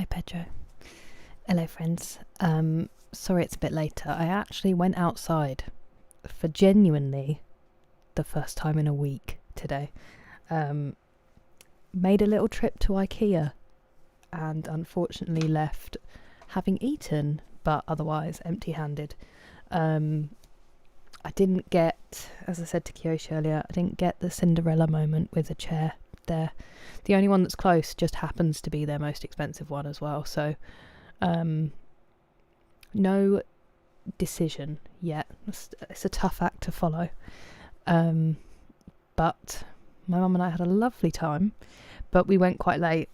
Hi, Pedro. Hello, friends. Sorry it's a bit later. I actually went outside for genuinely the first time in a week today. Made a little trip to IKEA and unfortunately left having eaten, but otherwise empty-handed. I didn't get, as I said to Kyoshi earlier, I didn't get the Cinderella moment with a chair there. The only one that's close just happens to be their most expensive one as well, so no decision yet. It's a tough act to follow, but my mum and I had a lovely time, but we went quite late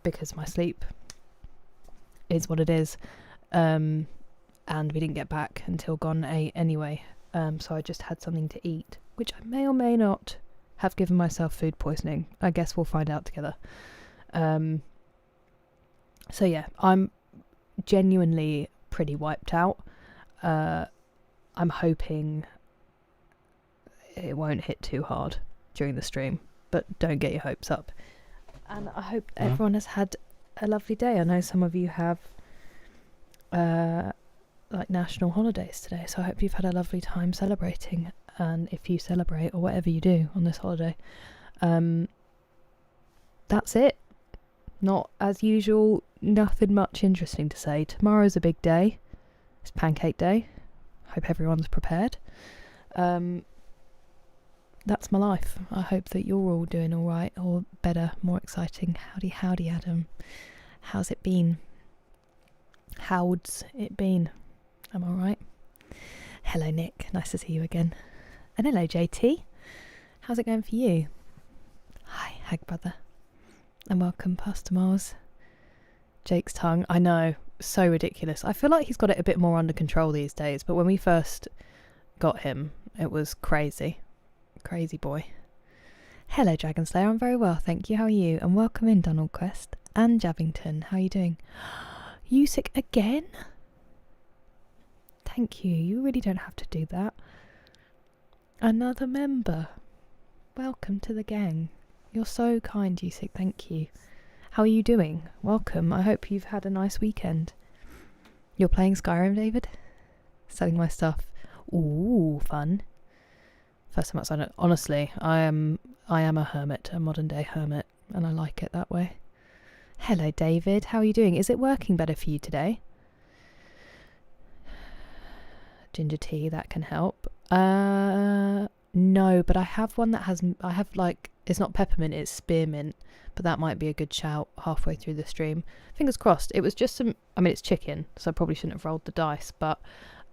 because my sleep is what it is, and we didn't get back until gone 8 anyway, so I just had something to eat, which I may or may not have given myself food poisoning. I guess we'll find out together. So yeah, I'm genuinely pretty wiped out. I'm hoping it won't hit too hard during the stream, but don't get your hopes up. And I hope everyone has had a lovely day. I know some of you have like national holidays today, so I hope you've had a lovely time celebrating. And if you celebrate or whatever you do on this holiday, that's it. Not as usual, nothing much interesting to say. Tomorrow's a big day. It's Pancake Day. Hope everyone's prepared. That's my life. I hope that you're all doing all right, or better, more exciting. Howdy, Adam. How's it been? How's it been? I'm all right. Hello, Nick. Nice to see you again. And hello, JT. How's it going for you? Hi, Hag Brother. And welcome, Pastor Mars. Jake's tongue. I know, so ridiculous. I feel like he's got it a bit more under control these days, but when we first got him, it was crazy. Crazy boy. Hello, Dragon Slayer. I'm very well, thank you. How are you? And welcome in, Donald Quest. And Javington. How are you doing? You sick again? Thank you. You really don't have to do that. Another member. Welcome to the gang. You're so kind, Yusik. Thank you. How are you doing? Welcome. I hope you've had a nice weekend. You're playing Skyrim, David? Selling my stuff. Ooh, fun. First time outside. Honestly, I am a hermit, a modern day hermit, and I like it that way. Hello, David. How are you doing? Is it working better for you today? Ginger tea, that can help. No, but I have one that has, it's not peppermint, it's spearmint, but that might be a good shout halfway through the stream. Fingers crossed. It was just it's chicken, so I probably shouldn't have rolled the dice, but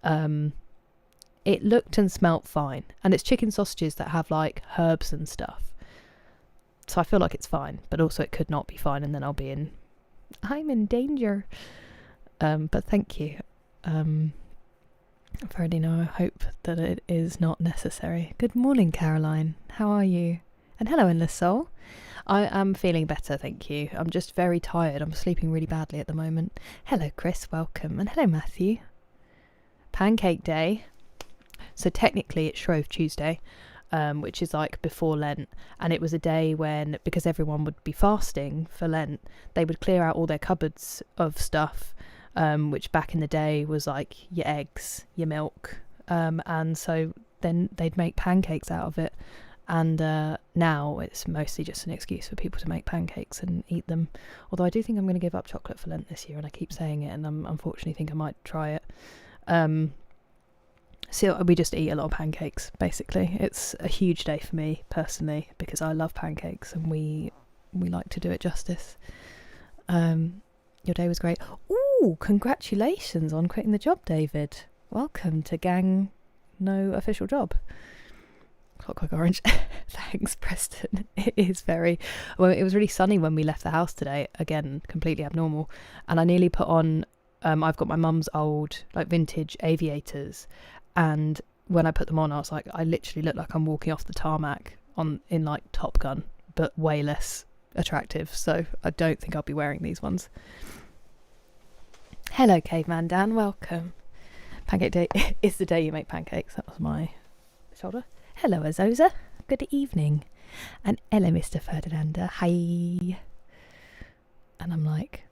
it looked and smelt fine. And it's chicken sausages that have like herbs and stuff. So I feel like it's fine, but also it could not be fine, and then I'm in danger. But thank you. I already know, I hope that it is not necessary. Good morning, Caroline. How are you? And hello, Endless Soul. I am feeling better, thank you. I'm just very tired. I'm sleeping really badly at the moment. Hello, Chris. Welcome. And hello, Matthew. Pancake Day. So technically it's Shrove Tuesday, which is like before Lent. And it was a day when, because everyone would be fasting for Lent, they would clear out all their cupboards of stuff, which back in the day was like your eggs, your milk, and so then they'd make pancakes out of it. And now it's mostly just an excuse for people to make pancakes and eat them. Although I do think I'm going to give up chocolate for Lent this year, and I keep saying it, and I unfortunately think I might try it. So we just eat a lot of pancakes, basically. It's a huge day for me personally because I love pancakes and we like to do it justice. Your day was great. Ooh, congratulations on quitting the job, David. Welcome to gang no official job. Clockwork Orange. Thanks, Preston. It is very... Well, it was really sunny when we left the house today. Again, completely abnormal. And I nearly put on... I've got my mum's old, like, vintage aviators. And when I put them on, I was like, I literally look like I'm walking off the tarmac in, like, Top Gun, but way less attractive. So I don't think I'll be wearing these ones. Hello, Caveman Dan. Welcome. Pancake Day is the day you make pancakes. That was my shoulder. Hello, Azosa. Good evening. And hello, Mr. Ferdinanda. Hi. And I'm like,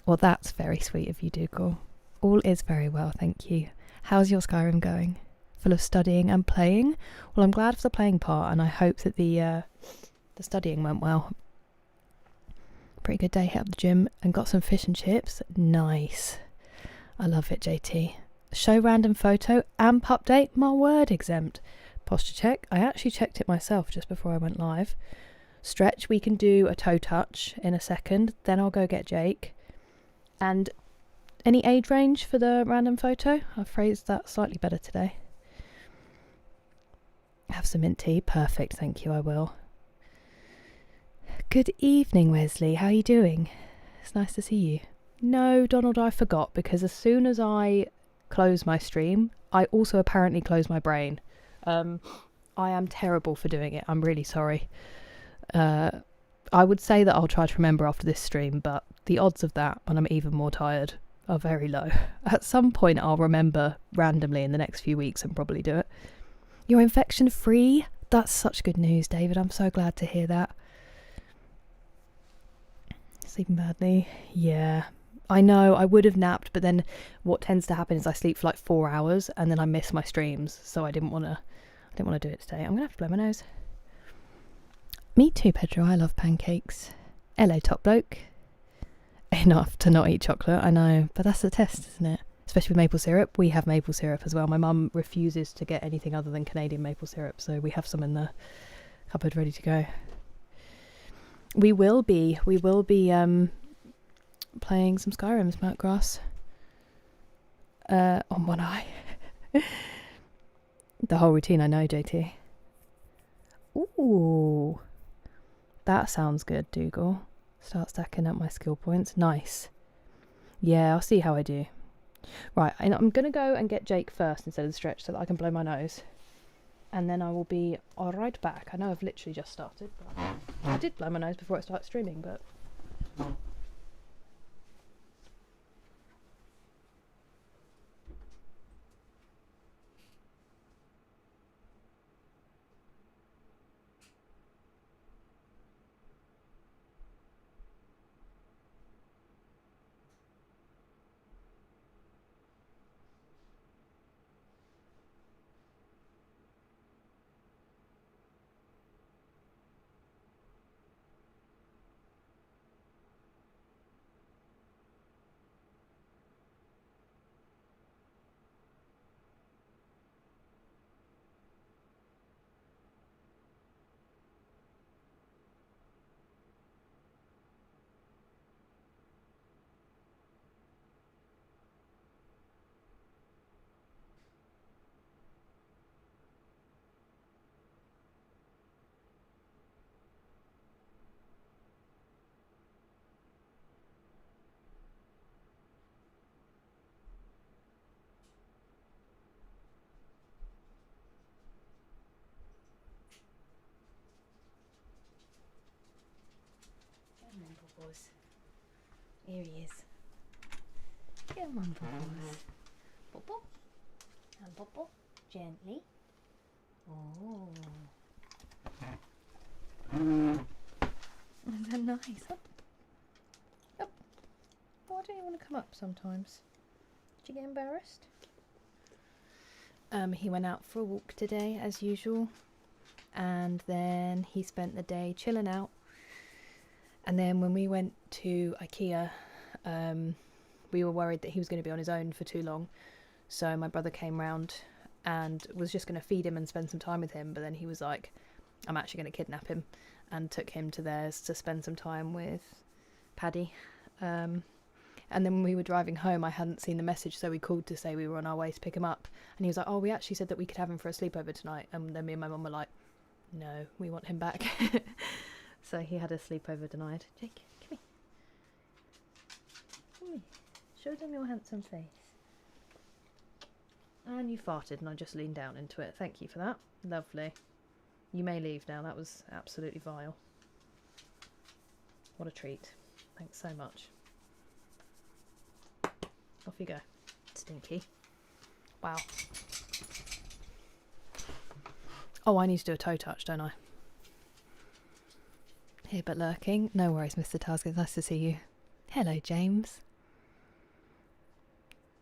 Well, that's very sweet of you, Dougal. All is very well, thank you. How's your Skyrim going? Full of studying and playing? Well, I'm glad for the playing part, and I hope that the studying went well. Pretty good day. Hit up the gym and got some fish and chips. Nice. I love it, JT. Show random photo, AMP update, my word, exempt. Posture check. I actually checked it myself just before I went live. Stretch, we can do a toe touch in a second. Then I'll go get Jake. And any age range for the random photo? I phrased that slightly better today. Have some mint tea. Perfect, thank you, I will. Good evening, Wesley. How are you doing? It's nice to see you. No, Donald, I forgot, because as soon as I close my stream, I also apparently close my brain. I am terrible for doing it. I'm really sorry. I would say that I'll try to remember after this stream, but the odds of that, when I'm even more tired, are very low. At some point, I'll remember randomly in the next few weeks and probably do it. You're infection free? That's such good news, David. I'm so glad to hear that. Sleeping badly? Yeah. I know, I would have napped, but then what tends to happen is I sleep for like 4 hours and then I miss my streams, so I didn't want to do it today. I'm going to have to blow my nose. Me too, Pedro. I love pancakes. Hello, top bloke. Enough to not eat chocolate, I know, but that's the test, isn't it? Especially with maple syrup. We have maple syrup as well. My mum refuses to get anything other than Canadian maple syrup, so we have some in the cupboard ready to go. We will be playing some Skyrim, Smartgrass. On one eye. The whole routine, I know, JT. Ooh. That sounds good, Dougal. Start stacking up my skill points. Nice. Yeah, I'll see how I do. Right, I'm going to go and get Jake first instead of the stretch so that I can blow my nose. And then I will be right back. I know I've literally just started, but I did blow my nose before I started streaming, but... Here he is. Come on, Bubbles. Bubble. And Bubble. Gently. Oh. Isn't that nice? Up. Up. Why don't you want to come up sometimes? Did you get embarrassed? He went out for a walk today, as usual. And then he spent the day chilling out. And then when we went to IKEA, we were worried that he was going to be on his own for too long. So my brother came round and was just going to feed him and spend some time with him. But then he was like, I'm actually going to kidnap him, and took him to theirs to spend some time with Paddy. And then when we were driving home, I hadn't seen the message, so we called to say we were on our way to pick him up. And he was like, oh, we actually said that we could have him for a sleepover tonight. And then me and my mum were like, no, we want him back. So he had a sleepover denied. Jake, come here. Come here. Show them your handsome face. And you farted and I just leaned down into it. Thank you for that. Lovely. You may leave now. That was absolutely vile. What a treat. Thanks so much. Off you go. Stinky. Wow. Oh, I need to do a toe touch, don't I? Here but lurking. No worries, Mr. Tasker. Nice to see you. Hello, James.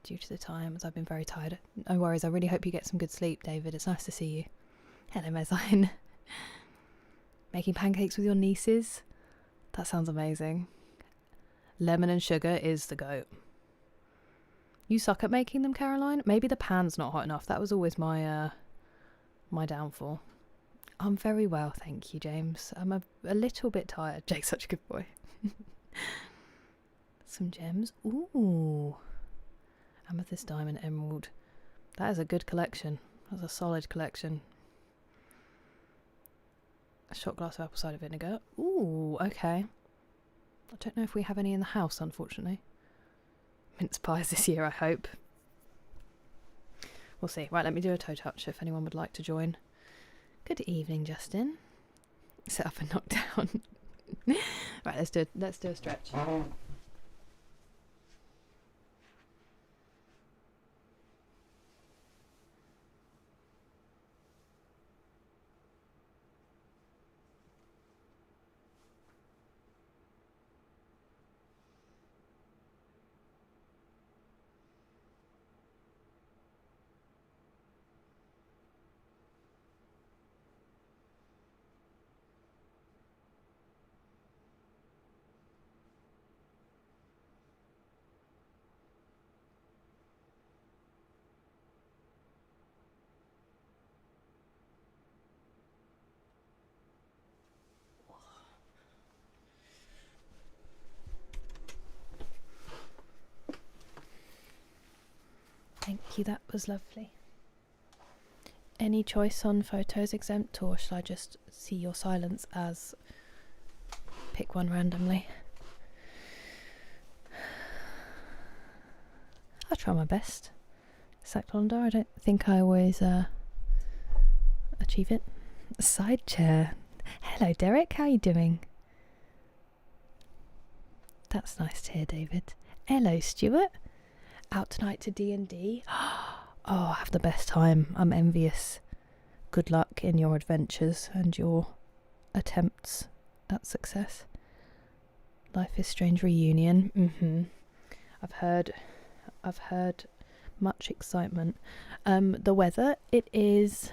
due to the time, as I've been very tired. No worries, I really hope you get some good sleep, David. It's nice to see you. Hello, Mezzine. Making pancakes with your nieces? That sounds amazing. Lemon and sugar is the goat. You suck at making them, Caroline? Maybe the pan's not hot enough. That was always my my downfall. I'm very well, thank you, James. I'm a little bit tired. Jake's such a good boy. Some gems. Ooh. Amethyst, diamond, emerald. That is a good collection. That's a solid collection. A shot glass of apple cider vinegar. Ooh, okay. I don't know if we have any in the house, unfortunately. Mince pies this year, I hope. We'll see. Right, let me do a toe touch if anyone would like to join. Good evening, Justin. Sit up and knock down. Right, let's do a stretch. Thank you, that was lovely. Any choice on photos exempt, or shall I just see your silence as pick one randomly? I'll try my best. Sacklonder, I don't think I always achieve it. Side chair. Hello, Derek, how are you doing? That's nice to hear, David. Hello, Stuart. Out tonight to D&D. Oh, have the best time. I'm envious. Good luck in your adventures and your attempts at success. Life is Strange reunion. I've heard much excitement. The weather, it's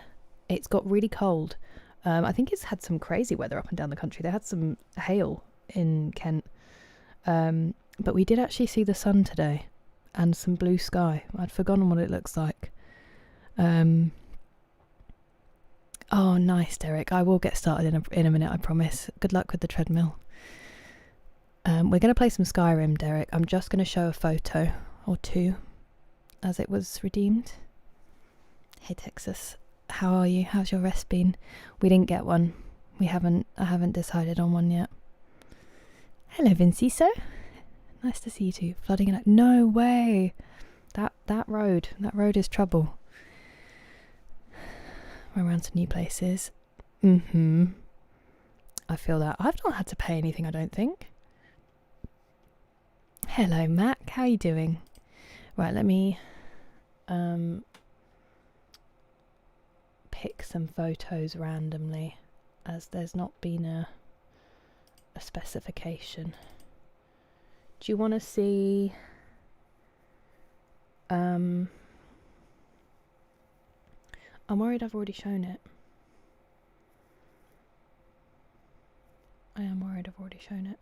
got really cold. I think it's had some crazy weather up and down the country. They had some hail in Kent. But we did actually see the sun today. And some blue sky. I'd forgotten what it looks like. Oh, nice, Derek. I will get started in a minute, I promise. Good luck with the treadmill. We're going to play some Skyrim, Derek. I'm just going to show a photo or two as it was redeemed. Hey, Texas. How are you? How's your rest been? We didn't get one. I haven't decided on one yet. Hello, Vinciso. Nice to see you too. Flooding in. No way. That road is trouble. We're around to new places. I feel that. I've not had to pay anything, I don't think. Hello, Mac. How are you doing? Right, let me pick some photos randomly, as there's not been a specification. Do you want to see I'm worried I've already shown it. I am worried I've already shown it.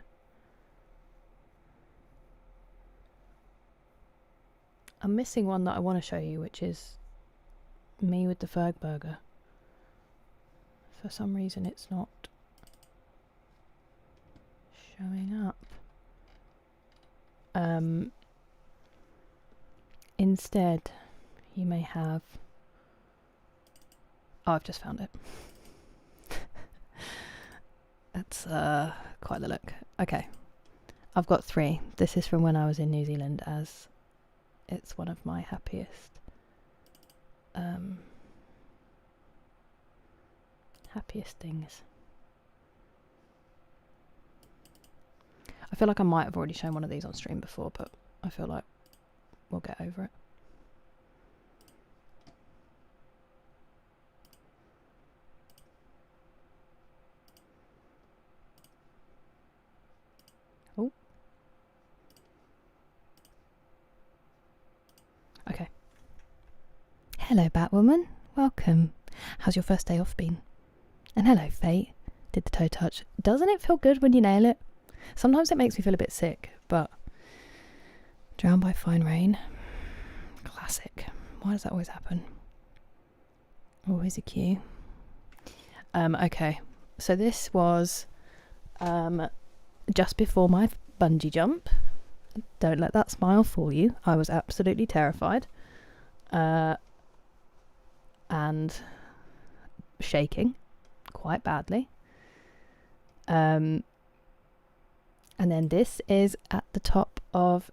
I'm missing one that I want to show you, which is me with the Ferg burger. For some reason it's not showing up. Instead, you may have... Oh, I've just found it. That's quite the look. Okay, I've got 3. This is from when I was in New Zealand, as it's one of my happiest things. I feel like I might have already shown one of these on stream before, but I feel like we'll get over it. Oh. Hello, Batwoman. Welcome. How's your first day off been? And hello, Fate. Did the toe touch. Doesn't it feel good when you nail it? Sometimes it makes me feel a bit sick, but... Drowned by fine rain. Classic. Why does that always happen? Always a cue. Okay. So this was just before my bungee jump. Don't let that smile fool you. I was absolutely terrified. And shaking quite badly. And then this is at the top of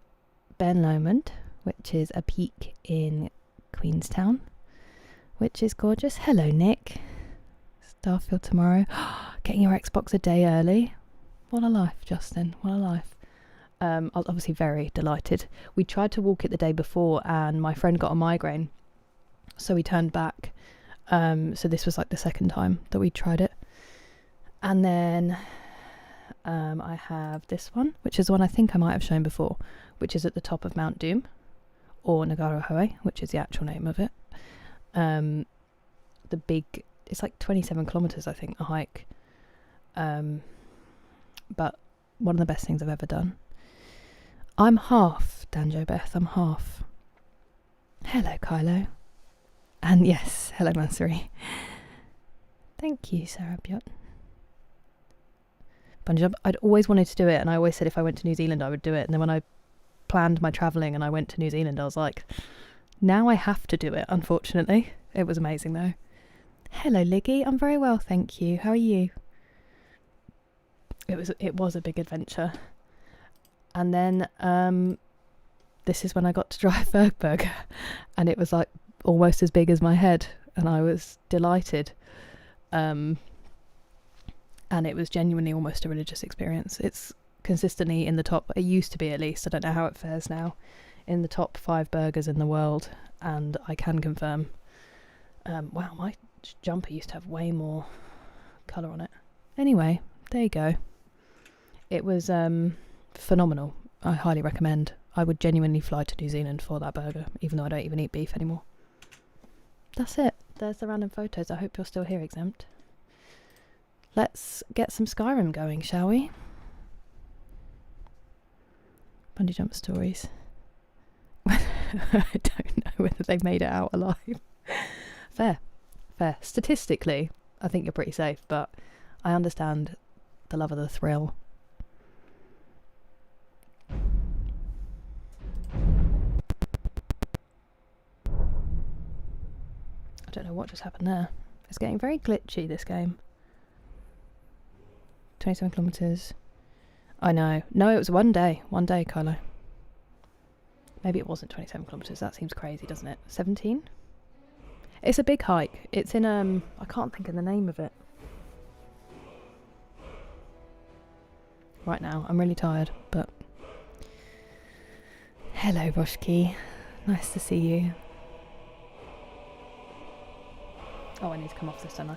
Ben Lomond, which is a peak in Queenstown, which is gorgeous. Hello, Nick. Starfield tomorrow. Getting your Xbox a day early. What a life, Justin. What a life. I was obviously very delighted. We tried to walk it the day before and my friend got a migraine, so we turned back. So this was like the second time that we tried it. And then I have this one, which is one I think I might have shown before, which is at the top of Mount Doom, or Nagarohoe, which is the actual name of it. The big, it's like 27 kilometres, I think, the hike. But one of the best things I've ever done. I'm half, Danjo Beth, I'm half. Hello, Kylo. And yes, hello, Mansuri. Thank you, Sarah Bjot. Bungee jump. I'd always wanted to do it, and I always said if I went to New Zealand I would do it. And then when I planned my travelling and I went to New Zealand, I was like, now I have to do it, unfortunately. It was amazing though. Hello, Liggy. I'm very well, thank you. How are you? It was a big adventure. And then this is when I got to drive Bergberg, and it was like almost as big as my head, and I was delighted. And it was genuinely almost a religious experience. It's consistently in the top, it used to be at least, I don't know how it fares now, in the top 5 burgers in the world, and I can confirm. Wow, my jumper used to have way more colour on it. Anyway, there you go. It was phenomenal. I highly recommend. I would genuinely fly to New Zealand for that burger, even though I don't even eat beef anymore. That's it. There's the random photos. I hope you're still here, Exempt. Let's get some Skyrim going, shall we? Bungee jump stories. I don't know whether they made it out alive. Fair. Statistically, I think you're pretty safe, but I understand the love of the thrill. I don't know what just happened there. It's getting very glitchy, this game. 27 kilometres. I know. No, it was one day. One day, Kylo. Maybe it wasn't 27 kilometres. That seems crazy, doesn't it? 17? It's a big hike. It's in, I can't think of the name of it right now. I'm really tired, but... Hello, Roshki. Nice to see you. Oh, I need to come off this, don't I?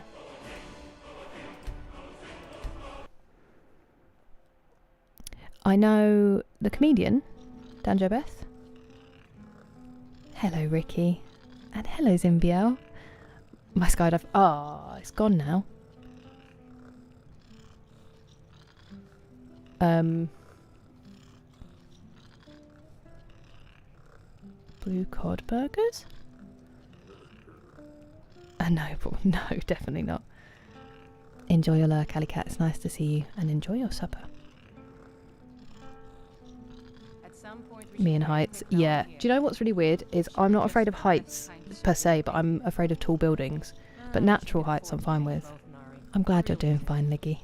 I know the comedian, Danjo Beth. Hello, Ricky. And hello, Zimbiel. My skydive... Ah, it's gone now. Blue cod burgers? No, definitely not. Enjoy your lurk, Alley Cat. It's nice to see you. And enjoy your supper. Me and heights. Yeah. Do you know what's really weird? Is I'm not afraid of heights per se, but I'm afraid of tall buildings. But natural heights I'm fine with. I'm glad you're doing fine, Liggy.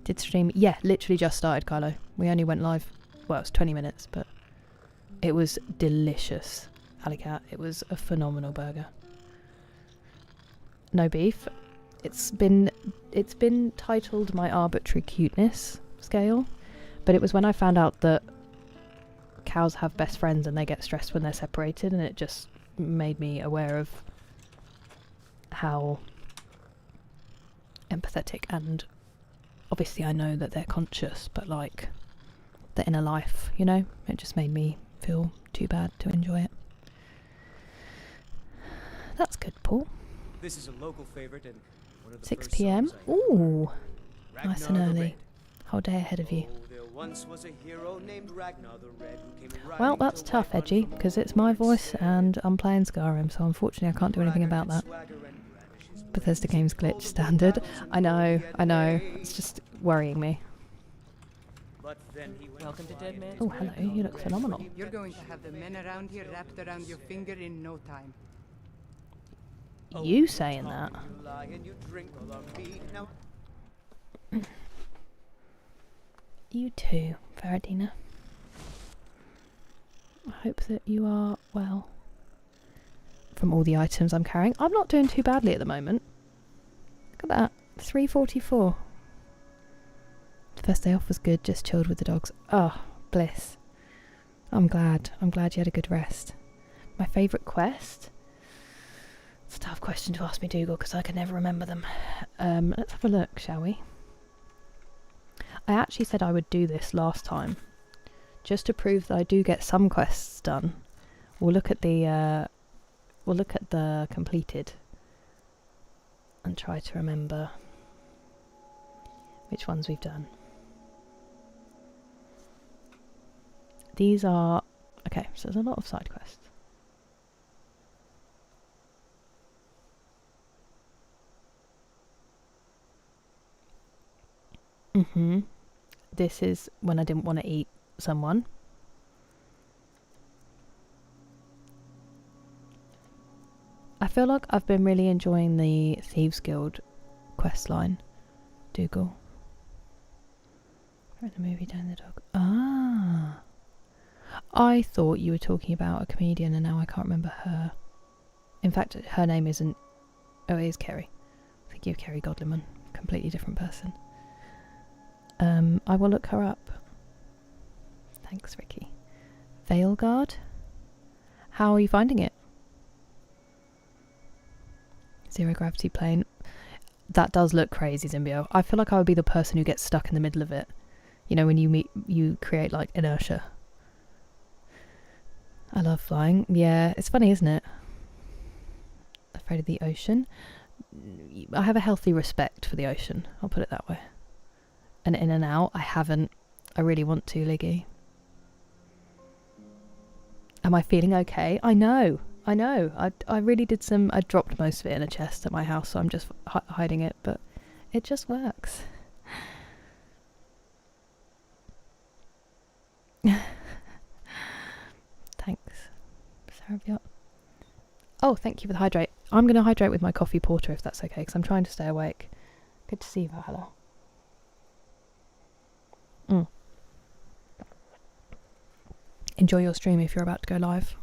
Did stream... Yeah, literally just started, Kylo. We only went live... Well, it was 20 minutes, but... It was delicious, Alley Cat. It was a phenomenal burger. No beef. It's been titled my arbitrary cuteness scale, but it was when I found out that cows have best friends and they get stressed when they're separated, and it just made me aware of how empathetic, and obviously I know that they're conscious, but like their inner life, you know, it just made me feel too bad to enjoy it. That's good, Paul. This is a local favorite and one of the 6 first p.m. songs I Ooh, heard. nice and Ragnar the early. Red. Whole day ahead of you. Oh, there once was a hero named Ragnar the Red who came Well, riding that's to tough, Whiterun Edgy, from because it's Mordor my and voice said, and I'm playing Skyrim, so unfortunately I can't do anything about that. swagger and brandish his Bethesda blades, Games glitch called the standard. battles and I know, rode I know. the It's just worrying me. But then he went Welcome to quiet Dead Man's Oh, Grave. hello, you look phenomenal. You're going to have the men around here wrapped around your finger in no time. You saying that? You lie and you drink all our mead. Now You too, Faradina. I hope that you are well. From all the items I'm carrying, I'm not doing too badly at the moment. Look at that, 344. The first day off was good, just chilled with the dogs. Oh, bliss. I'm glad you had a good rest. My favourite quest? It's a tough question to ask me, Dougal, because I can never remember them. Let's have a look, shall we? I actually said I would do this last time, just to prove that I do get some quests done. We'll look at the completed and try to remember which ones we've done. These are okay. So there's a lot of side quests. This is when I didn't want to eat someone. I feel like I've been really enjoying the Thieves Guild questline. Dougal. We're in the movie Down the Dog. Ah. I thought you were talking about a comedian and now I can't remember her. In fact, her name isn't... Oh, it is Kerry. I think you're Kerry Godliman. Completely different person. I will look her up. Thanks, Ricky. Veilguard? How are you finding it? Zero gravity plane. That does look crazy, Zimbio. I feel like I would be the person who gets stuck in the middle of it. You know, when you create like inertia. I love flying. Yeah, it's funny, isn't it? Afraid of the ocean. I have a healthy respect for the ocean. I'll put it that way. And in and out, I haven't. I really want to, Liggy. Am I feeling okay? I know. I really did some... I dropped most of it in a chest at my house, so I'm just hiding it, but it just works. Thanks, Sarah. Oh, thank you for the hydrate. I'm going to hydrate with my coffee porter if that's okay, because I'm trying to stay awake. Good to see you, Valhalla. Enjoy your stream if you're about to go live.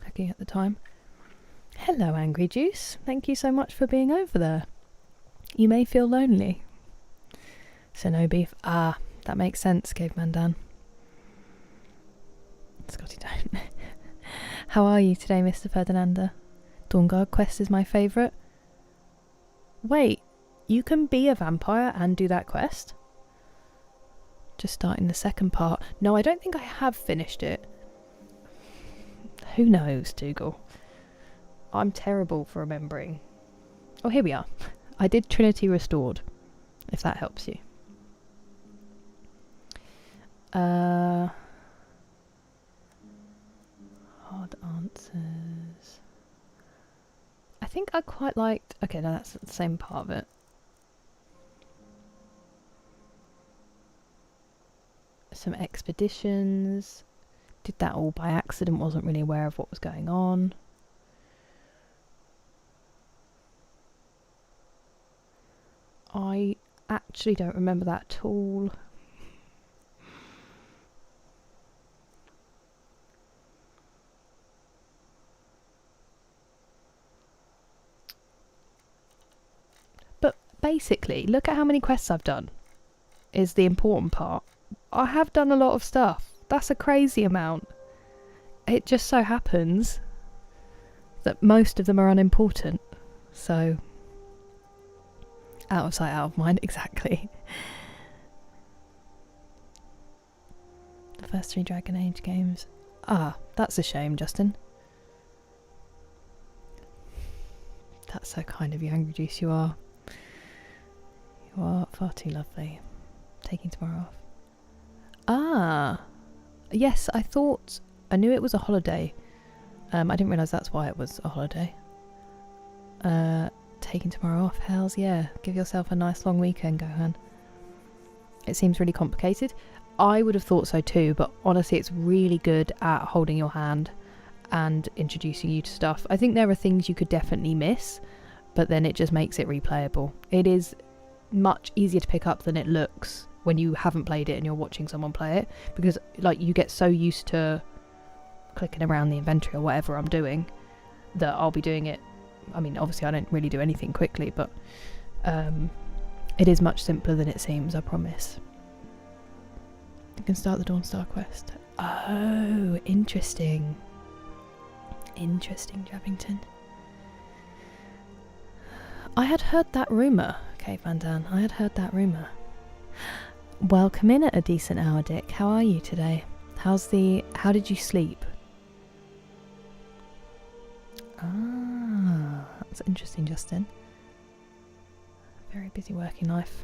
Looking at the time. Hello, Angry Juice. Thank you so much for being over there. You may feel lonely. So no beef. Ah, that makes sense, Caveman Dan. Scotty don't. How are you today, Mr. Ferdinanda? Dawnguard quest is my favourite. Wait, you can be a vampire and do that quest? Just starting the second part. No, I don't think I have finished it. Who knows, Dougal? I'm terrible for remembering. Oh, here we are. I did Trinity Restored, if that helps you. Hard answers. I think I quite liked... Okay, no, that's the same part of it. Some expeditions. Did that all by accident, wasn't really aware of what was going on. I actually don't remember that at all. But basically, look at how many quests I've done, is the important part. I have done a lot of stuff. That's a crazy amount. It just so happens that most of them are unimportant. So, out of sight, out of mind, exactly. The first 3 Dragon Age games. Ah, that's a shame, Justin. That's so kind of you, Angry Juice. You are far too lovely. Taking tomorrow off. Ah, yes, I knew it was a holiday. I didn't realise that's why it was a holiday. Taking tomorrow off, hells yeah. Give yourself a nice long weekend, Gohan. It seems really complicated. I would have thought so too, but honestly it's really good at holding your hand and introducing you to stuff. I think there are things you could definitely miss, but then it just makes it replayable. It is much easier to pick up than it looks when you haven't played it and you're watching someone play it, because like you get so used to clicking around the inventory or whatever I'm doing that I'll be doing it. I mean, obviously I don't really do anything quickly, but it is much simpler than it seems, I promise. You can start the Dawnstar quest. Oh, interesting. Interesting, Javington. I had heard that rumour, Caveman Dan. I had heard that rumour. Welcome in at a decent hour, Dick. How are you today? How did you sleep? Ah, that's interesting, Justin. Very busy working life.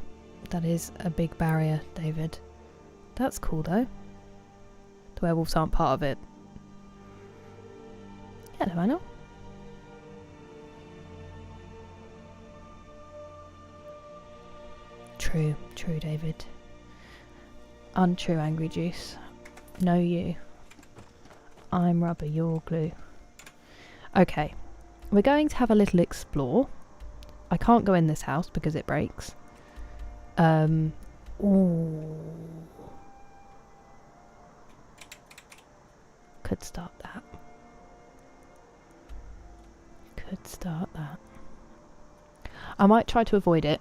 That is a big barrier, David. That's cool though. The werewolves aren't part of it. Hello, Anna. True, David. Untrue, Angry Juice. No, you. I'm rubber, you're glue. Okay, we're going to have a little explore. I can't go in this house because it breaks. Ooh. Could start that. I might try to avoid it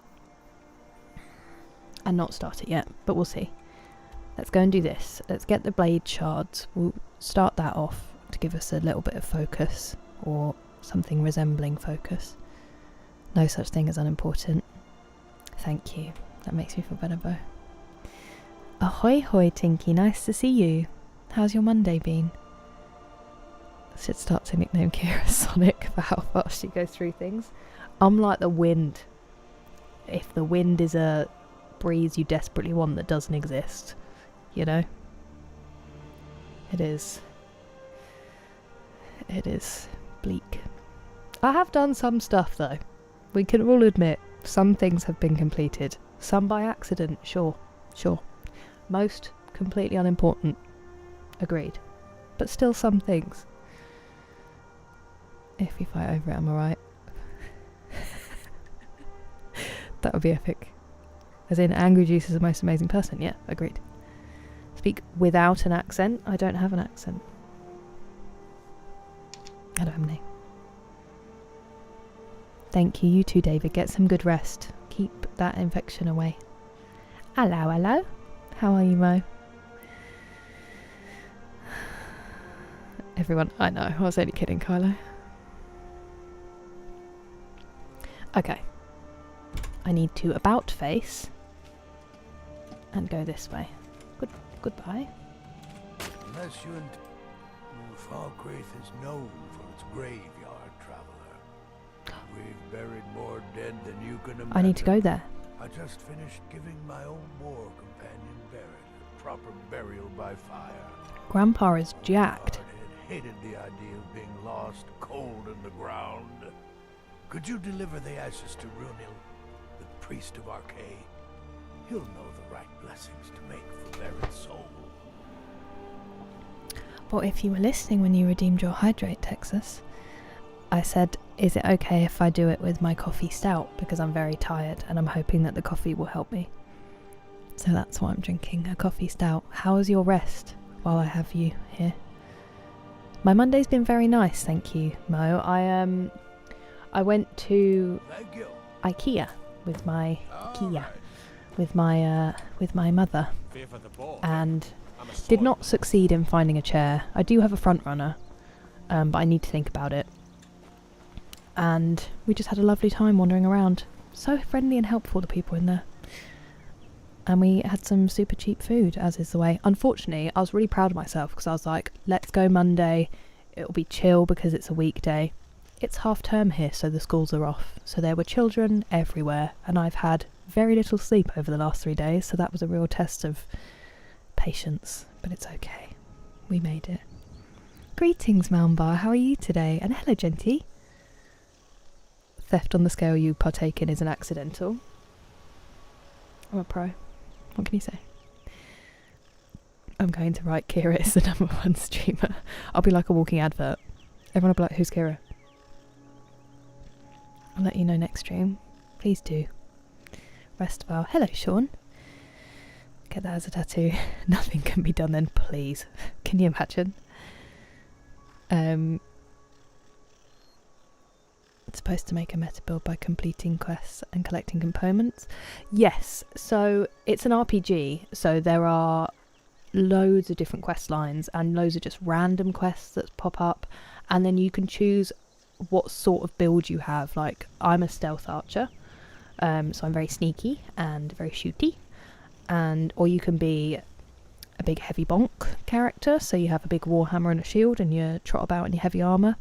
and not start it yet, but we'll see. Let's go and do this. Let's get the blade shards. We'll start that off to give us a little bit of focus, or something resembling focus. No such thing as unimportant. Thank you. That makes me feel better, Bo. Ahoy hoy, Tinky. Nice to see you. How's your Monday been? Should start to nickname Kira Sonic for how fast she goes through things. I'm like the wind. If the wind is a breeze you desperately want that doesn't exist, you know? It is bleak. I have done some stuff though. We can all admit some things have been completed. Some by accident, sure. Most completely unimportant. Agreed. But still some things. If we fight over it, am I right? That would be epic. As in, Angry Juice is the most amazing person. Yeah, agreed. Speak without an accent. I don't have an accent. I don't have any. Thank you, you too, David. Get some good rest. Keep that infection away. Hello. How are you, Mo? Everyone, I know. I was only kidding, Kylo. Okay. I need to about face and go this way. Goodbye. Unless you and Falkreath is known for its graveyard, traveler. We've buried more dead than you can imagine. I need to go there. I just finished giving my old war companion Barrett a proper burial by fire. Grandpa is jacked. I hated the idea of being lost cold in the ground. Could you deliver the ashes to Runil, the priest of Arcade? He'll know the right blessings to make for Barrett's soul. Well, if you were listening when you redeemed your hydrate, Texas, I said, is it okay if I do it with my coffee stout? Because I'm very tired and I'm hoping that the coffee will help me. So that's why I'm drinking a coffee stout. How was your rest while I have you here? My Monday's been very nice, thank you, Mo. I went to IKEA with my mother and did not succeed in finding a chair. I do have a front runner, but I need to think about it. And we just had a lovely time wandering around. So friendly and helpful, the people in there. And we had some super cheap food, as is the way. Unfortunately, I was really proud of myself because I was like, let's go Monday. It'll be chill because it's a weekday. it's half term here, so the schools are off. So there were children everywhere, and I've had very little sleep over the last 3 days, so that was a real test of patience. But it's okay. We made it. Greetings, Malmbar. How are you today? And hello, Genty. Theft on the scale you partake in is an accidental. I'm a pro. What can you say? I'm going to write Kira is the #1 streamer. I'll be like a walking advert. Everyone will be like, who's Kira? I'll let you know next stream. Please do. Rest well. Hello, Sean. Get that as a tattoo. Nothing can be done then, please. Can you imagine? It's supposed to make a meta build by completing quests and collecting components. Yes, so it's an RPG, so there are loads of different quest lines and loads of just random quests that pop up, and then you can choose what sort of build you have. Like, I'm a stealth archer, so I'm very sneaky and very shooty, or you can be a big heavy bonk character, so you have a big warhammer and a shield and you trot about in your heavy armour,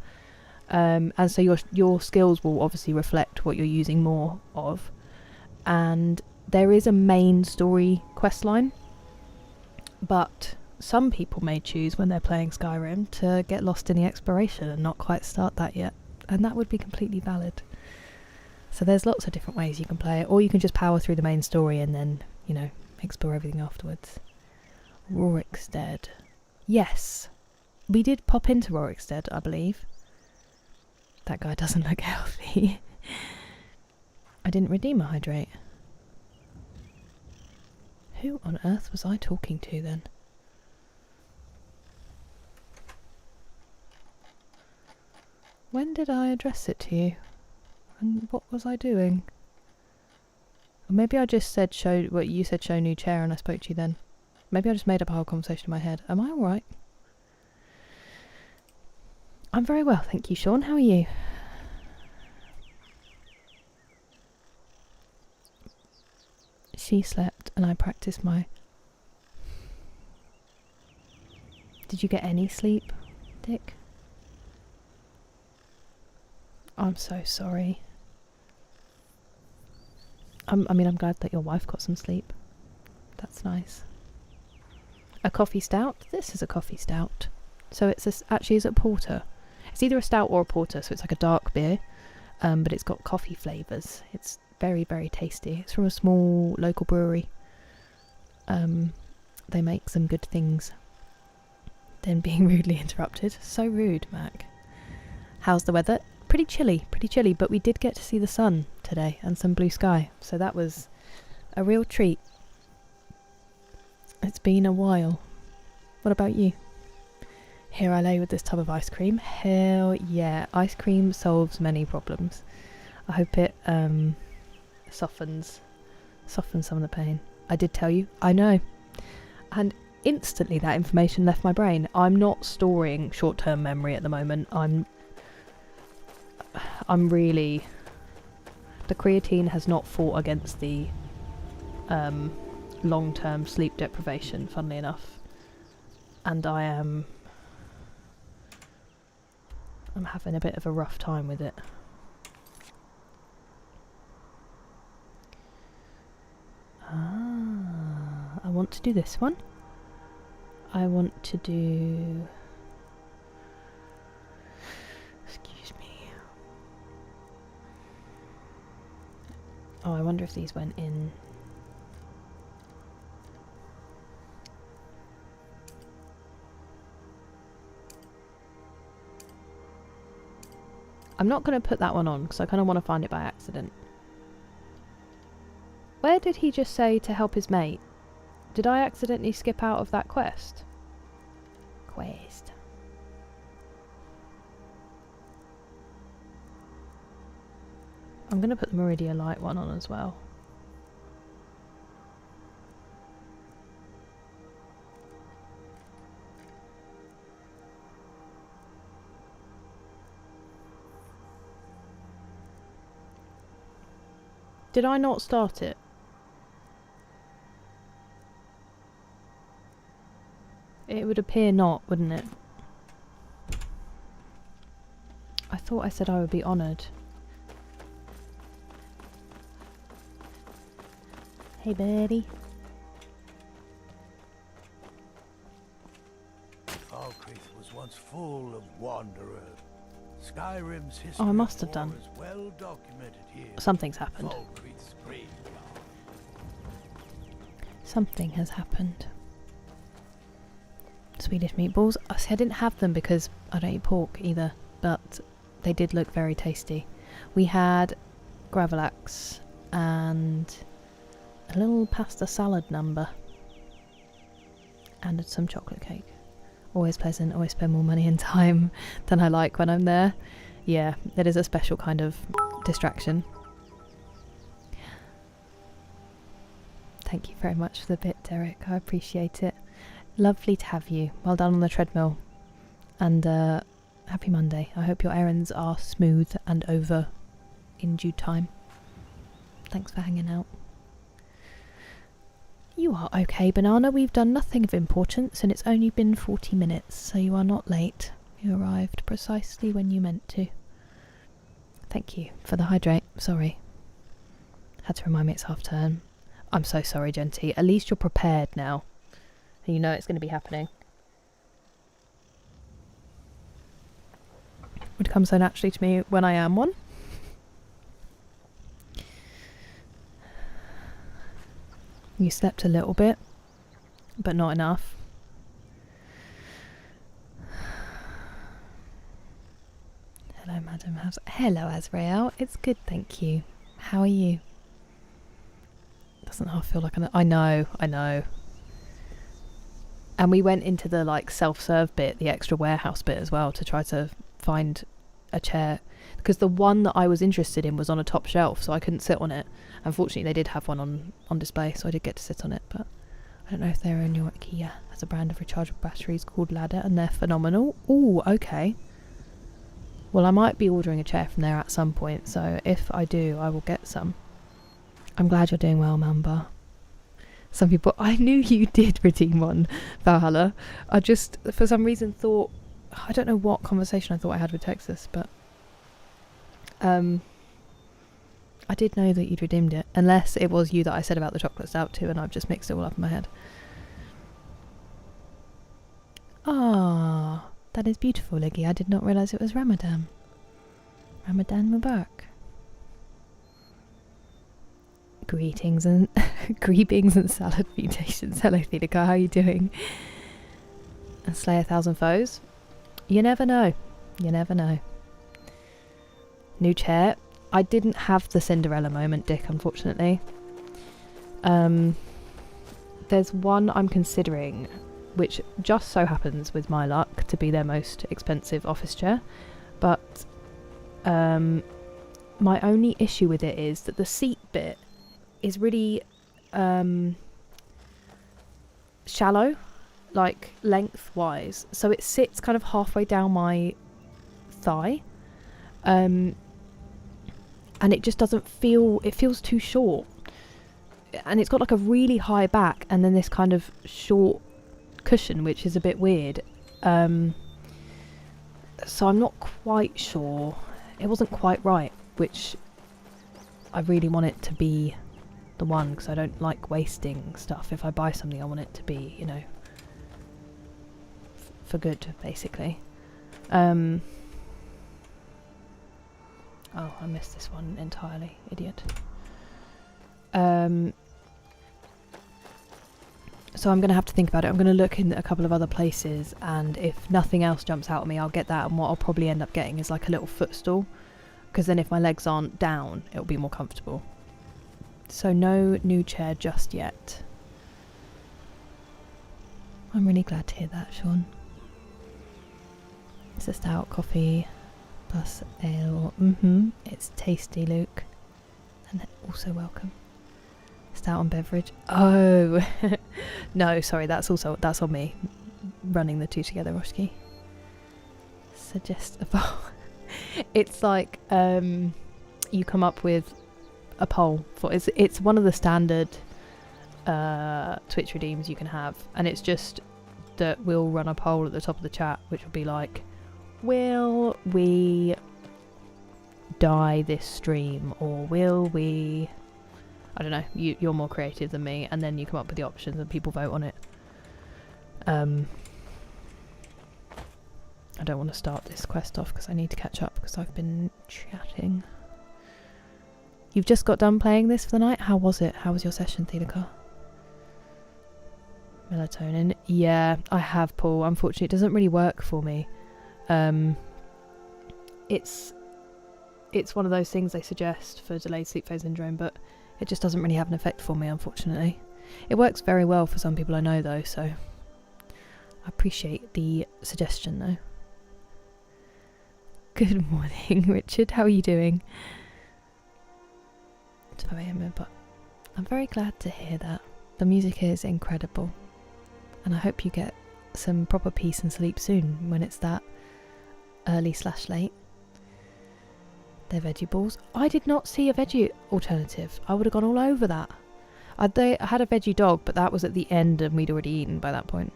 and so your skills will obviously reflect what you're using more of. And there is a main story quest line, but some people may choose when they're playing Skyrim to get lost in the exploration and not quite start that yet, and that would be completely valid. So there's lots of different ways you can play it, or you can just power through the main story and then, you know, explore everything afterwards. Rorikstead. Yes, we did pop into Rorikstead, I believe. That guy doesn't look healthy. I didn't redeem a hydrate. Who on earth was I talking to then? When did I address it to you? And what was I doing? Or maybe I just said show what you said, show new chair, and I spoke to you then. Maybe I just made up a whole conversation in my head. Am I alright? I'm very well, thank you, Sean. How are you? She slept and I practiced my... Did you get any sleep, Dick? I'm so sorry. I mean, I'm glad that your wife got some sleep. That's nice. A coffee stout? This is a coffee stout. So it's actually, is it porter? It's either a stout or a porter, so it's like a dark beer, but it's got coffee flavours. It's very, very tasty. It's from a small local brewery. They make some good things. Then being rudely interrupted. So rude, Mac. How's the weather? Pretty chilly, but we did get to see the sun today and some blue sky, so that was a real treat. It's been a while. What about you? Here I lay with this tub of ice cream. Hell yeah, ice cream solves many problems. I hope it softens some of the pain. I did tell you, I know. And instantly that information left my brain. I'm not storing short-term memory at the moment. I'm really... The creatine has not fought against the long-term sleep deprivation, funnily enough. And I'm having a bit of a rough time with it. I want to do this one. I want to do... Excuse me. Oh, I wonder if these went in... I'm not going to put that one on because I kind of want to find it by accident. Where did he just say to help his mate? Did I accidentally skip out of that quest? I'm going to put the Meridia Light one on as well. Did I not start it? It would appear not, wouldn't it? I thought I said I would be honoured. Hey, buddy. Falkreath was once full of wanderers. Skyrim's history Oh, I must have of done. war is well documented here. Something's happened. Falkreath's graveyard. Something has happened. Swedish meatballs. I see, I didn't have them because I don't eat pork either, but they did look very tasty. We had gravlax and a little pasta salad number and some chocolate cake. Always pleasant, always spend more money and time than I like when I'm there. Yeah, it is a special kind of distraction. Thank you very much for the bit, Derek. I appreciate it. Lovely to have you. Well done on the treadmill. And happy Monday. I hope your errands are smooth and over in due time. Thanks for hanging out. You are okay, Banana. We've done nothing of importance and it's only been 40 minutes, so you are not late. You arrived precisely when you meant to. Thank you for the hydrate. Sorry. Had to remind me it's half term. I'm so sorry, Genty. At least you're prepared now. And you know it's going to be happening. Would come so naturally to me when I am one. You slept a little bit, but not enough. Hello, Madam House. Hello, Azrael. It's good, thank you. How are you? Doesn't half feel like I know. And we went into the like self-serve bit, the extra warehouse bit as well, to try to find a chair, because the one that I was interested in was on a top shelf, so I couldn't sit on it. Unfortunately, they did have one on display, so I did get to sit on it, but I don't know if they're in your IKEA. Has a brand of rechargeable batteries called Ladder, and they're phenomenal. Ooh, okay. Well, I might be ordering a chair from there at some point, so if I do, I will get some. I'm glad you're doing well, Mamba. Some people... I knew you did redeem one, Valhalla. I just, for some reason, thought... I don't know what conversation I thought I had with Texas, but... I did know that you'd redeemed it. Unless it was you that I said about the chocolate stout to, and I've just mixed it all up in my head. Ah, that is beautiful, Liggy. I did not realise it was Ramadan. Ramadan Mubarak. Greetings and greetings and salutations. Hello, Thedeka. How are you doing? And slay 1,000 foes. You never know. You never know. New chair. I didn't have the Cinderella moment, Dick, unfortunately. There's one I'm considering, which just so happens, with my luck, to be their most expensive office chair. But my only issue with it is that the seat bit is really shallow, like lengthwise. So it sits kind of halfway down my thigh. And it just doesn't feel... It feels too short. And it's got like a really high back and then this kind of short cushion, which is a bit weird. So I'm not quite sure. It wasn't quite right, which I really want it to be the one, because I don't like wasting stuff. If I buy something, I want it to be, you know, for good, basically. Oh, I missed this one entirely. Idiot. So I'm going to have to think about it. I'm going to look in a couple of other places, and if nothing else jumps out at me, I'll get that. And what I'll probably end up getting is like a little footstool, because then if my legs aren't down, it'll be more comfortable. So no new chair just yet. I'm really glad to hear that, Sean. It's a stout coffee plus ale. It's tasty, Luke. And also welcome. Stout and beverage. Oh no, sorry, that's on me. Running the two together, Roshki. Suggestible. It's like you come up with a poll for it's one of the standard Twitch redeems you can have, and it's just that we'll run a poll at the top of the chat, which will be like, will we die this stream, or will we... I don't know, you're more creative than me, and then you come up with the options and people vote on it. I don't want to start this quest off because I need to catch up because I've been chatting. You've just got done playing this for the night? How was it? How was your session, Thelica? Melatonin. Yeah, I have, Paul. Unfortunately, it doesn't really work for me. It's one of those things they suggest for delayed sleep phase syndrome, but it just doesn't really have an effect for me, unfortunately. It works very well for some people I know, though, so I appreciate the suggestion, though. Good morning, Richard. How are you doing? It's 5 AM, but I'm very glad to hear that. The music is incredible. And I hope you get some proper peace and sleep soon when it's that early/late. They're veggie balls. I did not see a veggie alternative. I would have gone all over that. I had a veggie dog, but that was at the end and we'd already eaten by that point.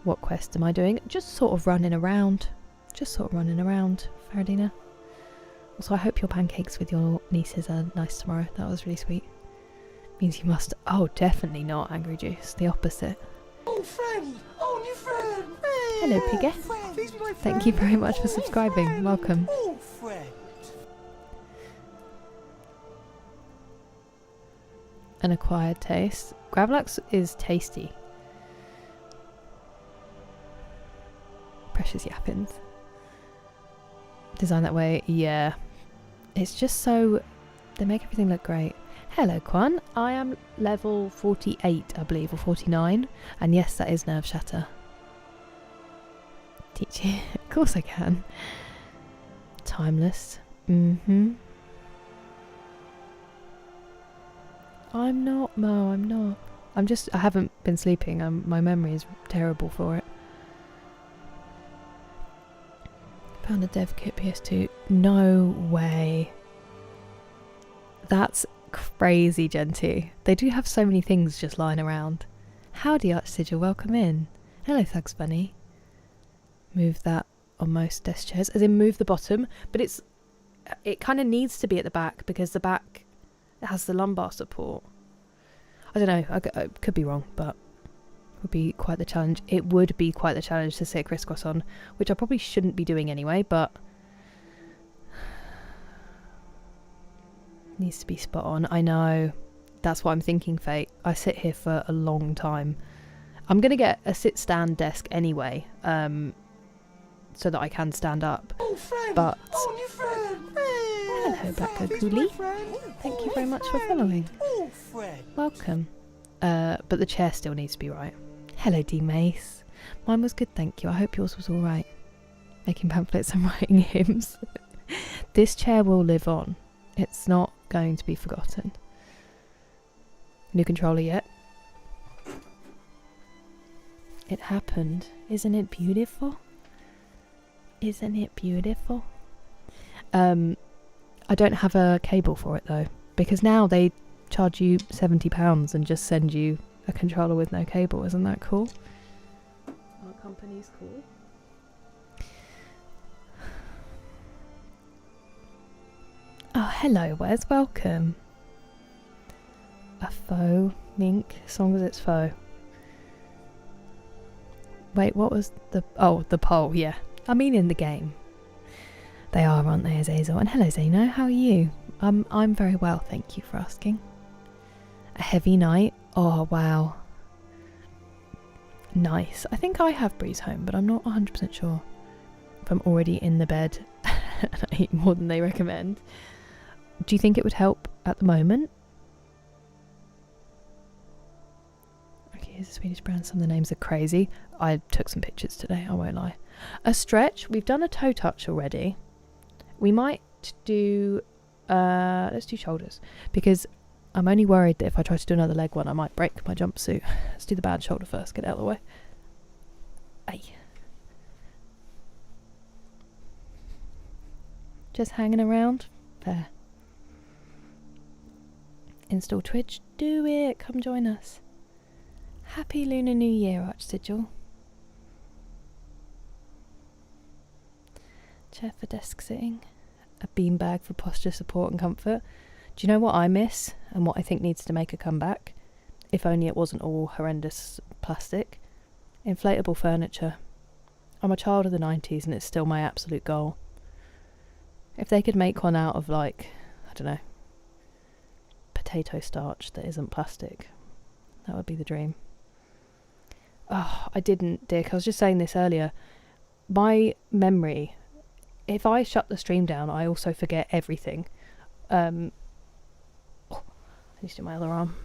What quest am I doing? Just sort of running around. Faradina. Also, I hope your pancakes with your nieces are nice tomorrow. That was really sweet. Means you must... Oh, definitely not, Angry Juice. The opposite. Oh, friend! Oh, new friend! Hello, Piggy. Please be my friend. Thank you very much for subscribing. Friend. Welcome. Oh, friend! An acquired taste. Gravlax is tasty. Precious Yappins. Designed that way, yeah. It's just so... They make everything look great. Hello, Quan. I am level 48, I believe, or 49. And yes, that is Nerve Shatter. Teach you? Of course I can. Timeless. I'm not, Mo, I'm not. I haven't been sleeping. My memory is terrible for it. Found a dev kit PS2. No way. That's crazy, Genty. They do have so many things just lying around. Howdy, Archsigil. Welcome in. Hello, Thugs Bunny. Move that on most desk chairs. As in move the bottom. But it kind of needs to be at the back because the back has the lumbar support. I don't know. I could be wrong, but... would be quite the challenge. It would be quite the challenge to sit crisscross on, which I probably shouldn't be doing anyway, but needs to be spot on. I know. That's what I'm thinking, Fate. I sit here for a long time. I'm going to get a sit-stand desk anyway, so that I can stand up. Oh, friend! But... Oh, new friend! Hello, Black Cooley. Thank you very much for following. Oh, friend! Welcome. But the chair still needs to be right. Hello, D Mace. Mine was good, thank you. I hope yours was alright. Making pamphlets and writing hymns. This chair will live on. It's not going to be forgotten. New controller yet? It happened. Isn't it beautiful? Isn't it beautiful? I don't have a cable for it though, because now they charge you £70 and just send you a controller with no cable. Isn't that cool? Our company's cool. Oh, hello, Wes. Welcome. A faux mink, as long as it's faux. Wait, what was the... Oh, the poll, yeah. I mean in the game. They are, aren't they, Azazel? And hello, Zeno. How are you? I'm very well, thank you for asking. A heavy night. Oh, wow. Nice. I think I have Breeze Home, but I'm not 100% sure if I'm already in the bed and I eat more than they recommend. Do you think it would help at the moment? Okay, here's a Swedish brand. Some of the names are crazy. I took some pictures today, I won't lie. A stretch. We've done a toe touch already. We might do... let's do shoulders. Because I'm only worried that if I try to do another leg one, I might break my jumpsuit. Let's do the bad shoulder first. Get it out of the way. Aye. Just hanging around. There. Install Twitch. Do it. Come join us. Happy Lunar New Year, Archsigil. Chair for desk sitting. A beanbag for posture support and comfort. Do you know what I miss and what I think needs to make a comeback? If only it wasn't all horrendous plastic. Inflatable furniture. I'm a child of the 90s and it's still my absolute goal. If they could make one out of like, I don't know, potato starch that isn't plastic, that would be the dream. Oh, I didn't, Dick. I was just saying this earlier. My memory, if I shut the stream down, I also forget everything. I need to do my other arm.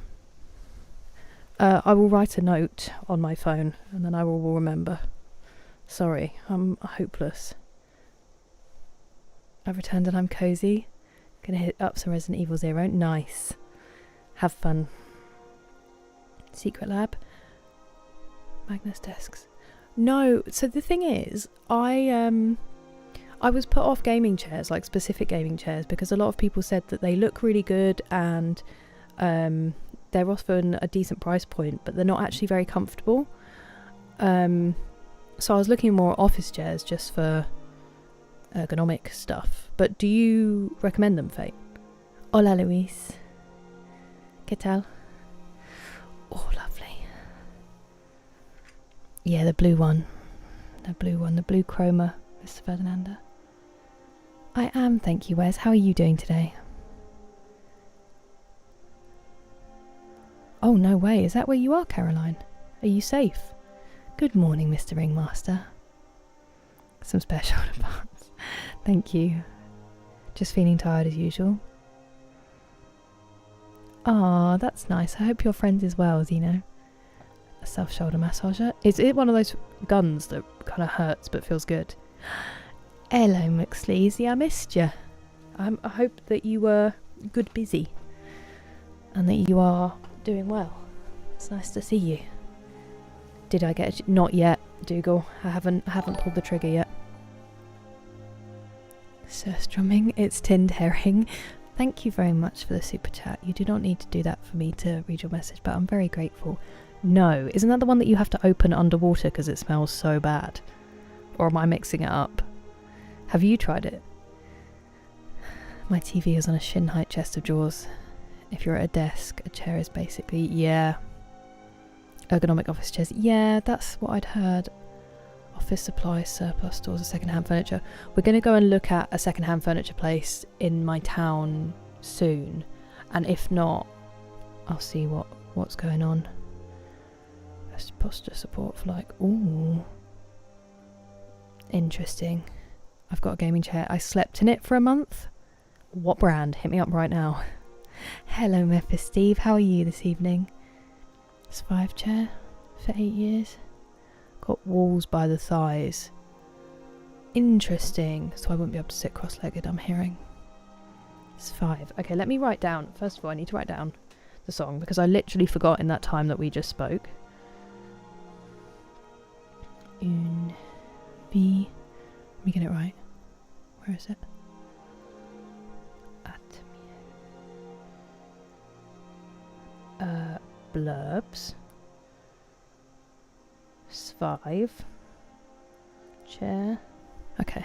I will write a note on my phone and then I will remember. Sorry, I'm hopeless. I've returned and I'm cozy. Gonna hit up some Resident Evil 0. Nice. Have fun. Secret lab. Magnus desks. No, so the thing is, I was put off gaming chairs, like specific gaming chairs, because a lot of people said that they look really good and they're often a decent price point, but they're not actually very comfortable. So I was looking more at office chairs just for ergonomic stuff. But do you recommend them, Fate? Hola, Luis. ¿Qué tal? Oh, lovely. Yeah, the blue one. The blue chroma, Mr. Ferdinanda. I am, thank you, Wes. How are you doing today? Oh, no way. Is that where you are, Caroline? Are you safe? Good morning, Mr. Ringmaster. Some spare shoulder parts. Thank you. Just feeling tired as usual. Ah, that's nice. I hope your friend is well, Zeno. A self-shoulder massager. Is it one of those guns that kind of hurts but feels good? Hello, McSleazy. I missed you. I hope that you were good busy and that you are doing well. It's nice to see you. Did I get not yet, Dougal. I haven't pulled the trigger yet. Surstrumming, it's tinned herring. Thank you very much for the super chat. You do not need to do that for me to read your message, but I'm very grateful. No, isn't that the one that you have to open underwater because it smells so bad? Or am I mixing it up? Have you tried it? My TV is on a shin height chest of drawers. If you're at a desk, a chair is basically, yeah. Ergonomic office chairs. Yeah, that's what I'd heard. Office supplies, surplus stores, second-hand furniture. We're going to go and look at a second-hand furniture place in my town soon. And if not, I'll see what's going on. Best posture support for like, ooh. Interesting. I've got a gaming chair. I slept in it for a month. What brand? Hit me up right now. Hello, Memphis Steve. How are you this evening? Survive chair for 8 years. Got walls by the thighs. Interesting. So I wouldn't be able to sit cross-legged, I'm hearing. It's 5. Okay, let me write down. First of all, I need to write down the song because I literally forgot in that time that we just spoke. Une vie. Let me get it right. Where is it? Blurbs. Svive. Chair. Okay.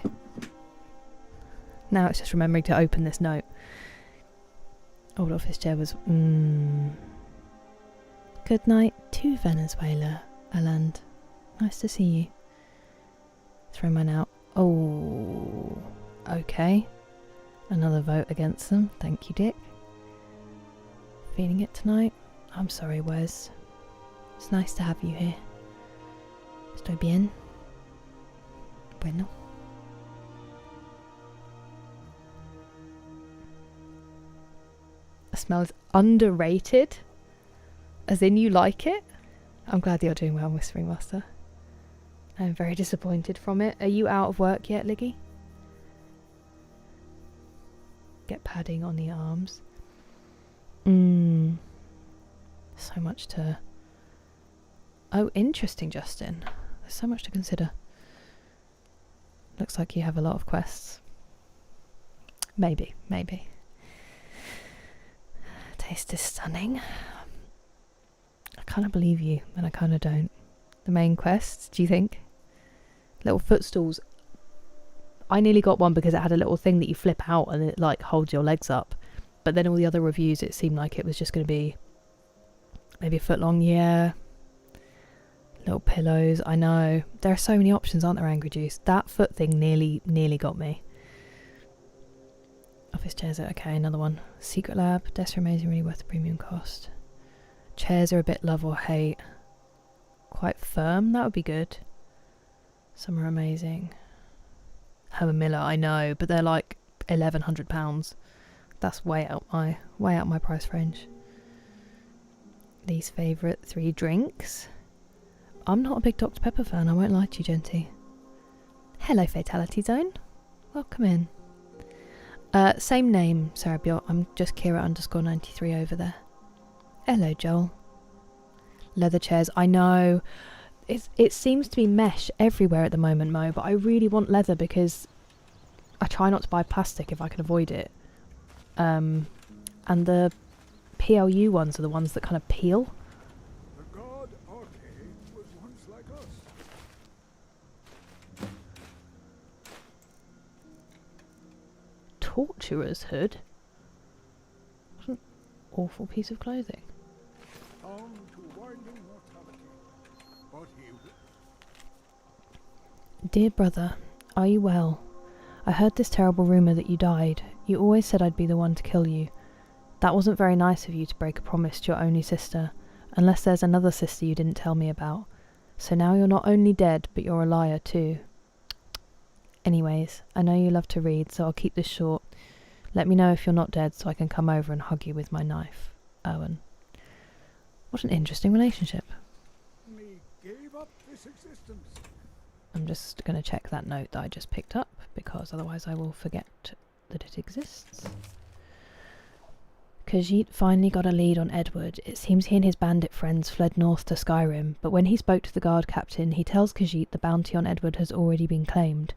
Now it's just remembering to open this note. Old office chair was... Good night to Venezuela, Aland. Nice to see you. Throw mine out. Oh. Okay. Another vote against them. Thank you, Dick. Feeling it tonight? I'm sorry, Wes. It's nice to have you here. Estoy bien. Bueno. The smell is underrated? As in you like it? I'm glad you're doing well, Whispering Master. I'm very disappointed from it. Are you out of work yet, Liggy? Get padding on the arms. So much to... Oh, interesting, Justin. There's so much to consider. Looks like you have a lot of quests. Maybe. Taste is stunning. I kind of believe you, and I kind of don't. The main quests, do you think? Little footstools I nearly got one because it had a little thing that you flip out and it like holds your legs up. But then all the other reviews, it seemed like it was just going to be maybe a foot long. Yeah. Little pillows. I know. There are so many options, aren't there, Angry Juice? That foot thing nearly got me. Office chairs. Okay, another one. Secret lab. Desks are amazing, really worth the premium cost. Chairs are a bit love or hate. Quite firm. That would be good. Some are amazing. Herman Miller, I know, but they're like £1,100. That's way out my price range. Least favourite 3 drinks. I'm not a big Dr. Pepper fan, I won't lie to you, Genty. Hello, Fatality Zone. Welcome in. Same name, Sarah Bjort. I'm just Kira_93 over there. Hello, Joel. Leather chairs, I know. It seems to be mesh everywhere at the moment, Mo, but I really want leather because I try not to buy plastic if I can avoid it. And the PLU ones are the ones that kind of peel. The god Arcade was once like us. Torturer's hood? What an awful piece of clothing. Bound to winding mortality. But he Dear brother, are you well? I heard this terrible rumour that you died. You always said I'd be the one to kill you. That wasn't very nice of you to break a promise to your only sister, unless there's another sister you didn't tell me about. So now you're not only dead, but you're a liar too. Anyways, I know you love to read, so I'll keep this short. Let me know if you're not dead so I can come over and hug you with my knife. Owen. What an interesting relationship. me gave up this existence. I'm just going to check that note that I just picked up, because otherwise I will forget that it exists. Khajiit finally got a lead on Edward. It seems he and his bandit friends fled north to Skyrim, but when he spoke to the guard captain, he tells Khajiit the bounty on Edward has already been claimed.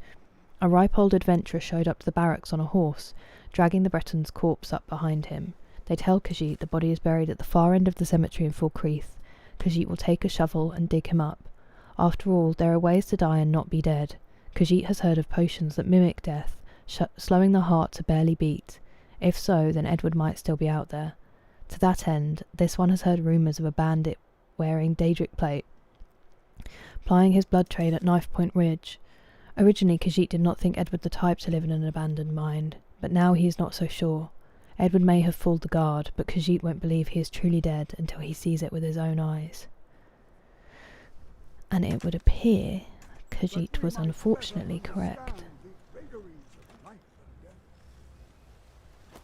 A ripe old adventurer showed up to the barracks on a horse, dragging the Breton's corpse up behind him. They tell Khajiit the body is buried at the far end of the cemetery in Falkreath. Khajiit will take a shovel and dig him up. After all, there are ways to die and not be dead. Khajiit has heard of potions that mimic death, slowing the heart to barely beat. If so, then Edward might still be out there. To that end, this one has heard rumours of a bandit wearing Daedric plate, plying his blood trade at Knife Point Ridge. Originally, Khajiit did not think Edward the type to live in an abandoned mine, but now he is not so sure. Edward may have fooled the guard, but Khajiit won't believe he is truly dead until he sees it with his own eyes. And it would appear Khajiit was unfortunately correct.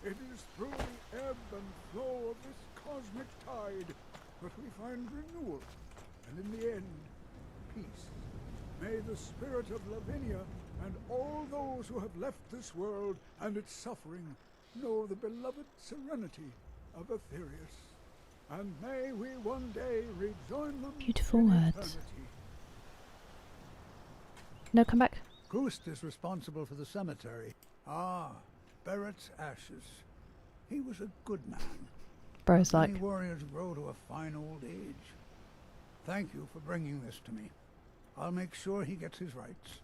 It is through the ebb and flow of this cosmic tide that we find renewal, and in the end, peace. May the spirit of Lavinia and all those who have left this world and its suffering know the beloved serenity of Aetherius. And may we one day rejoin them. Beautiful in words. eternity. No, come back. Ghost is responsible for the cemetery. Ah, Barrett's ashes. He was a good man. Bro's like, Many warriors grow to a fine old age. Thank you for bringing this to me. I'll make sure he gets his rights.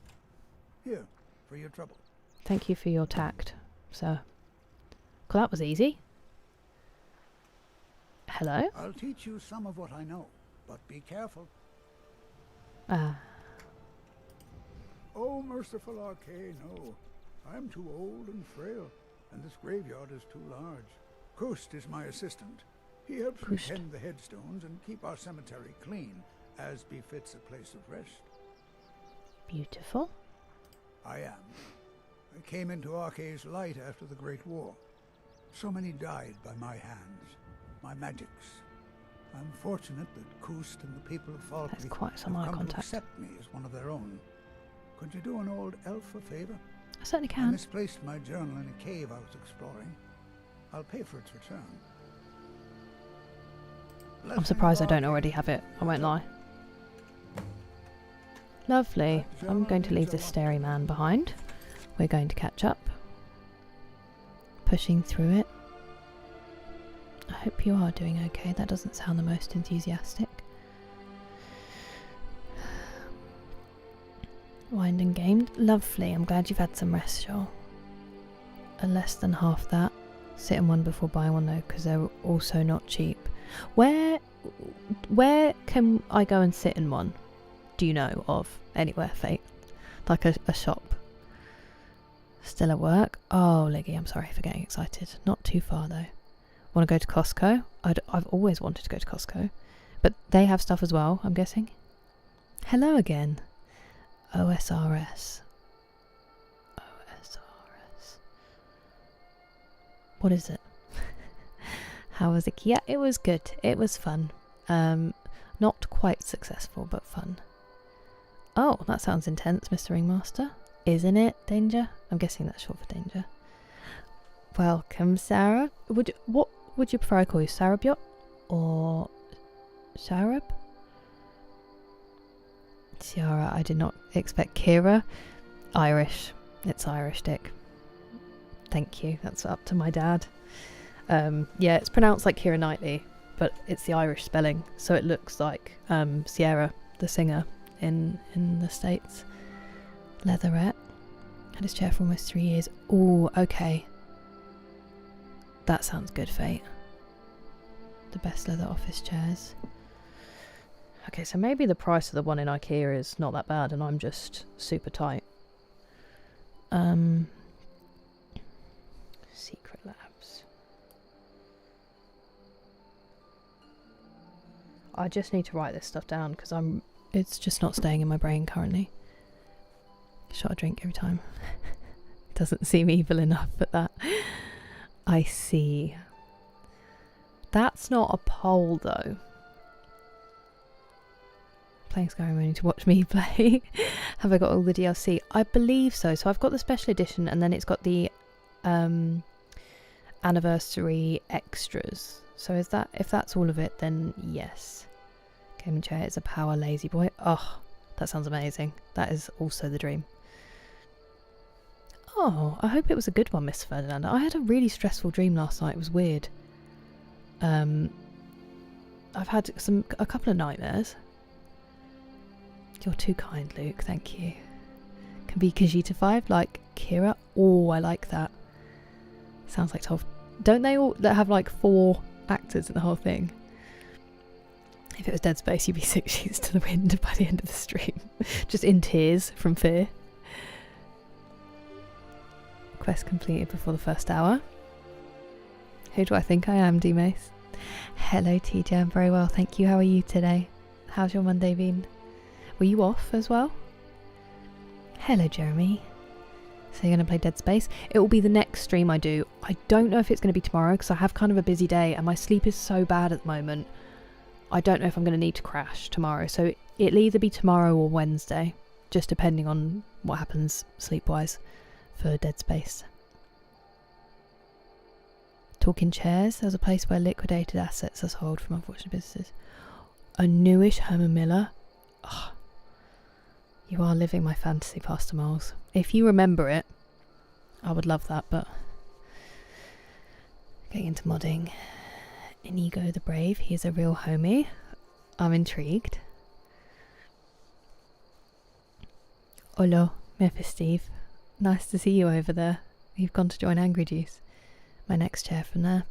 Here, for your trouble. thank you for your tact, sir. Well, that was easy. Hello? I'll teach you some of what I know, but be careful. Ah, Oh, merciful Arcade, no. I'm too old and frail, and this graveyard is too large. Kust is my assistant. He helps me Kust. tend the headstones and keep our cemetery clean, as befits a place of rest. beautiful. I am. I came into Arcade's light after the Great War. So many died by my hands, my magics. I'm fortunate that Kust and the people of Falkreath That's quite some have eye come to contact. accept me as one of their own. Could you do an old elf a favor? I certainly I can. misplaced my journal in a cave I was exploring. I'll pay for its return. I'm surprised I don't already have it. I won't lie. Lovely. I'm going to leave this starey man behind. We're going to catch up. Pushing through it. I hope you are doing okay. That doesn't sound the most enthusiastic. Wined and gamed. Lovely. I'm glad you've had some rest, Joel. Less than half that. Sit in one before buying one though, because they're also not cheap. Where can I go and sit in one? Do you know of anywhere, Fate? Like a shop? Still at work? Oh, Liggy, I'm sorry for getting excited. Not too far though. Want to go to Costco? I've always wanted to go to Costco. But they have stuff as well, I'm guessing. Hello again. OSRS. What is it? How was it? Yeah, it was good. It was fun. Not quite successful, but fun. Oh, that sounds intense, Mr. Ringmaster. Isn't it, Danger? I'm guessing that's short for Danger. Welcome, Sarah. What would you prefer I call you? Sarabyot? Or Sharab? Ciara, I did not expect. Kira? Irish. It's Irish, Dick. Thank you. That's up to my dad. Yeah, it's pronounced like Keira Knightley, but it's the Irish spelling, so it looks like Sierra, the singer in the States. Leatherette. Had his chair for almost 3 years. Ooh, okay. That sounds good, Fate. The best leather office chairs. Okay, so maybe the price of the one in IKEA is not that bad and I'm just super tight. Secret Labs. I just need to write this stuff down because it's just not staying in my brain currently. Shot a drink every time. Doesn't seem evil enough, but that. I see. That's not a poll though. Playing Skyrim only to watch me play. Have I got all the DLC? I believe so. So I've got the special edition and then it's got the anniversary extras. So if that's all of it, then yes. Gaming chair is a power lazy boy. Oh, that sounds amazing. That is also the dream. Oh, I hope it was a good one, Miss Ferdinand. I had a really stressful dream last night. It was weird. I've had a couple of nightmares. You're too kind, Luke. Thank you. Can be Khajiitified like Kira. Oh, I like that. Sounds like 12. Don't they all that have like 4 actors in the whole thing? If it was Dead Space, you'd be 6 sheets to the wind by the end of the stream. Just in tears from fear. Quest completed before the first hour. Who do I think I am, D-Mace? Hello, TJ. I'm very well, thank you. How are you today? How's your Monday been? Were you off as well? Hello, Jeremy. So you're going to play Dead Space? It will be the next stream I do. I don't know if it's going to be tomorrow because I have kind of a busy day and my sleep is so bad at the moment. I don't know if I'm going to need to crash tomorrow. So it'll either be tomorrow or Wednesday, just depending on what happens sleep-wise for Dead Space. Talking chairs. There's a place where liquidated assets are sold from unfortunate businesses. A newish Herman Miller. Oh, you are living my fantasy past the miles. If you remember it, I would love that, but getting into modding. Inigo the Brave, he's a real homie. I'm intrigued. Hello, Memphis Steve. Nice to see you over there. You've gone to join Angry Juice. My next chair from there.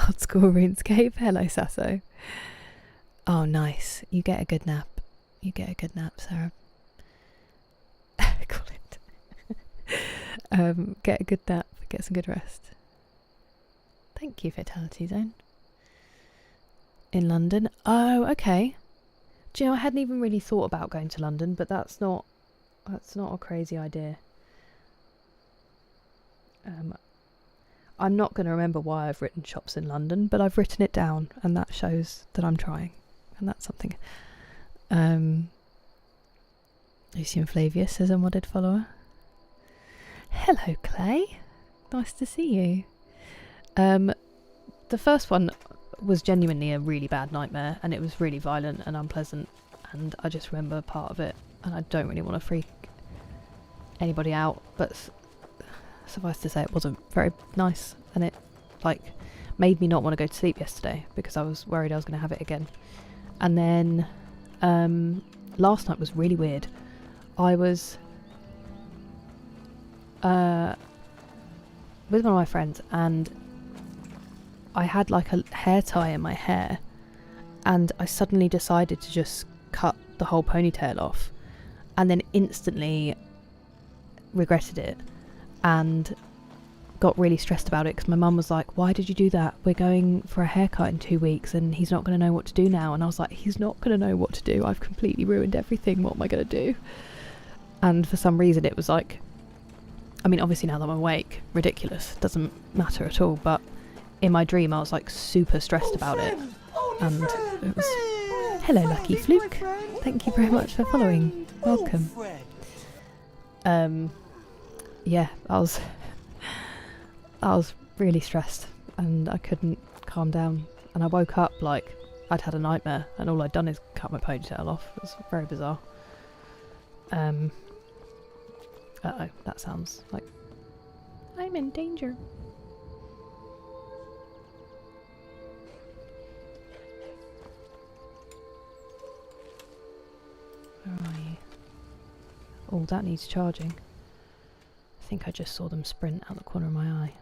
Old school RuneScape. Hello, Sasso. Oh, nice. You get a good nap. You get a good nap, Sarah. Call it. Get a good nap. Get some good rest. Thank you, Fatality Zone. In London. Oh, okay. Do you know, I hadn't even really thought about going to London, but that's not a crazy idea. I'm not going to remember why I've written shops in London, but I've written it down, and that shows that I'm trying, and that's something. Lucian Flavius says a modded follower. Hello, Clay. Nice to see you. The first one was genuinely a really bad nightmare, and it was really violent and unpleasant, and I just remember part of it, and I don't really want to freak anybody out, but suffice to say it wasn't very nice, and it made me not want to go to sleep yesterday because I was worried I was going to have it again. And then last night was really weird. I was with one of my friends, and I had like a hair tie in my hair, and I suddenly decided to just cut the whole ponytail off, and then instantly regretted it and got really stressed about it because my mum was like, why did you do that? We're going for a haircut in 2 weeks and he's not going to know what to do now. And I was like, he's not going to know what to do. I've completely ruined everything. What am I going to do? And for some reason it was like, I mean, obviously now that I'm awake, ridiculous, doesn't matter at all, but in my dream I was like super stressed about it, and it was... Hello Lucky Fluke, thank you very much for following, welcome. Yeah, I was really stressed and I couldn't calm down, and I woke up like I'd had a nightmare and all I'd done is cut my ponytail off. It was very bizarre. Uh-oh, that sounds like I'm in danger. Where are you? Oh, that needs charging. I think I just saw them sprint out the corner of my eye.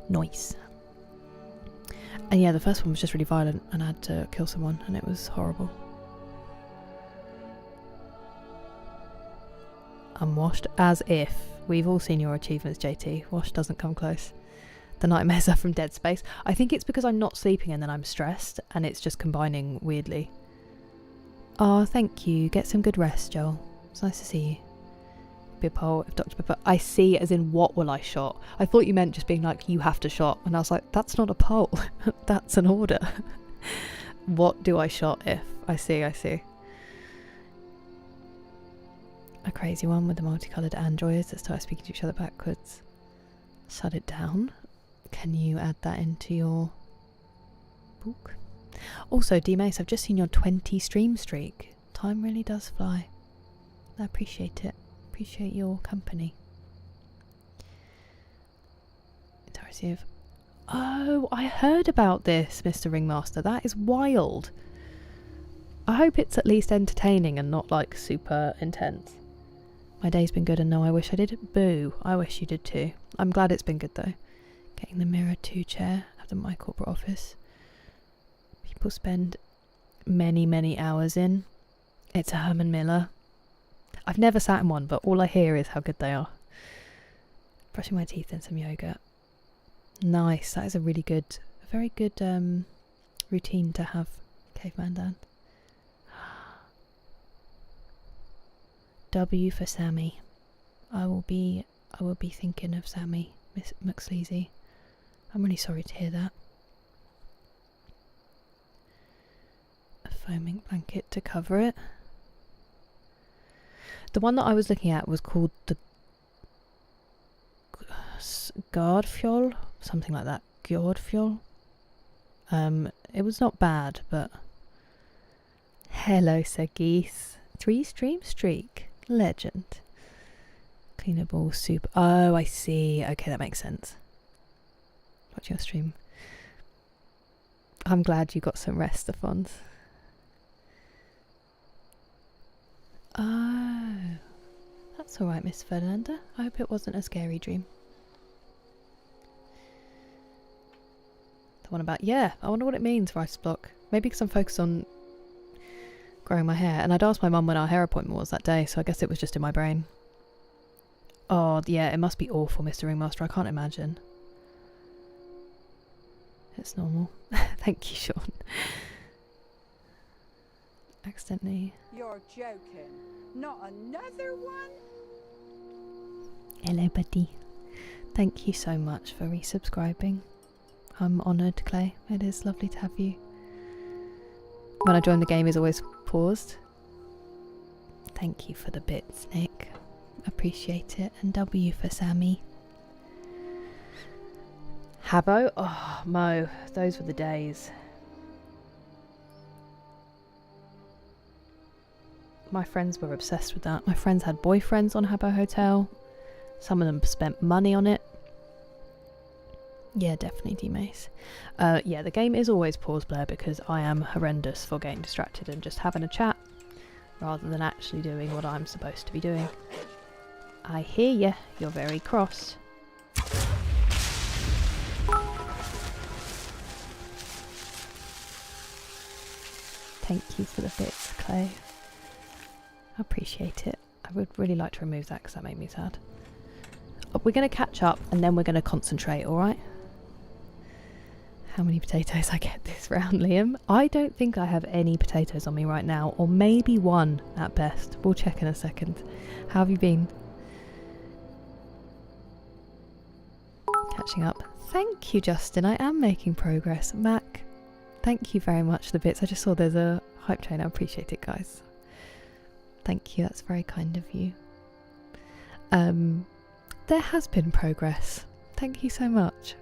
Nice. And yeah, the first one was just really violent and I had to kill someone and it was horrible. Unwashed, as if. We've all seen your achievements, JT. Wash doesn't come close. The nightmares are from Dead Space. I think it's because I'm not sleeping and then I'm stressed and it's just combining weirdly. Oh, thank you. Get some good rest, Joel. It's nice to see you. Be a poll if Dr. Pepper. I see, as in what will I shot? I thought you meant just being like, you have to shot. And I was like, that's not a poll. That's an order. What do I shot if? I see. A crazy one with the multicoloured androids that start speaking to each other backwards. Shut it down. Can you add that into your book? Also, D-Mace, I've just seen your 20 stream streak. Time really does fly. I appreciate it. Appreciate your company. Interactive. Oh, I heard about this, Mr. Ringmaster. That is wild. I hope it's at least entertaining and not like super intense. My day's been good and no, I wish I did. Boo. I wish you did too. I'm glad it's been good though. Getting the Mirror 2 chair at my corporate office. People spend many hours in. It's a Herman Miller. I've never sat in one, but all I hear is how good they are. Brushing my teeth and some yoga. Nice. That is a very good routine to have, Caveman Dan. W for Sammy. I will be thinking of Sammy, Miss McSleazy. I'm really sorry to hear that. A foaming blanket to cover it. The one that I was looking at was called the Gardfjol, something like that. Gjordfjol. It was not bad, but hello, Sir Geese. 3 stream streak. Legend. Cleanable soup. Oh, I see. Okay, that makes sense. Watch your stream. I'm glad you got some rest, Stephons. Oh, that's all right, Miss Fernanda. I hope it wasn't a scary dream. The one about, yeah, I wonder what it means, writer's block. Maybe because I'm focused on growing my hair. And I'd asked my mum when our hair appointment was that day, so I guess it was just in my brain. Oh, yeah, it must be awful, Mr. Ringmaster. I can't imagine. It's normal. Thank you, Sean. Accidentally. You're joking. Not another one? Hello, buddy. Thank you so much for resubscribing. I'm honoured, Clay. It is lovely to have you. When I join the game is always paused. Thank you for the bits, Nick. Appreciate it. And W for Sammy. Habbo? Oh, Mo. Those were the days. My friends were obsessed with that. My friends had boyfriends on Habbo Hotel. Some of them spent money on it. Yeah, definitely D-Mace. Yeah, the game is always pause Blair because I am horrendous for getting distracted and just having a chat rather than actually doing what I'm supposed to be doing. I hear you. You're very cross. Thank you for the bits, Clay. I appreciate it. I would really like to remove that because that made me sad. We're going to catch up and then we're going to concentrate, alright? How many potatoes I get this round, Liam? I don't think I have any potatoes on me right now, or maybe one at best. We'll check in a second. How have you been? Catching up. Thank you, Justin. I am making progress. Mac, thank you very much for the bits. I just saw there's a hype train. I appreciate it, guys. Thank you. That's very kind of you. There has been progress. Thank you so much.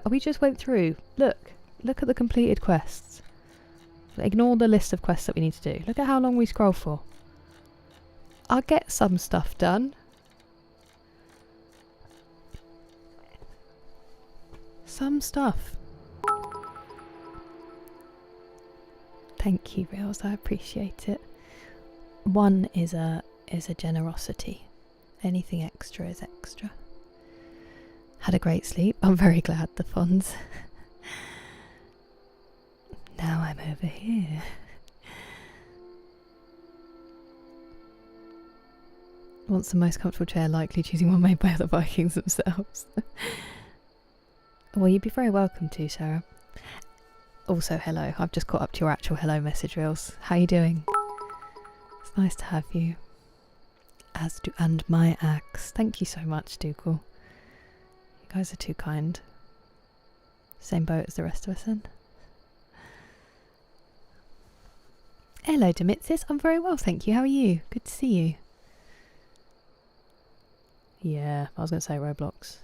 We just went through. Look at the completed quests. Ignore the list of quests that we need to do. Look at how long we scroll for. I'll get some stuff done. Some stuff. Thank you, Reels. I appreciate it. One is a generosity. Anything extra is extra. Had a great sleep. I'm very glad, the Fonz. Now I'm over here. Wants the most comfortable chair, likely choosing one made by the Vikings themselves. Well, you'd be very welcome to, Sarah. Also, hello. I've just caught up to your actual hello message, Reels. How you doing? It's nice to have you. And my axe. Thank you so much, Dougal. You guys are too kind. Same boat as the rest of us then. Hello, Demitsis. I'm very well, thank you. How are you? Good to see you. Yeah, I was going to say Roblox.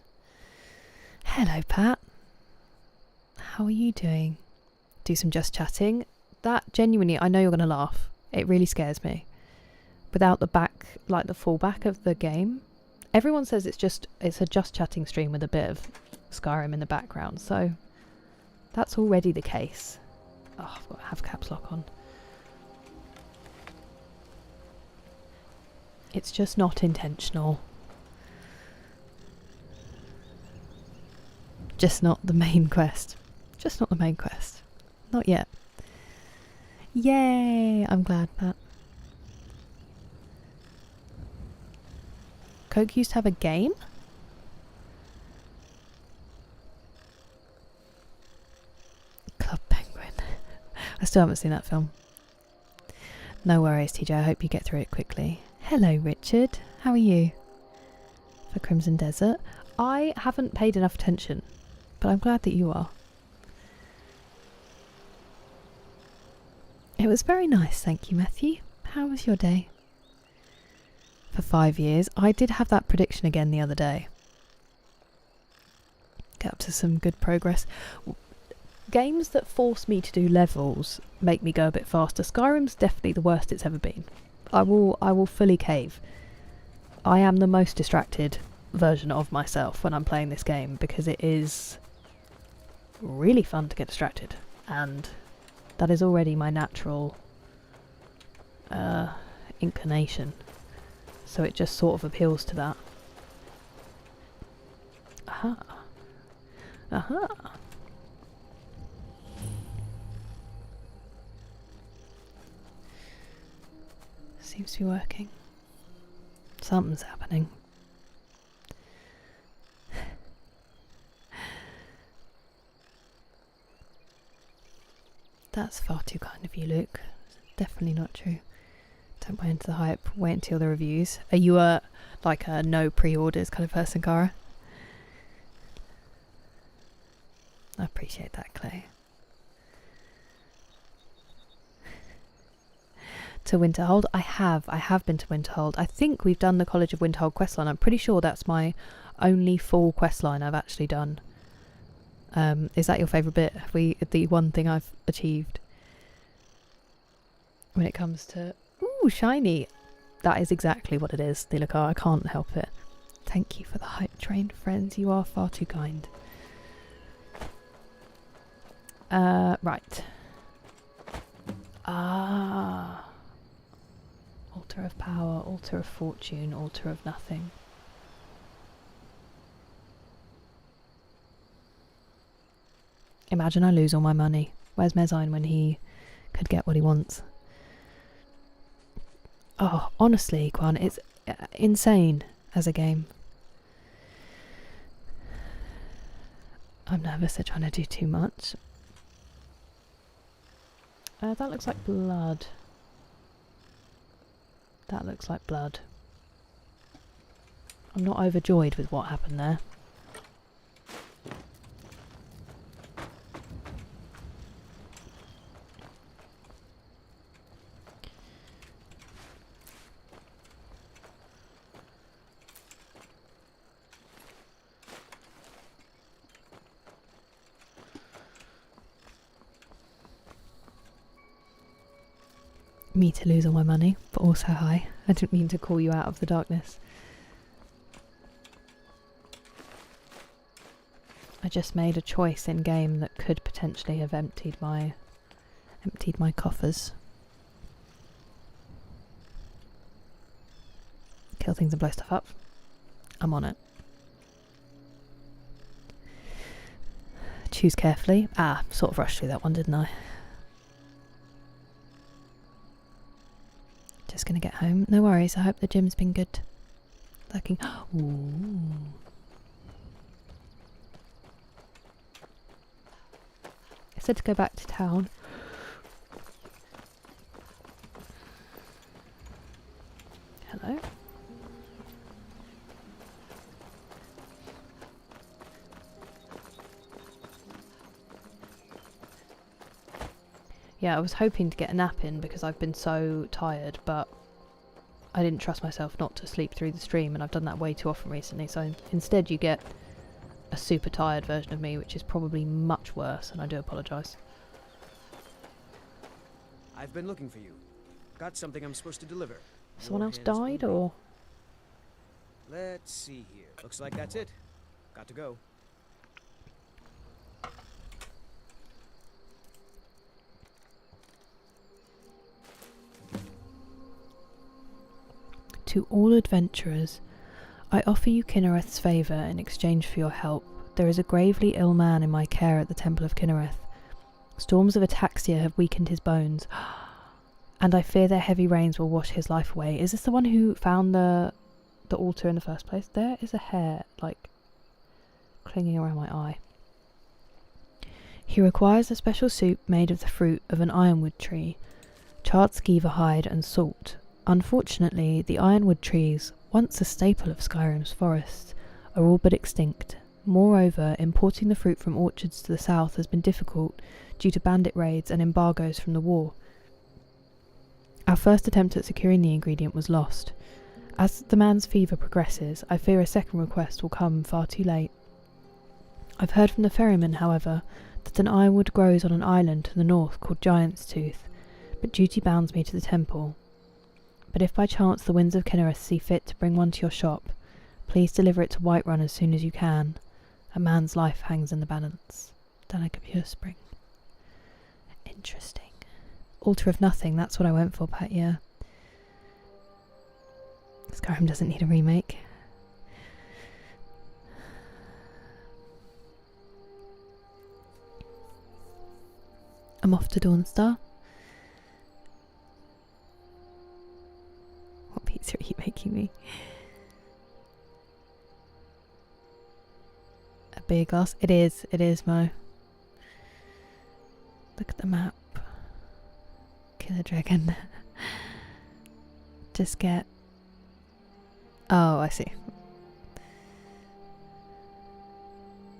Hello, Pat. How are you doing? Do some just chatting. That genuinely, I know you're going to laugh. It really scares me. Without the back, like the fallback of the game. Everyone says it's a just chatting stream with a bit of Skyrim in the background, so that's already the case. Oh, I've got to have caps lock on. It's just not intentional. Just not the main quest. Just not the main quest. Not yet. Yay! I'm glad, Pat. Coke used to have a game? Club Penguin. I still haven't seen that film. No worries, TJ. I hope you get through it quickly. Hello, Richard. How are you? For Crimson Desert. I haven't paid enough attention, but I'm glad that you are. It was very nice, thank you, Matthew. How was your day? For 5 years. I did have that prediction again the other day. Get up to some good progress. Games that force me to do levels make me go a bit faster. Skyrim's definitely the worst it's ever been. I will fully cave. I am the most distracted version of myself when I'm playing this game because it is really fun to get distracted, and that is already my natural inclination. So it just sort of appeals to that. Aha. Aha. Seems to be working. Something's happening. That's far too kind of you, Luke. Definitely not true. Don't buy into the hype. Wait until the reviews. Are you like a no pre-orders kind of person, Cara? I appreciate that, Clay. To Winterhold? I have been to Winterhold. I think we've done the College of Winterhold questline. I'm pretty sure that's my only full questline I've actually done. Is that your favourite bit? The one thing I've achieved when it comes to... Ooh, shiny! That is exactly what it is, Thilakar. I can't help it. Thank you for the hype train, friends. You are far too kind. Right. Ah. Altar of power, altar of fortune, altar of nothing. Imagine I lose all my money. Where's Mezzine when he could get what he wants? Oh, honestly, Quan, it's insane as a game. I'm nervous at trying to do too much. That looks like blood. That looks like blood. I'm not overjoyed with what happened there. Me to lose all my money, but also hi. I didn't mean to call you out of the darkness. I just made a choice in game that could potentially have emptied my coffers. Kill things and blow stuff up. I'm on it. Choose carefully. Ah, sort of rushed through that one, didn't I? Just gonna get home. No worries, I hope the gym's been good. Looking. Ooh. I said to go back to town. Hello? Yeah, I was hoping to get a nap in because I've been so tired, but I didn't trust myself not to sleep through the stream, and I've done that way too often recently, so instead you get a super tired version of me, which is probably much worse, and I do apologise. I've been looking for you. Got something I'm supposed to deliver. Someone Your else hands died, will or...? Let's see here. Looks like that's it. Got to go. To all adventurers, I offer you Kinnereth's favour in exchange for your help. There is a gravely ill man in my care at the Temple of Kinnereth. Storms of ataxia have weakened his bones, and I fear their heavy rains will wash his life away. Is this the one who found the altar in the first place? There is a hair, like, clinging around my eye. He requires a special soup made of the fruit of an ironwood tree, charred skeever hide and salt. Unfortunately, the ironwood trees, once a staple of Skyrim's forests, are all but extinct. Moreover, importing the fruit from orchards to the south has been difficult due to bandit raids and embargoes from the war. Our first attempt at securing the ingredient was lost. As the man's fever progresses, I fear a second request will come far too late. I've heard from the ferryman, however, that an ironwood grows on an island to the north called Giant's Tooth, but duty bounds me to the temple. But if by chance the winds of Kinnereth see fit to bring one to your shop, please deliver it to Whiterun as soon as you can. A man's life hangs in the balance. Danakapure Spring. Interesting. Altar of Nothing, that's what I went for, Pat, yeah. Skyrim doesn't need a remake. I'm off to Dawnstar. What pizza are you making me? A beer glass? It is, Mo. Look at the map. Kill a dragon. Just get... Oh, I see.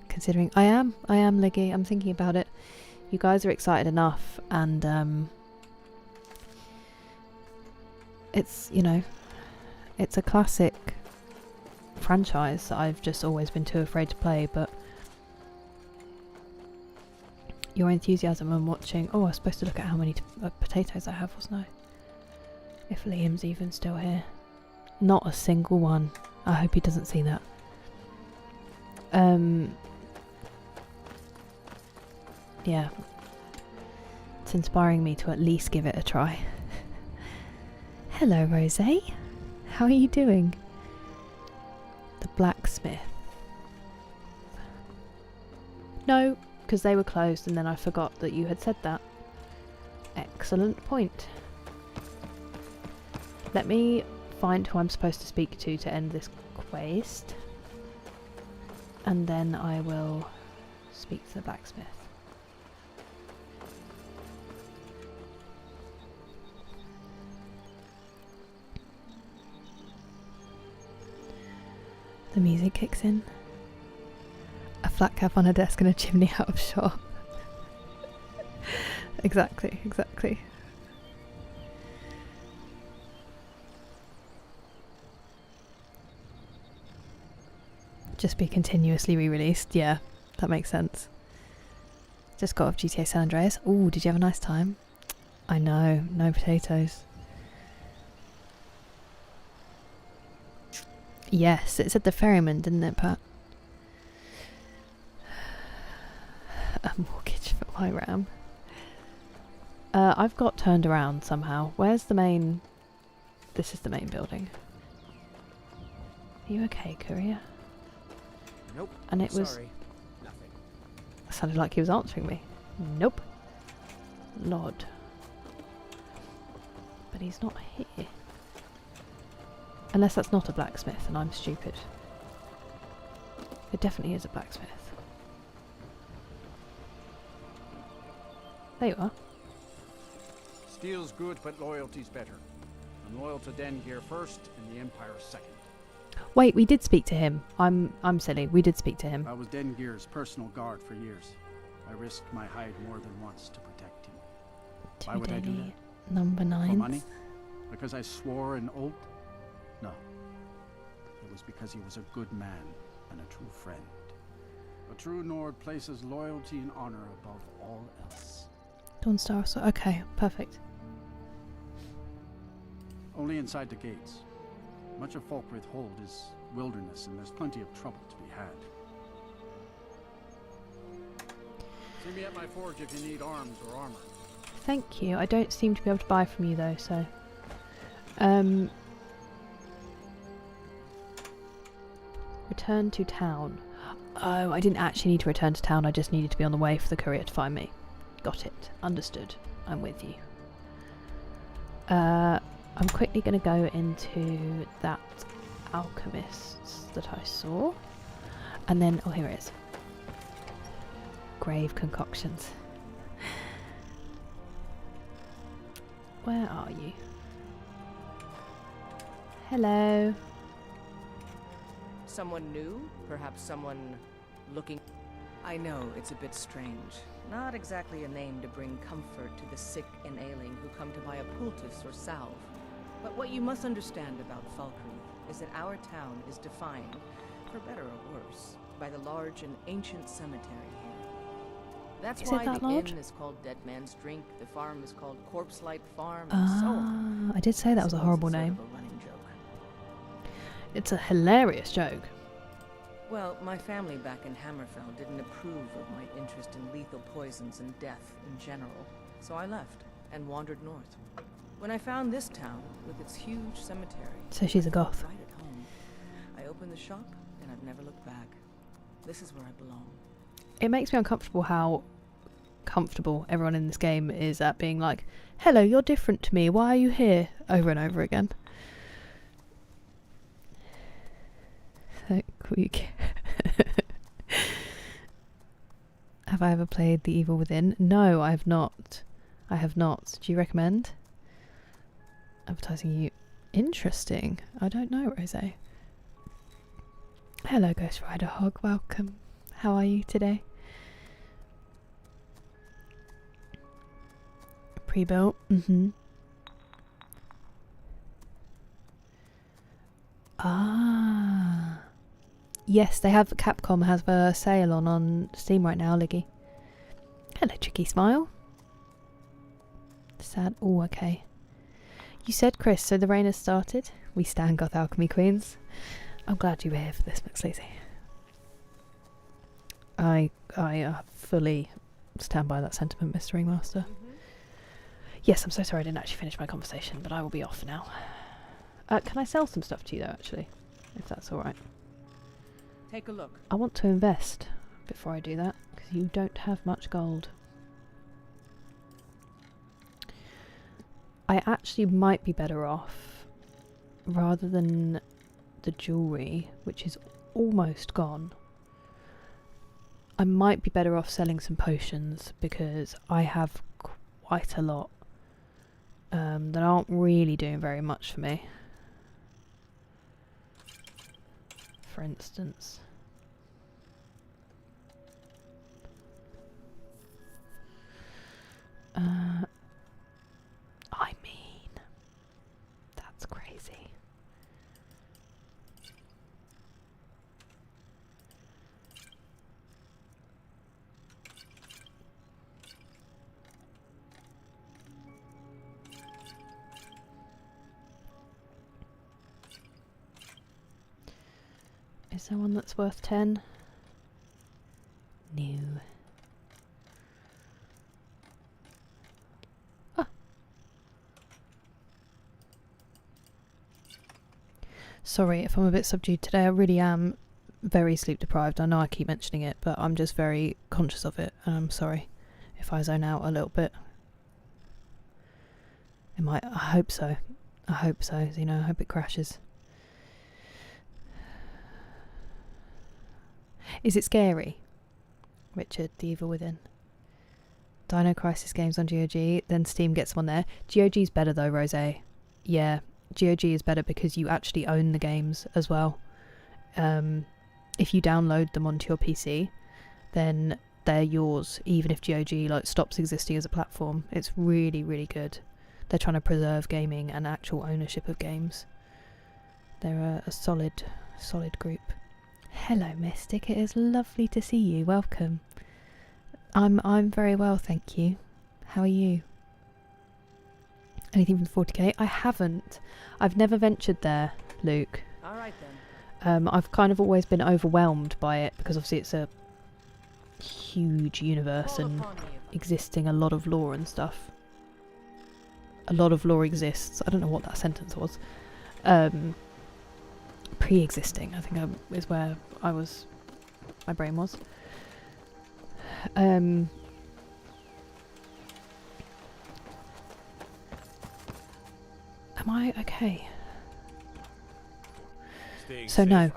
Considering... I am, Liggy. I'm thinking about it. You guys are excited enough, and it's, you know, it's a classic franchise that I've just always been too afraid to play, but your enthusiasm and watching... Oh, I was supposed to look at how many potatoes I have, wasn't I? If Liam's even still here. Not a single one. I hope he doesn't see that. Yeah. It's inspiring me to at least give it a try. Hello, Rosé. How are you doing? The blacksmith. No, because they were closed and then I forgot that you had said that. Excellent point. Let me find who I'm supposed to speak to end this quest. And then I will speak to the blacksmith. The music kicks in. A flat cap on a desk and a chimney out of shop. Exactly, exactly. Just be continuously re-released. Yeah, that makes sense. Just got off GTA San Andreas. Ooh, did you have a nice time? I know, no potatoes. Yes, it said the ferryman, didn't it, Pat? A mortgage for my RAM. I've got turned around somehow. Where's the main... This is the main building. Are you okay, courier? Nope. And it was... Sorry. Nothing. Sounded like he was answering me. Nope. Lord. But he's not here. Unless that's not a blacksmith and I'm stupid. It definitely is a blacksmith. There you are. Steel's good, but loyalty's better. I'm loyal to Dengear first and the Empire second. Wait, we did speak to him. I'm silly. We did speak to him. I was Dengear's personal guard for years. I risked my hide more than once to protect him. Why would I do that? Number 9. For money? Because I swore an oath? No. It was because he was a good man and a true friend. A true Nord places loyalty and honor above all else. Dawnstar. So okay, perfect. Only inside the gates. Much of Falkreath Hold is wilderness, and there's plenty of trouble to be had. See me at my forge if you need arms or armor. Thank you. I don't seem to be able to buy from you though, so... Return to town. Oh, I didn't actually need to return to town, I just needed to be on the way for the courier to find me. Got it. Understood. I'm with you. I'm quickly going to go into that alchemist's that I saw. And then, oh, here it is. Grave concoctions. Where are you? Hello. Someone new? Perhaps someone looking... I know, it's a bit strange. Not exactly a name to bring comfort to the sick and ailing who come to buy a poultice or salve. But what you must understand about Falkreath is that our town is defined, for better or worse, by the large and ancient cemetery here. That's why the inn is called Dead Man's Drink, the farm is called Corpse Light Farm, and so on. I did say that was a horrible name. Sort of a running joke. It's a hilarious joke. Well, my family back in Hammerfell didn't approve of my interest in lethal poisons and death in general, so I left and wandered north. When I found this town with its huge cemetery, So she's a goth. right at home, I opened the shop and I've never looked back. This is where I belong. It makes me uncomfortable how comfortable everyone in this game is at being like, hello, you're different to me, why are you here? Over and over again. So quick. Have I ever played The Evil Within? No, I have not. I have not. Do you recommend? Advertising you. Interesting. I don't know, Rosé. Hello, Ghost Rider Hog. Welcome. How are you today? Pre-built. Ah. Yes, they have. Capcom has a sale on Steam right now, Liggy. Hello, Tricky Smile. Sad. Oh, okay. You said, Chris, so the rain has started. We stand Goth Alchemy Queens. I'm glad you were here for this, McSleazy. I fully stand by that sentiment, Mr. Ringmaster. Yes, I'm so sorry I didn't actually finish my conversation, but I will be off now. Can I sell some stuff to you, though, actually? If that's alright. Take a look. I want to invest before I do that, because you don't have much gold. I actually might be better off, rather than the jewellery, which is almost gone, I might be better off selling some potions, because I have quite a lot that aren't really doing very much for me. For instance, I mean, that's crazy. Is there one that's worth 10? No. Ah. Sorry if I'm a bit subdued today. I really am very sleep deprived. I know I keep mentioning it, but I'm just very conscious of it, and I'm sorry if I zone out a little bit. It might. I hope so. I hope so. You know, I hope it crashes. Is it scary? Richard, the Evil Within. Dino Crisis games on GOG, then Steam gets one there. GOG's better though, Rose. Yeah, GOG is better because you actually own the games as well. If you download them onto your PC, then they're yours, even if GOG like stops existing as a platform. It's really, really good. They're trying to preserve gaming and actual ownership of games. They're a solid group. Hello, Mystic. It is lovely to see you. Welcome. I'm very well, thank you. How are you? Anything from the 40k? I haven't. I've never ventured there, Luke. All right then. I've kind of always been overwhelmed by it because obviously it's a huge universe and existing a lot of lore and stuff. A lot of lore exists. I don't know what that sentence was. Pre-existing, I think is where my brain was. Am I okay? So no,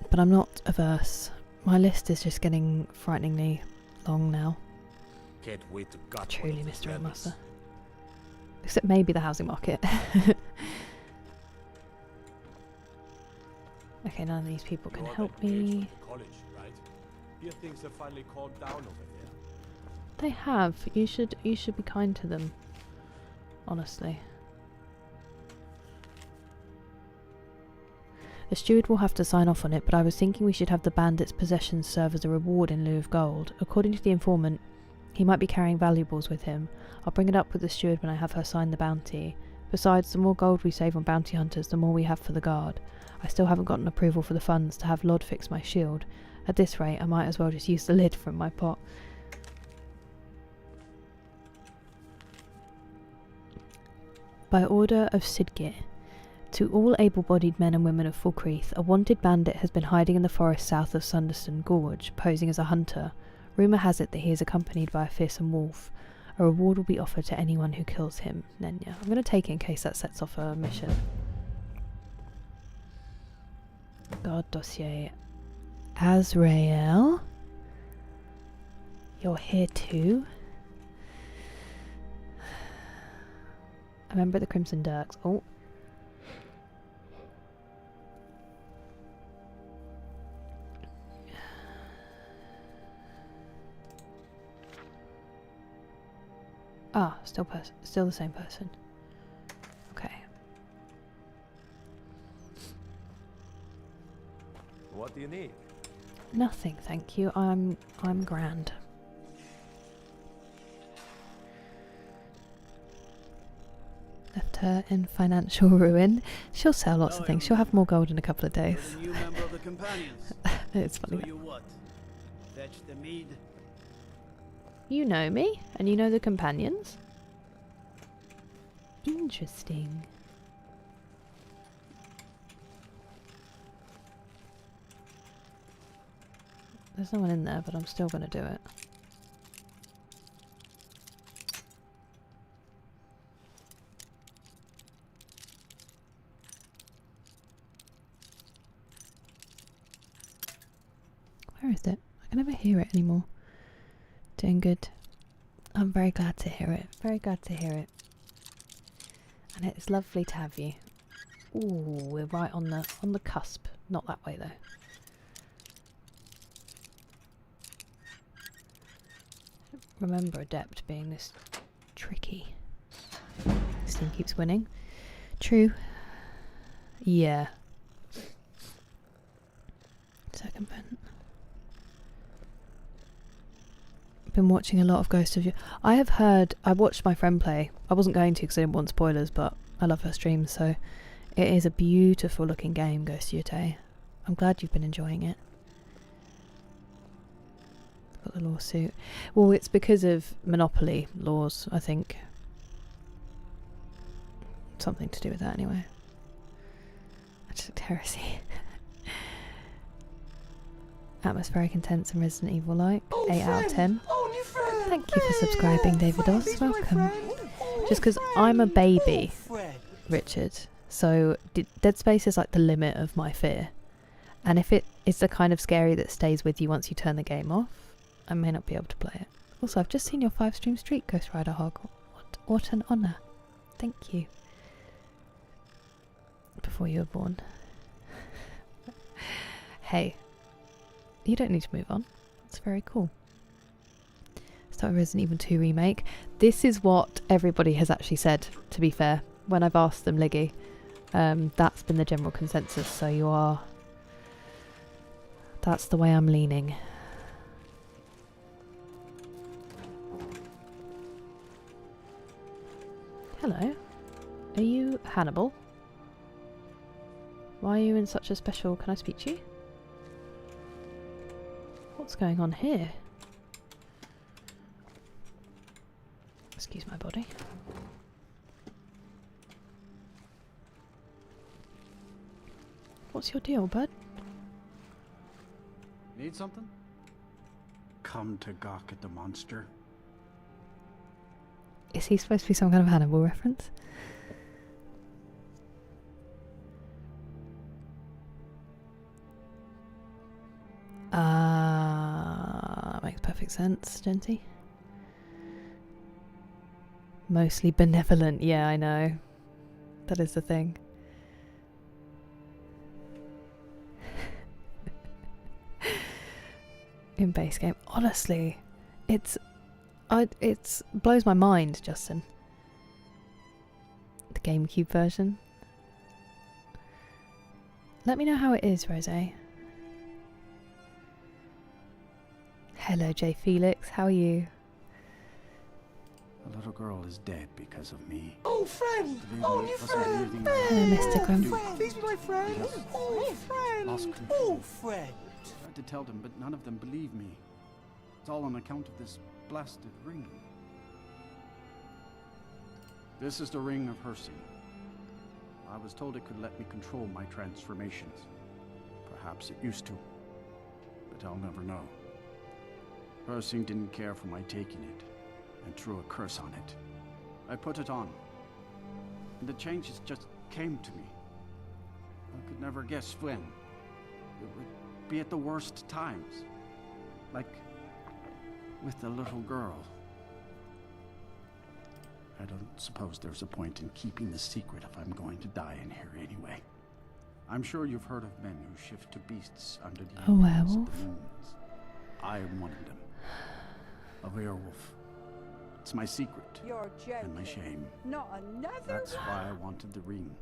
but I'm not averse. My list is just getting frighteningly long now. Can't wait to gut Truly, Mr. Ringmaster. Except maybe the housing market. Okay, none of these people can help me. College, right? Here things have finally calmed down over here. They have. You should be kind to them. Honestly. The steward will have to sign off on it, but I was thinking we should have the bandit's possessions serve as a reward in lieu of gold. According to the informant, he might be carrying valuables with him. I'll bring it up with the steward when I have her sign the bounty. Besides, the more gold we save on bounty hunters, the more we have for the guard. I still haven't gotten approval for the funds to have Lod fix my shield. At this rate, I might as well just use the lid from my pot. By order of Sidgir, to all able-bodied men and women of Falkreath, a wanted bandit has been hiding in the forest south of Sunderston Gorge, posing as a hunter. Rumour has it that he is accompanied by a fearsome wolf. A reward will be offered to anyone who kills him. Nenya. I'm going to take it in case that sets off a mission. Guard dossier. Azrael? You're here too? A member of the Crimson Dirks. Oh. Ah, still the same person. Okay. What do you need? Nothing, thank you. I'm grand. Left her in financial ruin. She'll sell lots of things. She'll have more gold in a couple of days. You're the new member of the companions. It's funny. So you what? Fetch the mead? You know me, and you know the companions? Interesting. There's no one in there, but I'm still going to do it. Where is it? I can never hear it anymore. Doing good. I'm very glad to hear it. Very glad to hear it. And it's lovely to have you. Ooh, we're right on the cusp. Not that way though. Remember Adept being this tricky. This team keeps winning. True. Yeah. Circumvent. Been watching a lot of Ghost of You. I have heard. I watched my friend play. I wasn't going to because I didn't want spoilers, but I love her streams, so it is a beautiful looking game, Ghost of Yute. I'm glad you've been enjoying it. Got the lawsuit. Well, it's because of monopoly laws, I think. Something to do with that, anyway. Magic Heresy. Atmospheric Intense and Resident Evil like. 8 out of 10. Thank you for subscribing, David Oss. Welcome. Just because I'm a baby, Richard, so Dead Space is like the limit of my fear. And if it is the kind of scary that stays with you once you turn the game off, I may not be able to play it. Also, I've just seen your 5-stream streak, Ghost Rider Hog. What an honour. Thank you. Before you were born. Hey. You don't need to move on. That's very cool. Start Resident Evil 2 remake. This is what everybody has actually said, to be fair. When I've asked them, Liggy. That's been the general consensus, so you are... That's the way I'm leaning. Hello. Are you Hannibal? Why are you in such a special... Can I speak to you? What's going on here? Excuse my body. What's your deal, bud? Need something? Come to gawk at the monster. Is he supposed to be some kind of Hannibal reference? Makes perfect sense, Genty. Mostly benevolent, yeah, I know. That is the thing. In base game, honestly, it's blows my mind, Justin. The GameCube version. Let me know how it is, Rose. Hello, J. Felix. How are you? The little girl is dead because of me. Oh, friend! Oh, you friend! Hello, Mr. Grum. Please be my friend! Oh, friend! Lost control. Oh, friend! I tried to tell them, but none of them believe me. It's all on account of this blasted ring. This is the ring of Hersing. I was told it could let me control my transformations. Perhaps it used to, but I'll never know. Hersing didn't care for my taking it, and threw a curse on it. I put it on, and the changes just came to me. I could never guess when. It would be at the worst times. Like with the little girl. I don't suppose there's a point in keeping the secret if I'm going to die in here anyway. I'm sure you've heard of men who shift to beasts under the A influence werewolf? of the moons. I am one of them. A werewolf. It's my secret You're joking. and my shame. Not another That's why I wanted the ring.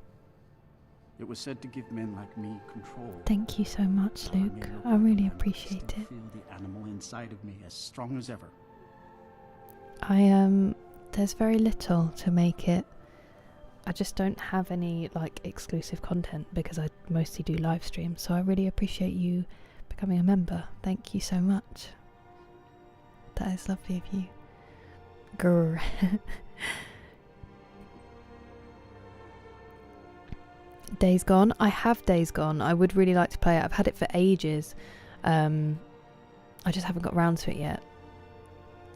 It was said to give men like me control. Thank you so much, While Luke. may look I like really a man, appreciate still it. Feel the animal inside of me as strong as ever. There's very little to make it I just don't have any like exclusive content because I mostly do live streams, so I really appreciate you becoming a member. Thank you so much. That is lovely of you. Grr. Days Gone. I have Days Gone. I would really like to play it. I've had it for ages. I just haven't got around to it yet.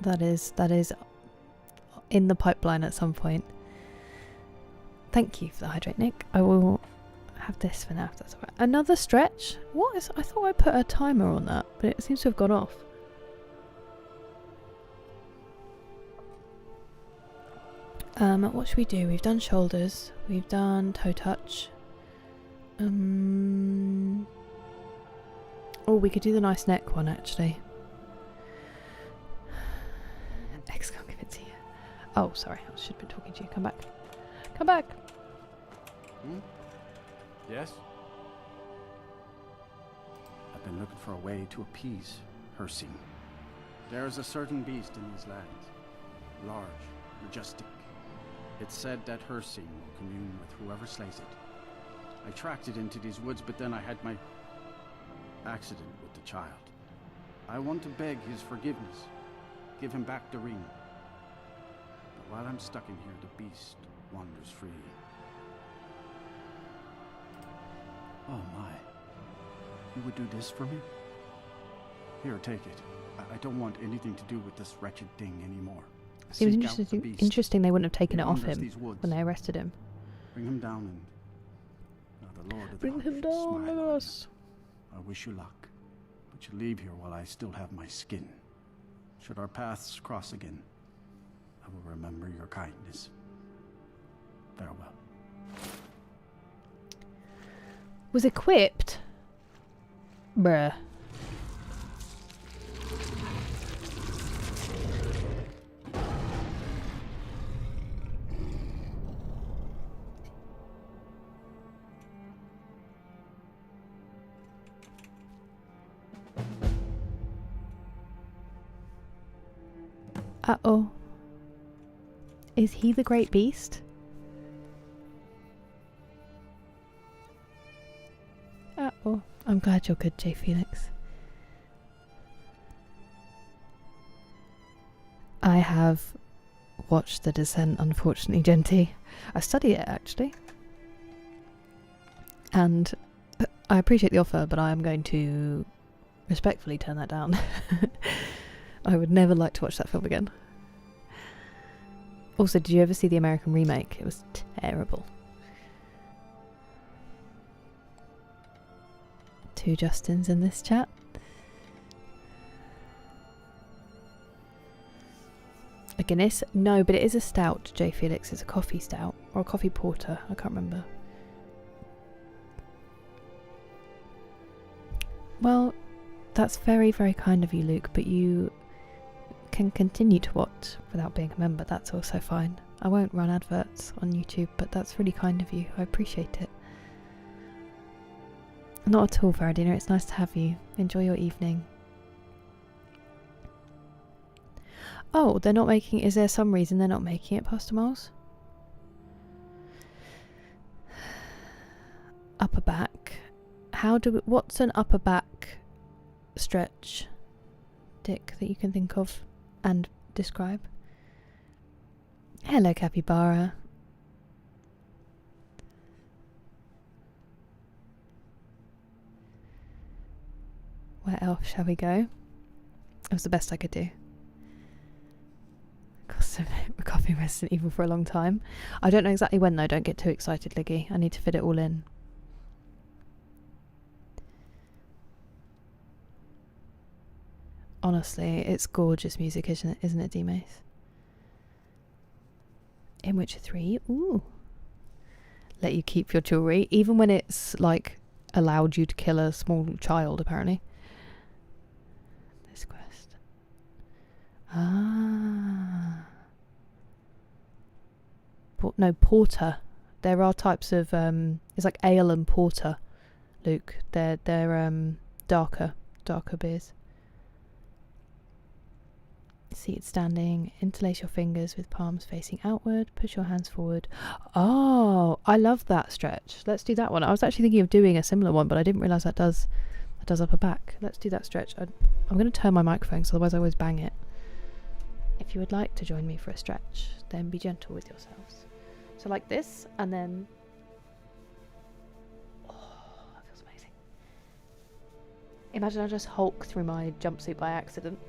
That is in the pipeline at some point. Thank you for the hydrate, Nick. I will have this for now if that's alright. Another stretch? What is... I thought I put a timer on that, but it seems to have gone off. What should we do? We've done shoulders. We've done toe touch. Oh, we could do the nice neck one actually. X can't give it to you. Oh, sorry. I should have been talking to you. Come back. Come back. Yes? I've been looking for a way to appease Hersing. There is a certain beast in these lands. Large, majestic. It's said that Hersing will commune with whoever slays it. I tracked it into these woods, but then I had my accident with the child. I want to beg his forgiveness. Give him back the ring. But while I'm stuck in here, the beast wanders free. Oh my. You would do this for me? Here, take it. I don't want anything to do with this wretched thing anymore. Seems Seek out the beast. interesting they wouldn't have taken it off Wanders him these woods. when they arrested him. Bring him down and the Lord of the Bring him Hunt shall down, smile look on at you. us. I wish you luck, but you leave here while I still have my skin. Should our paths cross again, I will remember your kindness. Farewell. Was equipped? Bruh. Uh-oh. Is he the great beast? Uh-oh. I'm glad you're good, J. Felix. I have watched The Descent, unfortunately, Genty. I studied it, actually. And I appreciate the offer, but I am going to respectfully turn that down. I would never like to watch that film again. Also, did you ever see the American remake? It was terrible. Two Justins in this chat. A Guinness? No, but it is a stout, J. Felix. It's a coffee stout. Or a coffee porter. I can't remember. Well, that's very, very kind of you, Luke, but you can continue to watch without being a member. That's also fine. I won't run adverts on YouTube, but that's really kind of you. I appreciate it. Not at all, Faradina. It's nice to have you. Enjoy your evening. Oh, they're not making... Is there some reason they're not making it, Pastor Miles? Upper back. How do we... What's an upper back stretch, Dick, that you can think of and describe? Hello, Capybara. WhereElf shall we go? It was the best I could do. We're copying Resident Evil for a long time. I don't know exactly when though. Don't get too excited, Liggy. I need to fit it all in. Honestly, it's gorgeous music, isn't it, D-Mace? In Witcher 3, ooh. Let you keep your jewellery, even when it's, like, allowed you to kill a small child, apparently. This quest. Ah. No, porter. There are types of, it's like ale and porter, Luke. They're darker beers. Seated standing, interlace your fingers with palms facing outward, push your hands forward. Oh, I love that stretch. Let's do that one. I was actually thinking of doing a similar one, but I didn't realise that does upper back. Let's do that stretch. I'm going to turn my microphone because otherwise I always bang it. If you would like to join me for a stretch, then be gentle with yourselves. So like this, and then... Oh, that feels amazing. Imagine I just hulk through my jumpsuit by accident.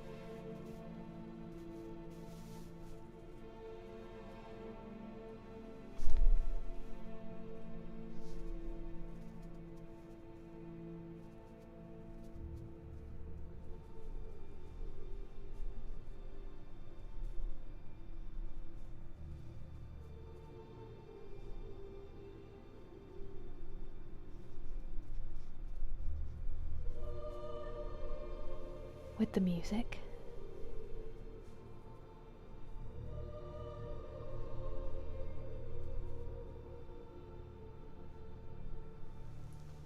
With the music.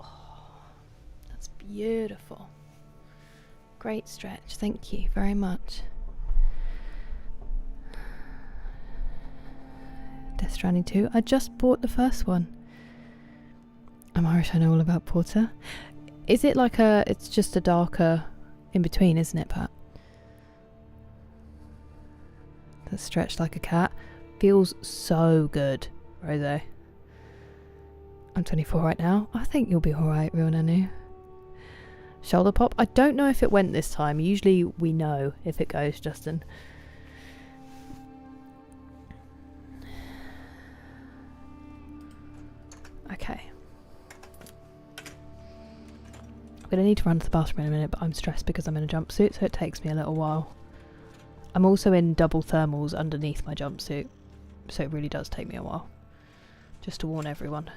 Oh, that's beautiful. Great stretch. Thank you very much. Death Stranding 2. I just bought the first one. I'm Irish, I know all about porter. Is it like it's just a darker in between, isn't it, Pat? That's stretched like a cat. Feels so good, Rose. I'm 24 right now. I think you'll be alright, real Nanu. Shoulder pop. I don't know if it went this time. Usually we know if it goes, Justin. Okay. I'm going to need to run to the bathroom in a minute, but I'm stressed because I'm in a jumpsuit, so it takes me a little while. I'm also in double thermals underneath my jumpsuit, so it really does take me a while. Just to warn everyone.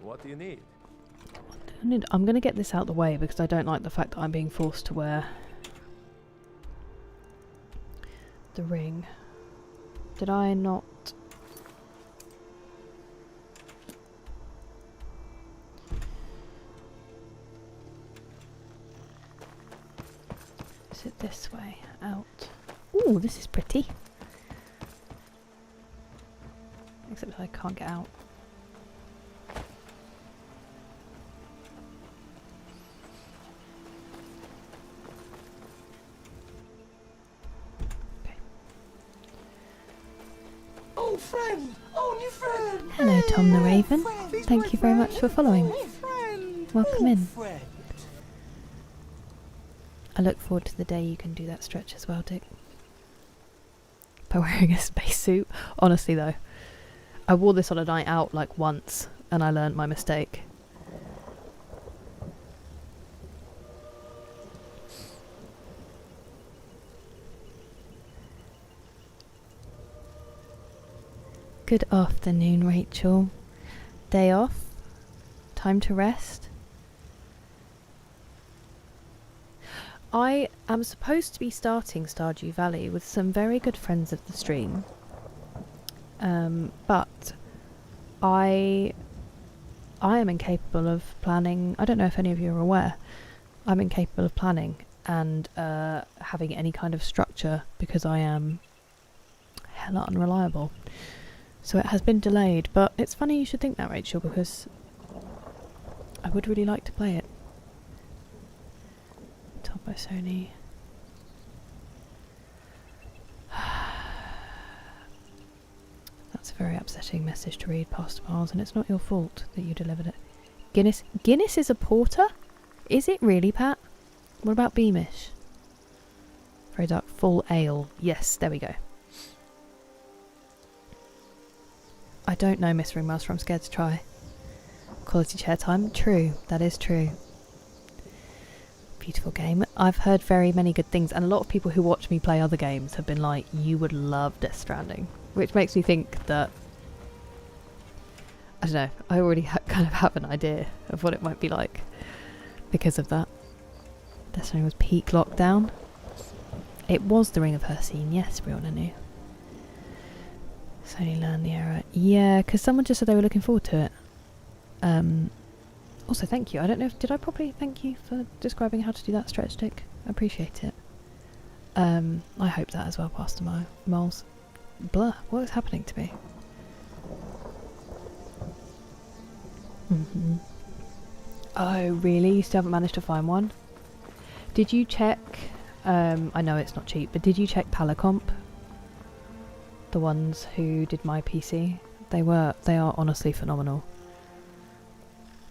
What do you need? I'm going to get this out the way because I don't like the fact that I'm being forced to wear the ring. Did I not... Is it this way? Out. Ooh, this is pretty. Except I can't get out. Okay. Oh, friend! Oh, new friend! Hello, Tom the Raven. Thank you very much for following. Welcome in. I look forward to the day you can do that stretch as well, Dick. By wearing a spacesuit. Honestly though, I wore this on a night out like once and I learned my mistake. Good afternoon, Rachel. Day off? Time to rest? I am supposed to be starting Stardew Valley with some very good friends of the stream, but I am incapable of planning. I don't know if any of you are aware. I'm incapable of planning and having any kind of structure because I am hella unreliable. So it has been delayed, but it's funny you should think that, Rachel, because I would really like to play it. Told by Sony. That's a very upsetting message to read, Pastor Miles, and it's not your fault that you delivered it. Guinness is a porter? Is it really, Pat? What about Beamish? Very dark, full ale. Yes, there we go. I don't know, Miss Ringmaster, I'm scared to try. Quality chair time? True, that is true. Beautiful game. I've heard very many good things, and a lot of people who watch me play other games have been like, you would love Death Stranding, which makes me think that, I don't know, I already kind of have an idea of what it might be like because of that. Death Stranding was peak lockdown. It was the Ring of Hercene, yes, Brianna knew. Sony learned the error. Yeah, because someone just said they were looking forward to it. Also, thank you. I don't know if... Did I properly thank you for describing how to do that stretch stick? I appreciate it. I hope that as well, Pastor Moles. Blah. What is happening to me? Oh, really? You still haven't managed to find one? Did you check... I know it's not cheap, but did you check Palacomp? The ones who did my PC? They are honestly phenomenal.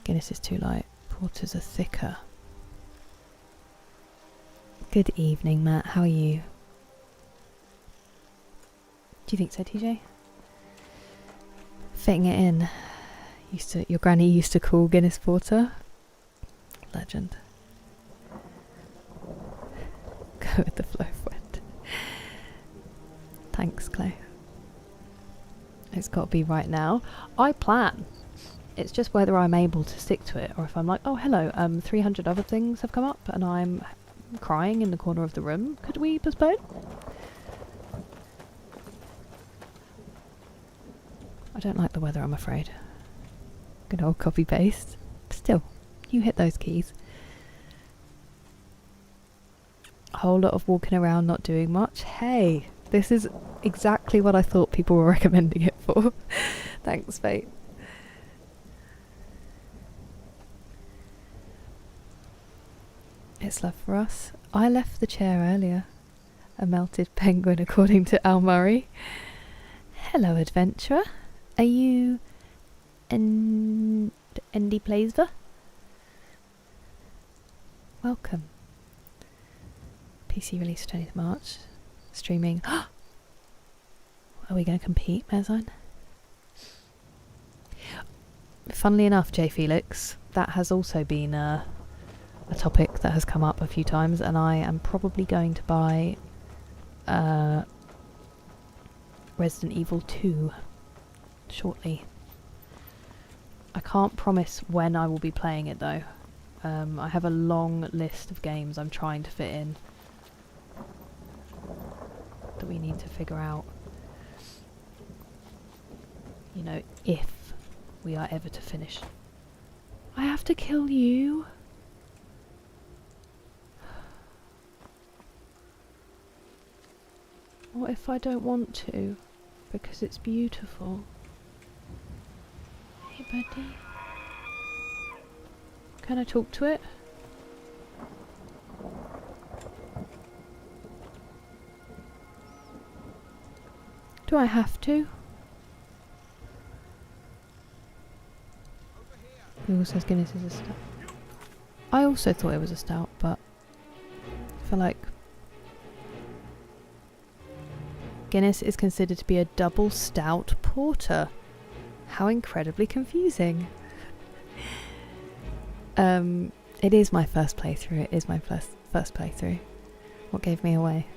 Guinness is too light. Porters are thicker. Good evening, Matt. How are you? Do you think so, TJ? Fitting it in. Your granny used to call Guinness Porter. Legend. Go with the flow, friend. Thanks, Clay. It's got to be right now. I plan. It's just whether I'm able to stick to it, or if I'm like, oh hello, 300 other things have come up and I'm crying in the corner of the room. Could we postpone? I don't like the weather, I'm afraid. Good old copy paste. Still, you hit those keys. A whole lot of walking around, not doing much. Hey, this is exactly what I thought people were recommending it for. Thanks, Fate. It's love for us. I left the chair earlier. A melted penguin, according to Al Murray. Hello, adventurer. Are you... Andy Plaisver? Welcome. PC release 20th March. Streaming. Are we going to compete, Merzine? Funnily enough, J. Felix, that has also been a topic that has come up a few times, and I am probably going to buy Resident Evil 2 shortly. I can't promise when I will be playing it though. I have a long list of games I'm trying to fit in that we need to figure out, you know, if we are ever to finish. I have to kill you? What if I don't want to? Because it's beautiful. Hey, buddy. Can I talk to it? Do I have to? Google says Guinness is a stout. I also thought it was a stout, but I feel like Guinness is considered to be a double stout porter. How incredibly confusing. It is my first playthrough. It is my first playthrough. What gave me away?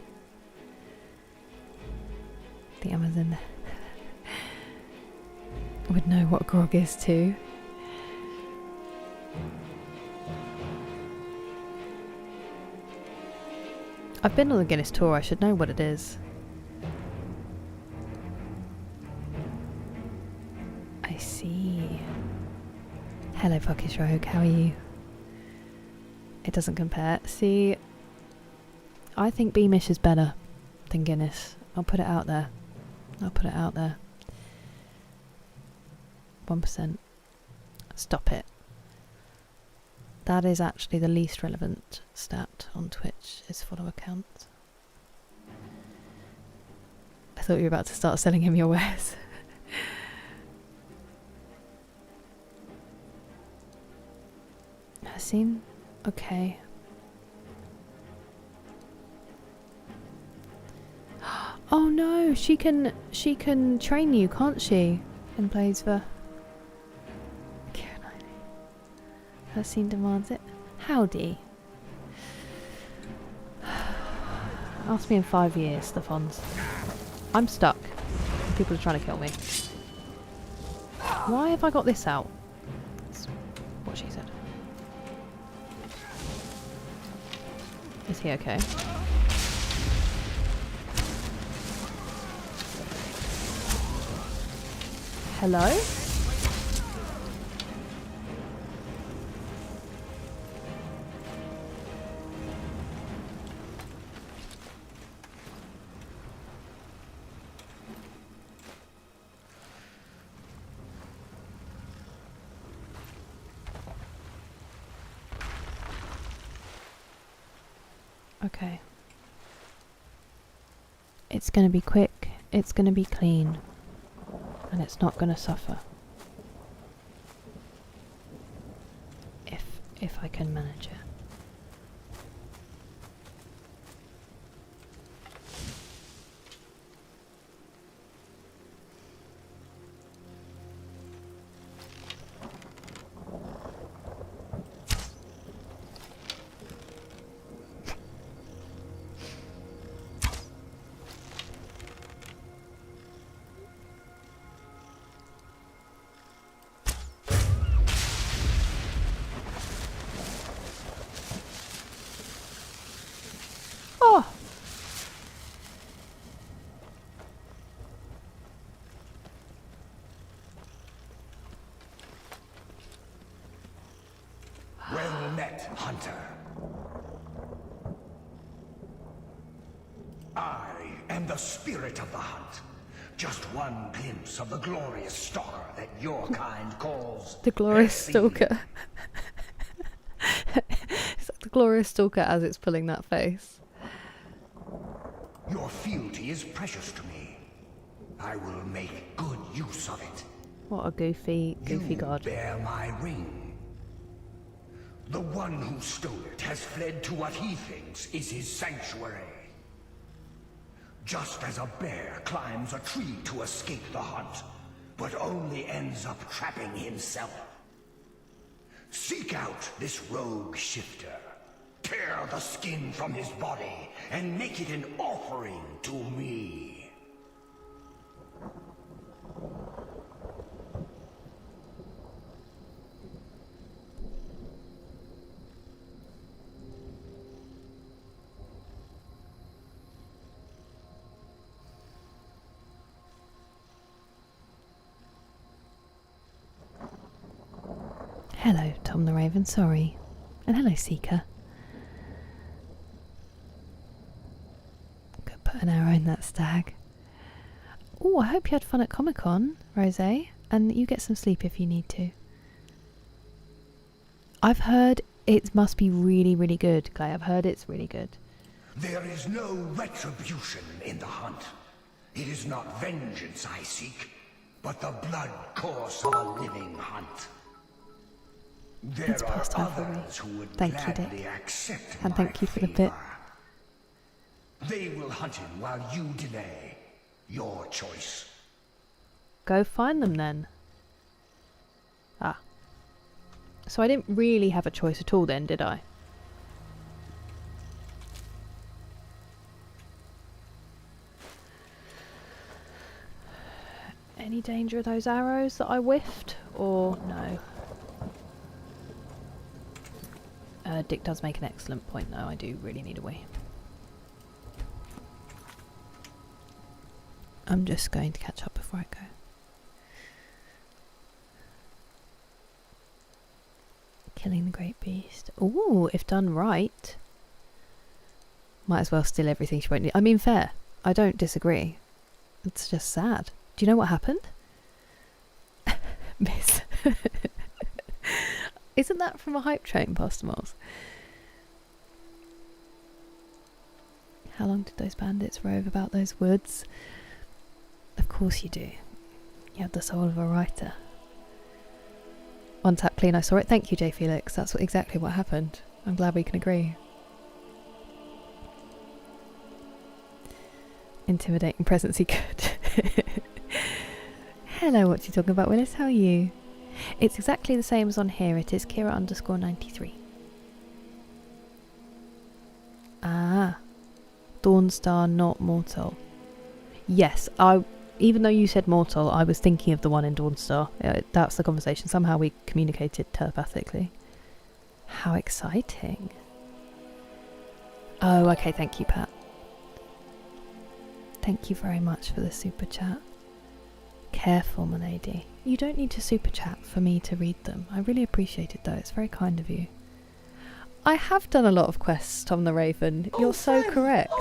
The Amazon would know what grog is too. I've been on the Guinness tour. I should know what it is. I see. Hello, Puckish Rogue. How are you? It doesn't compare. See, I think Beamish is better than Guinness. I'll put it out there. I'll put it out there. 1%. Stop it. That is actually the least relevant stat on Twitch, is follower count. I thought you were about to start selling him your wares. Scene? Okay. Oh no, she can train you, can't she? In Blazever. Her scene demands it. Howdy. Ask me in 5 years, Stephans. I'm stuck. People are trying to kill me. Why have I got this out? That's what she said. Is he okay? Hello? Okay. It's going to be quick, it's going to be clean, and it's not going to suffer. If I can manage it. Oh! Well met, hunter. I am the spirit of the hunt. Just one glimpse of the glorious stalker that your kind calls The glorious a stalker. It's like the glorious stalker as it's pulling that face. Your fealty is precious to me. I will make good use of it. What a goofy You god. bear my ring. The one who stole it has fled to what he thinks is his sanctuary. Just as a bear climbs a tree to escape the hunt, but only ends up trapping himself. Seek out this rogue shifter. Tear the skin from his body and make it an offering to me. Hello, Tom the Raven, sorry. And hello, Seeker. Could put an arrow in that stag. Oh, I hope you had fun at Comic-Con, Rose, and you get some sleep if you need to. I've heard it must be really, really good, Clay. I've heard it's really good. There is no retribution in the hunt. It is not vengeance I seek, but the blood course of a living hunt. There It's are past time for others who would Thank you, gladly Dick. accept And my thank you for the bit. favor. They will hunt him while you delay. Your choice. Go find them then. Ah. So I didn't really have a choice at all then, did I? Any danger of those arrows that I whiffed? Or no? Dick does make an excellent point though. I do really need a wee. I'm just going to catch up before I go. Killing the great beast. Ooh, if done right. Might as well steal everything she won't need. I mean, fair. I don't disagree. It's just sad. Do you know what happened? Miss. Isn't that from a hype train, Pastor Moles? How long did those bandits rove about those woods? Of course you do. You have the soul of a writer. One tap clean, I saw it. Thank you, J. Felix. That's exactly what happened. I'm glad we can agree. Intimidating presence, he could. Hello, what you talking about, Willis? How are you? It's exactly the same as on here. It is Kira_93. Ah. Dawnstar, not Mortal. Yes, even though you said Mortal, I was thinking of the one in Dawnstar. That's the conversation. Somehow we communicated telepathically. How exciting. Oh, okay, thank you, Pat. Thank you very much for the super chat. Careful, my lady. You don't need to super chat for me to read them. I really appreciate it though. It's very kind of you. I have done a lot of quests, Tom the Raven. You're so correct.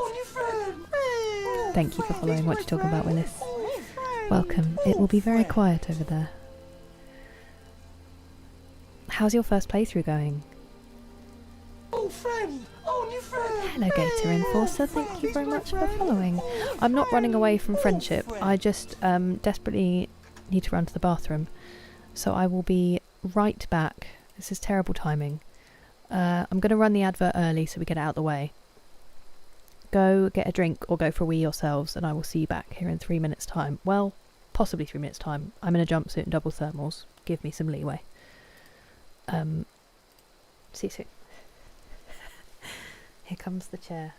Thank you for following What You Talking About, Willis. Welcome. It will be very quiet over there. How's your first playthrough going? friend! Oh, new friend! Hello, Gator Enforcer. Thank you very much for following. I'm not running away from friendship. I just desperately need to run to the bathroom. So I will be right back. This is terrible timing. I'm going to run the advert early so we get it out of the way. Go get a drink or go for a wee yourselves, and I will see you back here in 3 minutes' time. Well, possibly 3 minutes' time. I'm in a jumpsuit and double thermals. Give me some leeway. See you soon. Here comes the chair.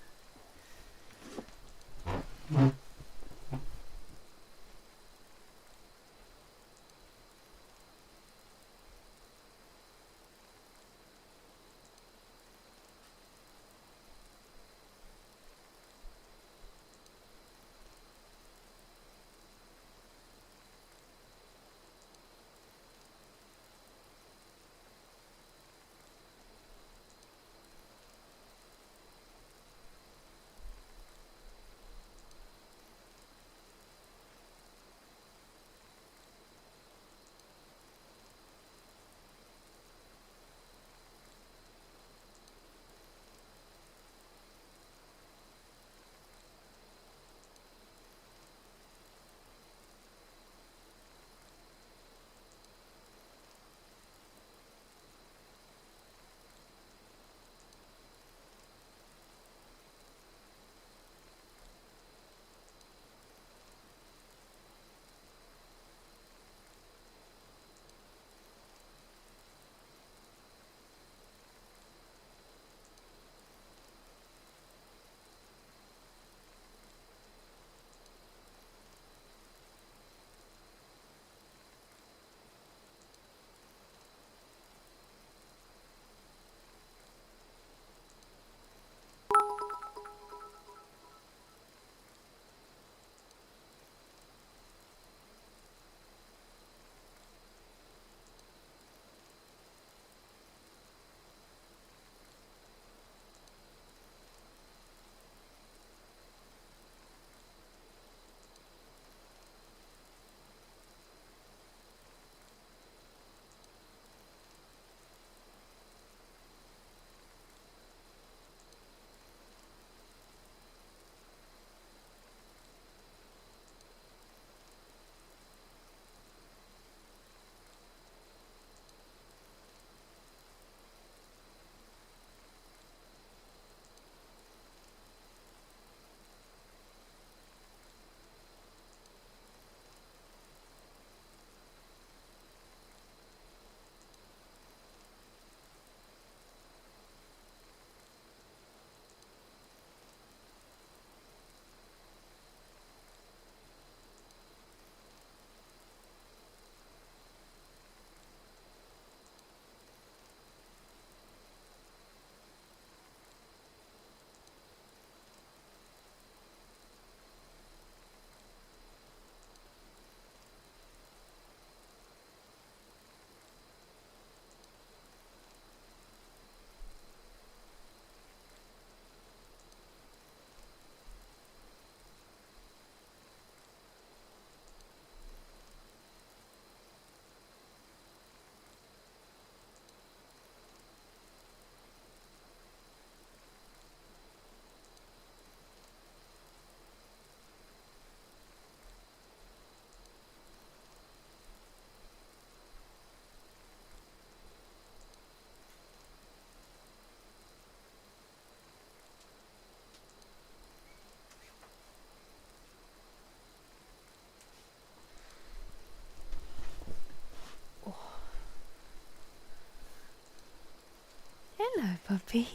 Hello, puppy.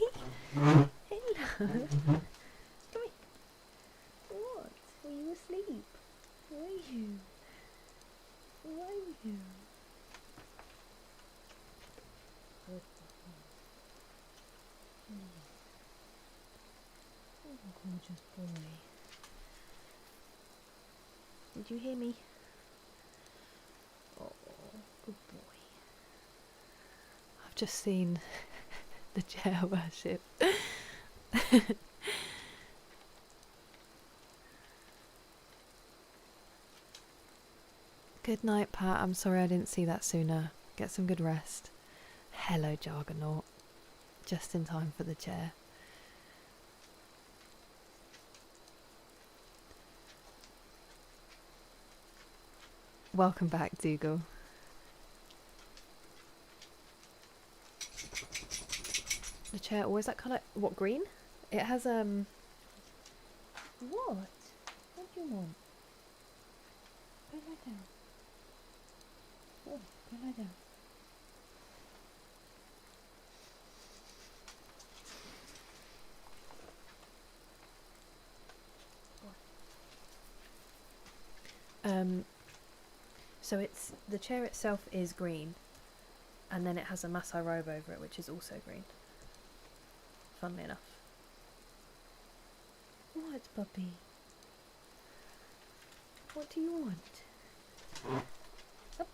Hello. Come here. What? Were you asleep? Were you? Were you? Good boy. Oh, gorgeous boy. Did you hear me? Oh, good boy. I've just seen the chair worship. Good night, Pat. I'm sorry I didn't see that sooner. Get some good rest. Hello, Jargonaut. Just in time for the chair. Welcome back, Dougal. The chair always that colour. What, green? It has What? What do you want? Go lie down. Oh, go lie down. So it's the chair itself is green, and then it has a Masai robe over it, which is also green. Funnily enough. What, puppy? What do you want? Up,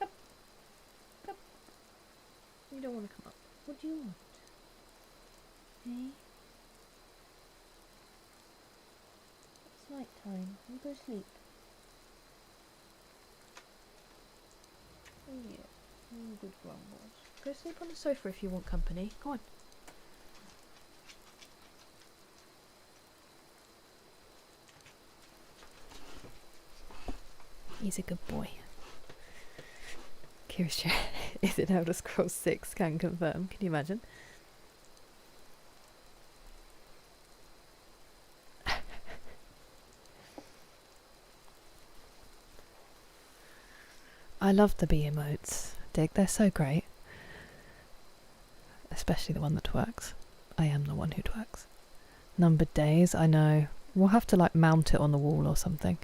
up, up. You don't want to come up. What do you want? Hey? It's night time. You go to sleep. Oh yeah. Oh, good grumbles. Go sleep on the sofa if you want company. Go on. He's a good boy. Kira's chair is in Elder Scrolls 6, can confirm. Can you imagine? I love the bee emotes, Dig. They're so great. Especially the one that twerks. I am the one who twerks. Numbered days, I know. We'll have to like mount it on the wall or something.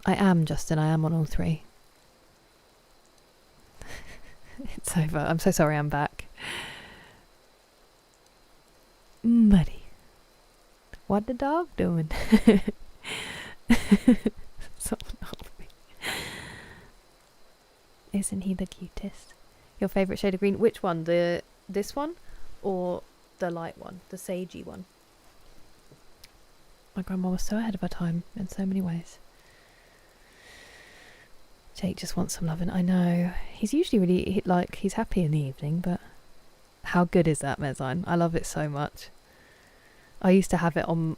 I am, Justin. I am on all three. It's over. I'm so sorry I'm back. Buddy. What the dog doing? Someone help me. Isn't he the cutest? Your favourite shade of green? Which one? This one? Or the light one? The sagey one? My grandma was so ahead of her time in so many ways. Jake just wants some loving. I know. He's usually really, he's happy in the evening, but how good is that, Mezzine? I love it so much. I used to have it on,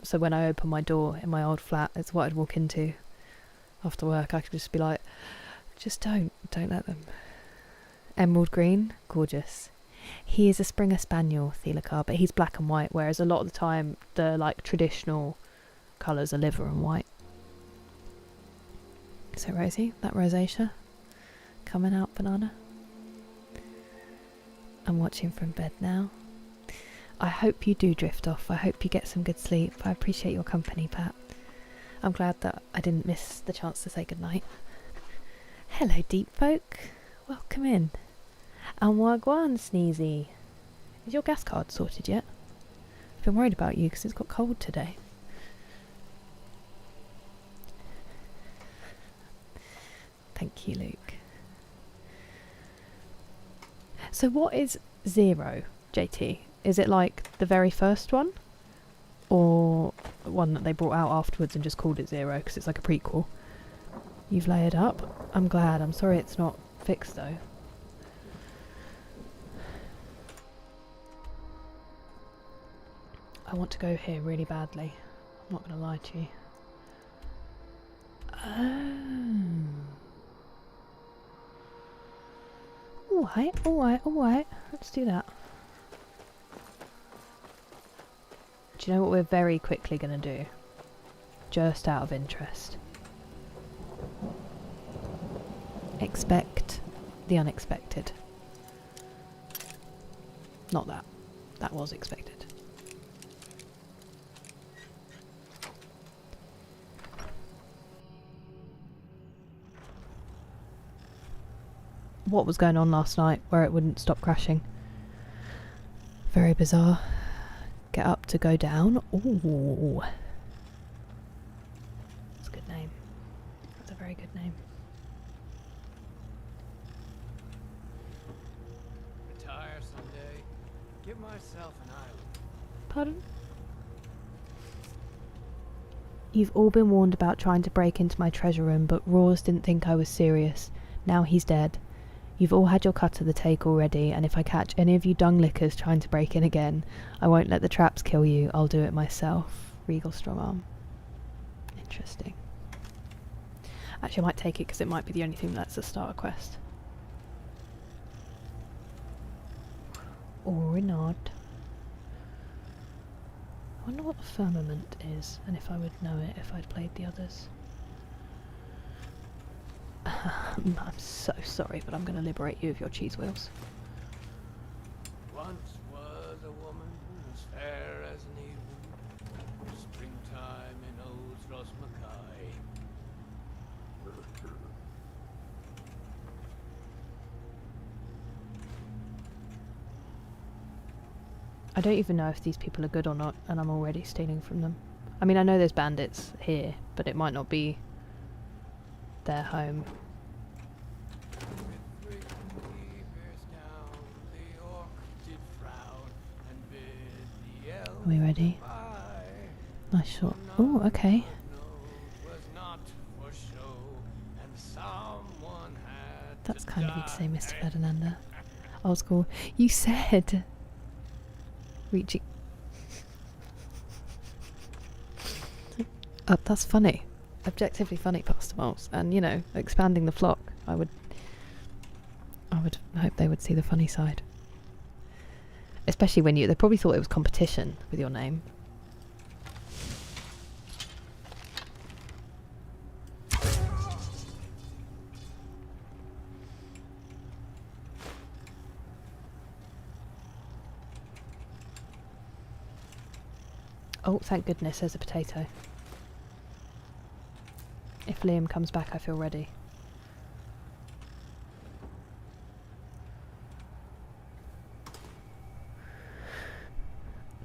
so when I open my door in my old flat, it's what I'd walk into after work. I could just be like, just don't let them. Emerald green, gorgeous. He is a Springer Spaniel, Thelacar, but he's black and white, whereas a lot of the time, the like traditional colours are liver and white. So Rosie, that rosacea coming out, banana. I'm watching from bed now. I hope you do drift off. I hope you get some good sleep. I appreciate your company, Pat. I'm glad that I didn't miss the chance to say goodnight. Hello, deep folk. Welcome in. And wagwan, Sneezy. Is your gas card sorted yet? I've been worried about you because it's got cold today. Thank you, Luke. So what is 0, JT? Is it like the very first one? Or one that they brought out afterwards and just called it 0 because it's like a prequel? You've layered up? I'm glad. I'm sorry it's not fixed though. I want to go here really badly. I'm not going to lie to you. Alright. Let's do that. Do you know what we're very quickly going to do? Just out of interest. Expect the unexpected. Not that. That was expected. What was going on last night where it wouldn't stop crashing? Very bizarre. Get up to go down. Ooh. That's a good name. That's a very good name. Retire someday. Give myself an island. Pardon? You've all been warned about trying to break into my treasure room, but Roars didn't think I was serious. Now he's dead. You've all had your cut of the take already, and if I catch any of you dung lickers trying to break in again, I won't let the traps kill you, I'll do it myself. Regal Strongarm. Interesting. Actually, I might take it because it might be the only thing that lets us start a quest. Or not. I wonder what the firmament is, and if I would know it if I'd played the others. I'm so sorry, but I'm going to liberate you of your cheese wheels. Once was a woman as fair as an even, springtime in old Rosmakai. I don't even know if these people are good or not, and I'm already stealing from them. I mean, I know there's bandits here, but it might not be their home. Are we ready? Nice shot. Oh, okay. That's kind of you to say, Mr. Ferdinanda. Old school. You said... reaching... that's funny. Objectively funny, Pastor Moles. And, you know, expanding the flock. I would hope they would see the funny side. Especially when they probably thought it was competition with your name. Oh, thank goodness there's a potato. If Liam comes back, I feel ready.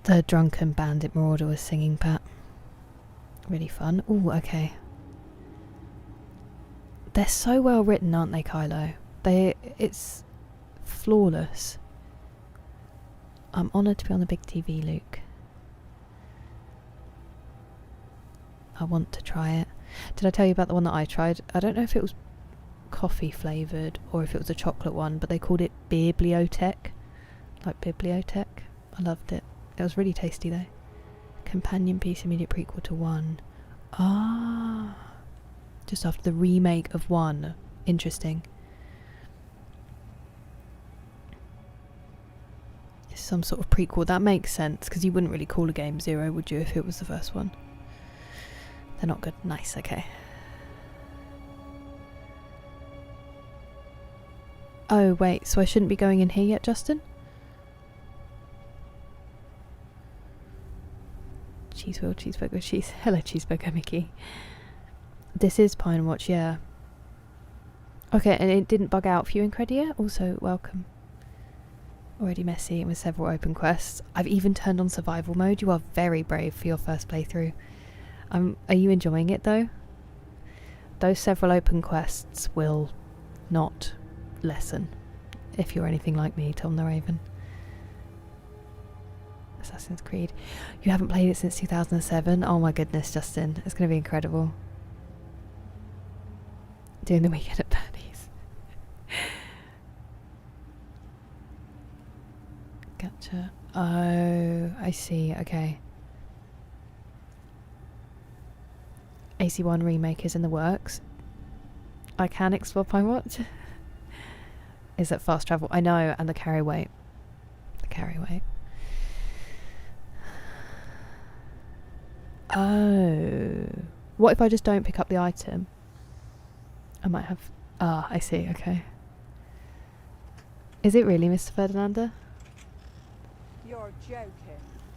The drunken bandit marauder was singing, Pat. Really fun. Ooh, okay. They're so well written, aren't they, Kylo? It's flawless. I'm honoured to be on the big TV, Luke. I want to try it. Did I tell you about the one that I tried? I don't know if it was coffee flavoured or if it was a chocolate one, but they called it Bibliotech. Like Bibliotech. I loved it. It was really tasty though. Companion piece, immediate prequel to 1. Ah. Just after the remake of 1. Interesting. It's some sort of prequel. That makes sense, because you wouldn't really call a game 0, would you, if it was the first one? They're not good. Nice, okay. Oh, wait, so I shouldn't be going in here yet, Justin? Cheese wheel, cheeseburger, cheese. Hello, cheeseburger, Mickey. This is Pine Watch, yeah. Okay, and it didn't bug out for you, Incredia? Also, welcome. Already messy and with several open quests. I've even turned on survival mode. You are very brave for your first playthrough. Are you enjoying it though? Those several open quests will not lessen if you're anything like me, Tom the Raven. Assassin's Creed. You haven't played it since 2007? Oh my goodness, Justin. It's going to be incredible. Doing the weekend at Bernie's. Gotcha. Oh, I see. Okay. AC1 remake is in the works. I can explore Pine Watch. Is that fast travel? I know, and the carry weight. The carry weight. Oh. What if I just don't pick up the item? I might have... Ah, I see, okay. Is it really, Mr. Ferdinanda? You're joking.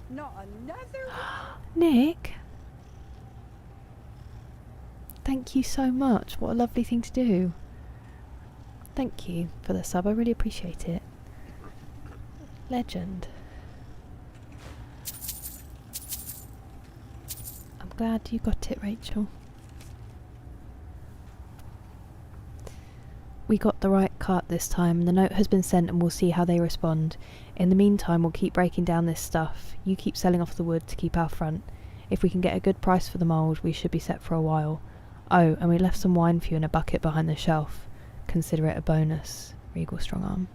Not another one? Nick? Thank you so much. What a lovely thing to do. Thank you for the sub. I really appreciate it. Legend. I'm glad you got it, Rachel. We got the right cart this time. The note has been sent and we'll see how they respond. In the meantime, we'll keep breaking down this stuff. You keep selling off the wood to keep our front. If we can get a good price for the mould, we should be set for a while. Oh, and we left some wine for you in a bucket behind the shelf. Consider it a bonus. Regal Strongarm.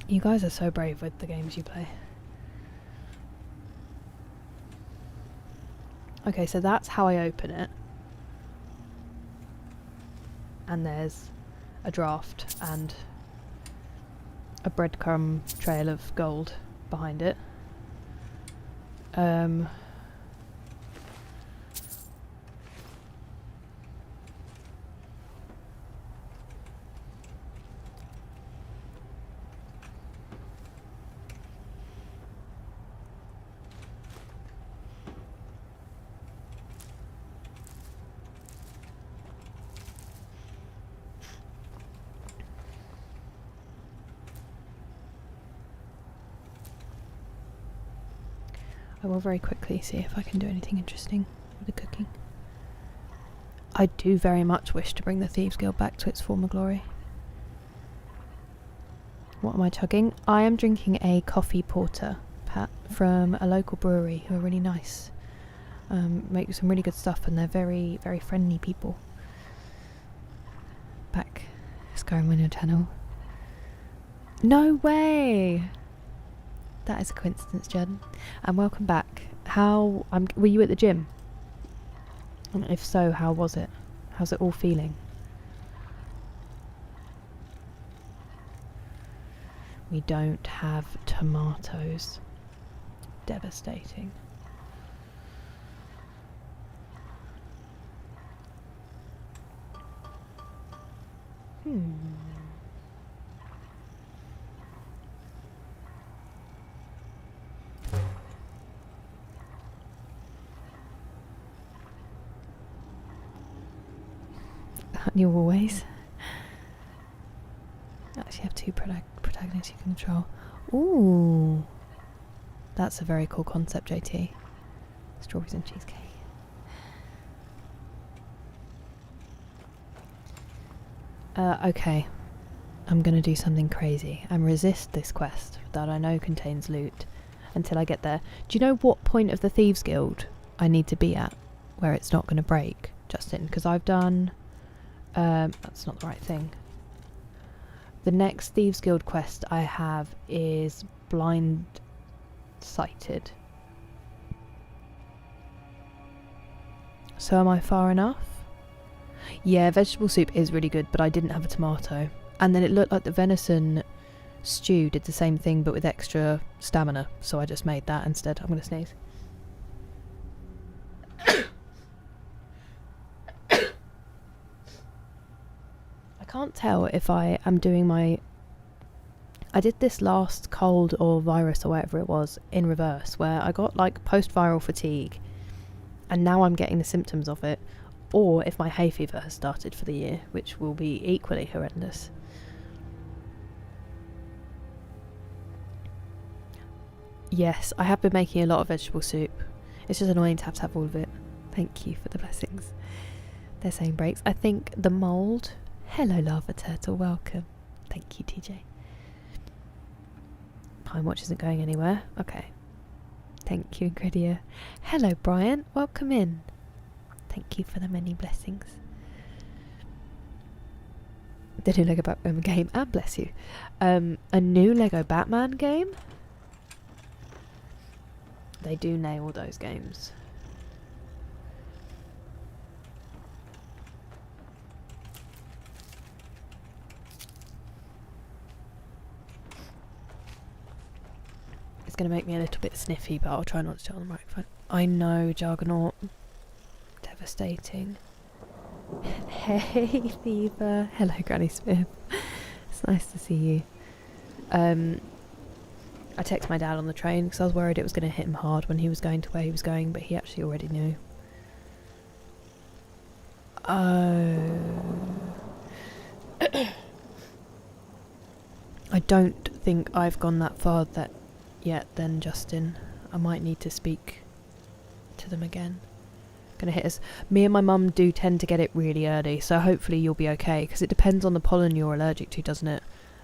You guys are so brave with the games you play. Okay, so that's how I open it. And there's a draft and a breadcrumb trail of gold behind it. I will very quickly see if I can do anything interesting with the cooking. I do very much wish to bring the Thieves Guild back to its former glory. What am I chugging? I am drinking a coffee porter, Pat, from a local brewery who are really nice. Make some really good stuff, and they're very, very friendly people. Back, Skyrim on your channel. No way! That is a coincidence, Jen. And welcome back. Were you at the gym? And if so, how was it? How's it all feeling? We don't have tomatoes. Devastating. You always actually have two protagonists you can control. Ooh, that's a very cool concept, JT. Strawberries and cheesecake. Okay, I'm gonna do something crazy and resist this quest that I know contains loot until I get there. Do you know what point of the Thieves Guild I need to be at where it's not gonna break, Justin? Because I've done... that's not the right thing. The next Thieves Guild quest I have is blind sighted. So am I far enough? Yeah, vegetable soup is really good, but I didn't have a tomato. And then it looked like the venison stew did the same thing but with extra stamina, so I just made that instead. I'm gonna sneeze. Can't tell if I am doing my... I did this last cold or virus or whatever it was in reverse, where I got like post-viral fatigue and now I'm getting the symptoms of it, or if my hay fever has started for the year, which will be equally horrendous. Yes, I have been making a lot of vegetable soup. It's just annoying to have all of it. Thank you for the blessings. They're saying breaks. I think the mould... Hello, Lava Turtle, welcome. Thank you, TJ. Pine Watch isn't going anywhere. Okay. Thank you, Gridia. Hello, Brian. Welcome in. Thank you for the many blessings. The new Lego Batman game. And bless you. A new Lego Batman game? They do nail those games. It's going to make me a little bit sniffy, but I'll try not to turn on the microphone. I know, Juggernaut. Devastating. Hey, Fever. Hello, Granny Smith. It's nice to see you. I texted my dad on the train because I was worried it was going to hit him hard when he was going to where he was going, but he actually already knew. Oh. I don't think I've gone that far yet then, Justin. I might need to speak to them again. Gonna hit us. Me and my mum do tend to get it really early, so hopefully you'll be okay, because it depends on the pollen you're allergic to, doesn't it?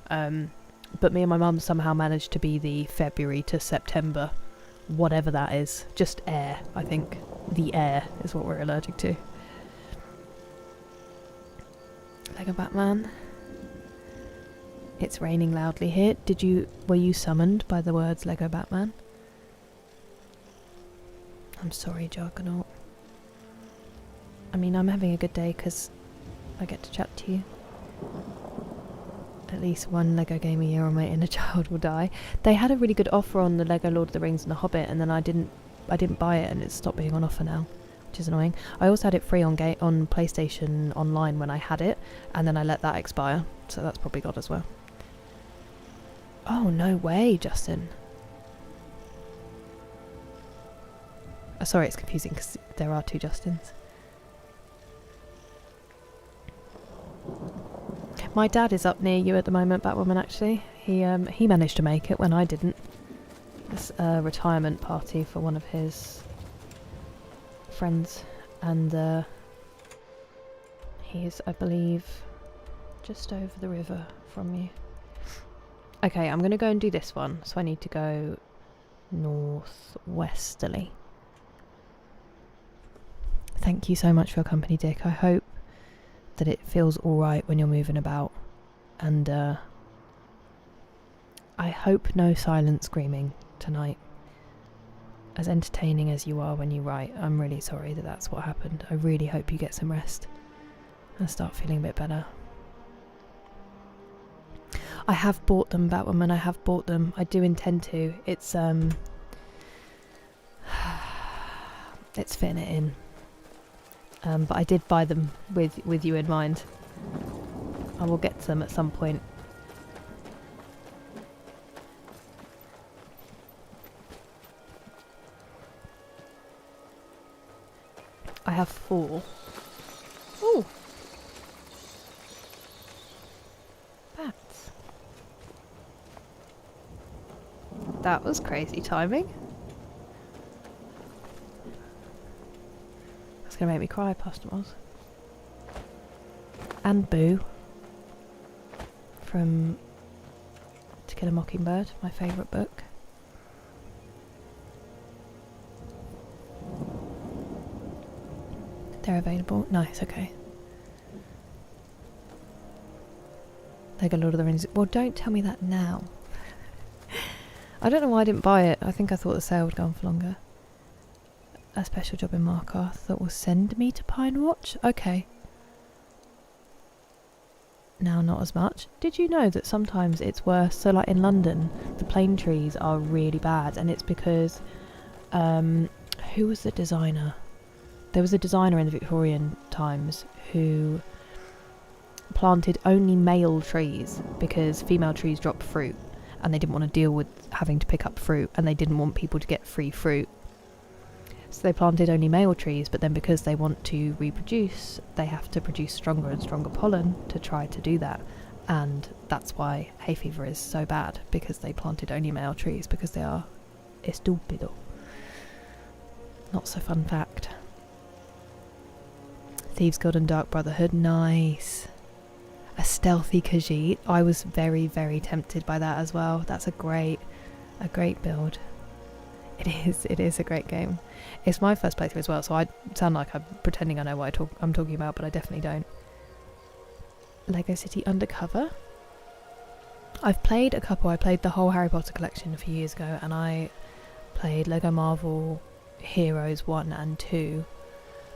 But me and my mum somehow managed to be the February to September, whatever that is. Just air, I think. The air is what we're allergic to. Lego Batman. It's raining loudly here. Were you summoned by the words Lego Batman? I'm sorry, Jargonaut. I mean, I'm having a good day because I get to chat to you. At least one Lego game a year or my inner child will die. They had a really good offer on the Lego Lord of the Rings and the Hobbit, and then I didn't buy it, and it's stopped being on offer now, which is annoying. I also had it free on PlayStation Online when I had it, and then I let that expire, so that's probably gone as well. Oh, no way, Justin. Sorry, it's confusing because there are 2 Justins. My dad is up near you at the moment, Batwoman, actually. He managed to make it when I didn't. It's a retirement party for one of his friends, and he is, I believe, just over the river from you. Okay, I'm going to go and do this one, so I need to go northwesterly. Thank you so much for your company, Dick. I hope that it feels alright when you're moving about, and I hope no silent screaming tonight. As entertaining as you are when you write, I'm really sorry that that's what happened. I really hope you get some rest and start feeling a bit better. I have bought them, Batwoman, I have bought them. I do intend to. It's fitting it in. But I did buy them with you in mind. I will get to them at some point. I have 4. Ooh! Bats. That was crazy timing. Gonna make me cry, Pastomos. And Boo from To Kill a Mockingbird, my favourite book. They're available. Nice, okay. Lego Lord of the Rings. Well, don't tell me that now. I don't know why I didn't buy it. I think I thought the sale would go on for longer. A special job in Markarth that will send me to Pine Watch? Okay. Now not as much. Did you know that sometimes it's worse? So like in London, the plane trees are really bad, and it's because who was the designer? There was a designer in the Victorian times who planted only male trees because female trees drop fruit, and they didn't want to deal with having to pick up fruit, and they didn't want people to get free fruit. So they planted only male trees, but then because they want to reproduce, they have to produce stronger and stronger pollen to try to do that. And that's why hay fever is so bad, because they planted only male trees, because they are estúpido. Not so fun fact. Thieves Guild and Dark Brotherhood, nice. A stealthy Khajiit. I was very, very tempted by that as well. That's a great build. It is a great game. It's my first playthrough as well, so I sound like I'm pretending I know what I'm talking about, but I definitely don't. Lego City Undercover. I've played a couple. I played the whole Harry Potter collection a few years ago, and I played Lego Marvel Heroes 1 and 2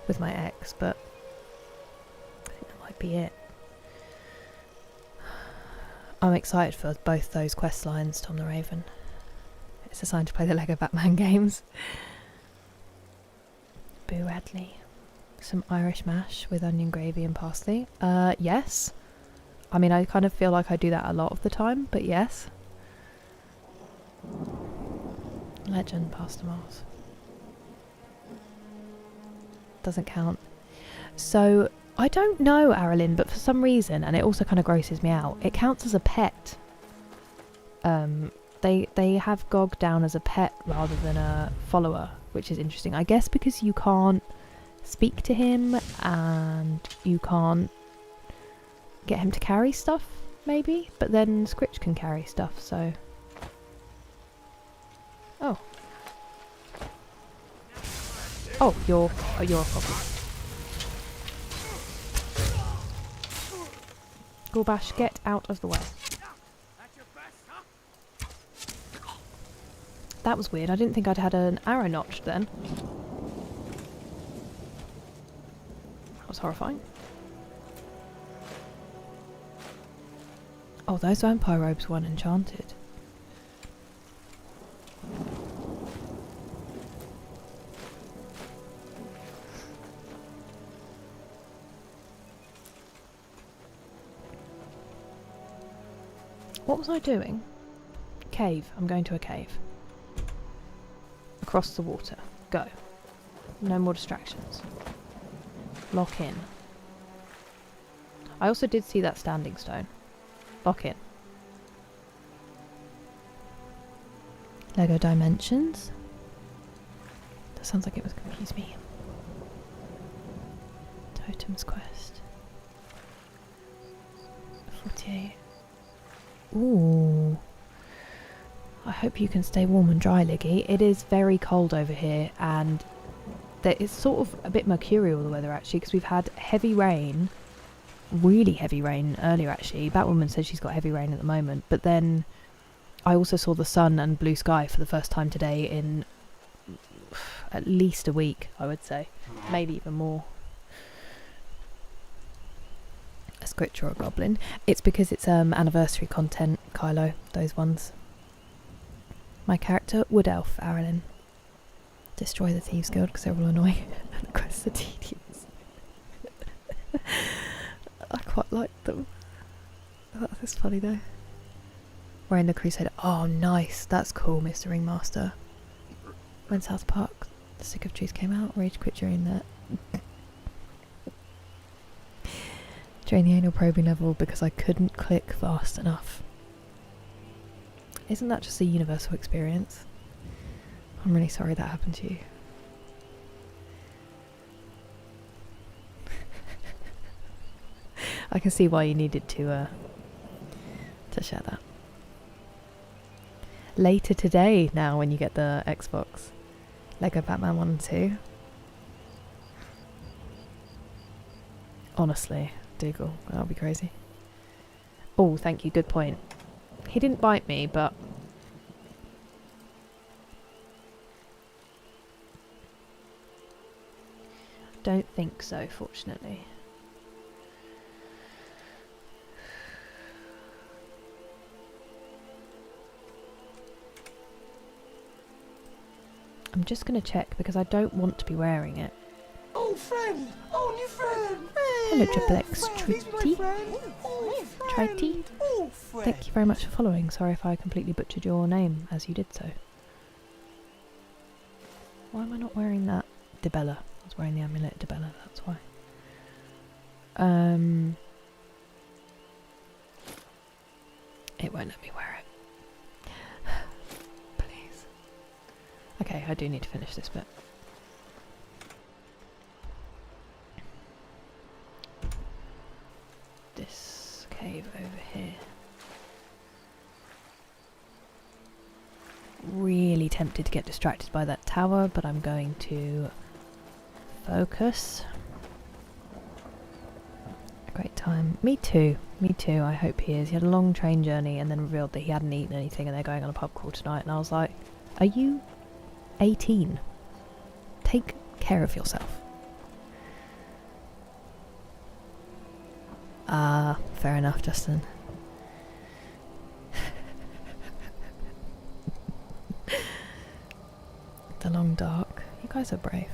with my ex, but I think that might be it. I'm excited for both those quest lines, Tom the Raven. It's a sign to play the Lego Batman games. Boo Radley. Some Irish mash with onion gravy and parsley. Yes. I mean, I kind of feel like I do that a lot of the time, but yes. Legend pasta Mars. Doesn't count. So, I don't know, Arilyn, but for some reason, and it also kind of grosses me out, it counts as a pet. They have Gog down as a pet rather than a follower, which is interesting. I guess because you can't speak to him and you can't get him to carry stuff. maybe? But then Scritch can carry stuff, so... Oh. Oh, you're a problem. Gorbash, get out of the way. That was weird. I didn't think I'd had an arrow notched then. That was horrifying. Oh, those vampire robes weren't enchanted. What was I doing? Cave. I'm going to a cave. Across the water. Go. No more distractions. Lock in. I also did see that standing stone. Lock in. Lego Dimensions. That sounds like it would confuse me. Totem's Quest. 48. Ooh. I hope you can stay warm and dry, Liggy. It is very cold over here, and it's sort of a bit mercurial, the weather, actually, because we've had heavy rain, really heavy rain earlier, actually. Batwoman says she's got heavy rain at the moment, but then I also saw the sun and blue sky for the first time today in at least a week, I would say. Maybe even more. A Scritch or a Goblin. It's because it's anniversary content, Kylo, those ones. My character, WhereElf, Arilyn. Destroy the Thieves Guild because they're all annoying and the quests are tedious. I quite like them. That's funny though. We're in the Crusader. Oh, nice. That's cool, Mr. Ringmaster. When South Park, The Stick of Truth came out, rage quit during that. During the anal probing level because I couldn't click fast enough. Isn't that just a universal experience? I'm really sorry that happened to you. I can see why you needed to share that. Later today, now when you get the Xbox. Lego Batman 1 and 2. Honestly, Dougal, that'll be crazy. Oh, thank you, good point. He didn't bite me, but... don't think so, fortunately. I'm just going to check because I don't want to be wearing it. Oh, friend! Oh, new friend! Hello, Triple X Treaty. Treaty. Thank you very much for following. Sorry if I completely butchered your name as you did so. Why am I not wearing that? Debella. I was wearing the amulet Debella, that's why. It won't let me wear it. Please. Okay, I do need to finish this bit. This cave over here. Really tempted to get distracted by that tower, but I'm going to focus. A great time. Me too. Me too. I hope he is. He had a long train journey and then revealed that he hadn't eaten anything and they're going on a pub crawl tonight. And I was like, are you 18? Take care of yourself. Ah, fair enough, Justin. The long dark. You guys are brave.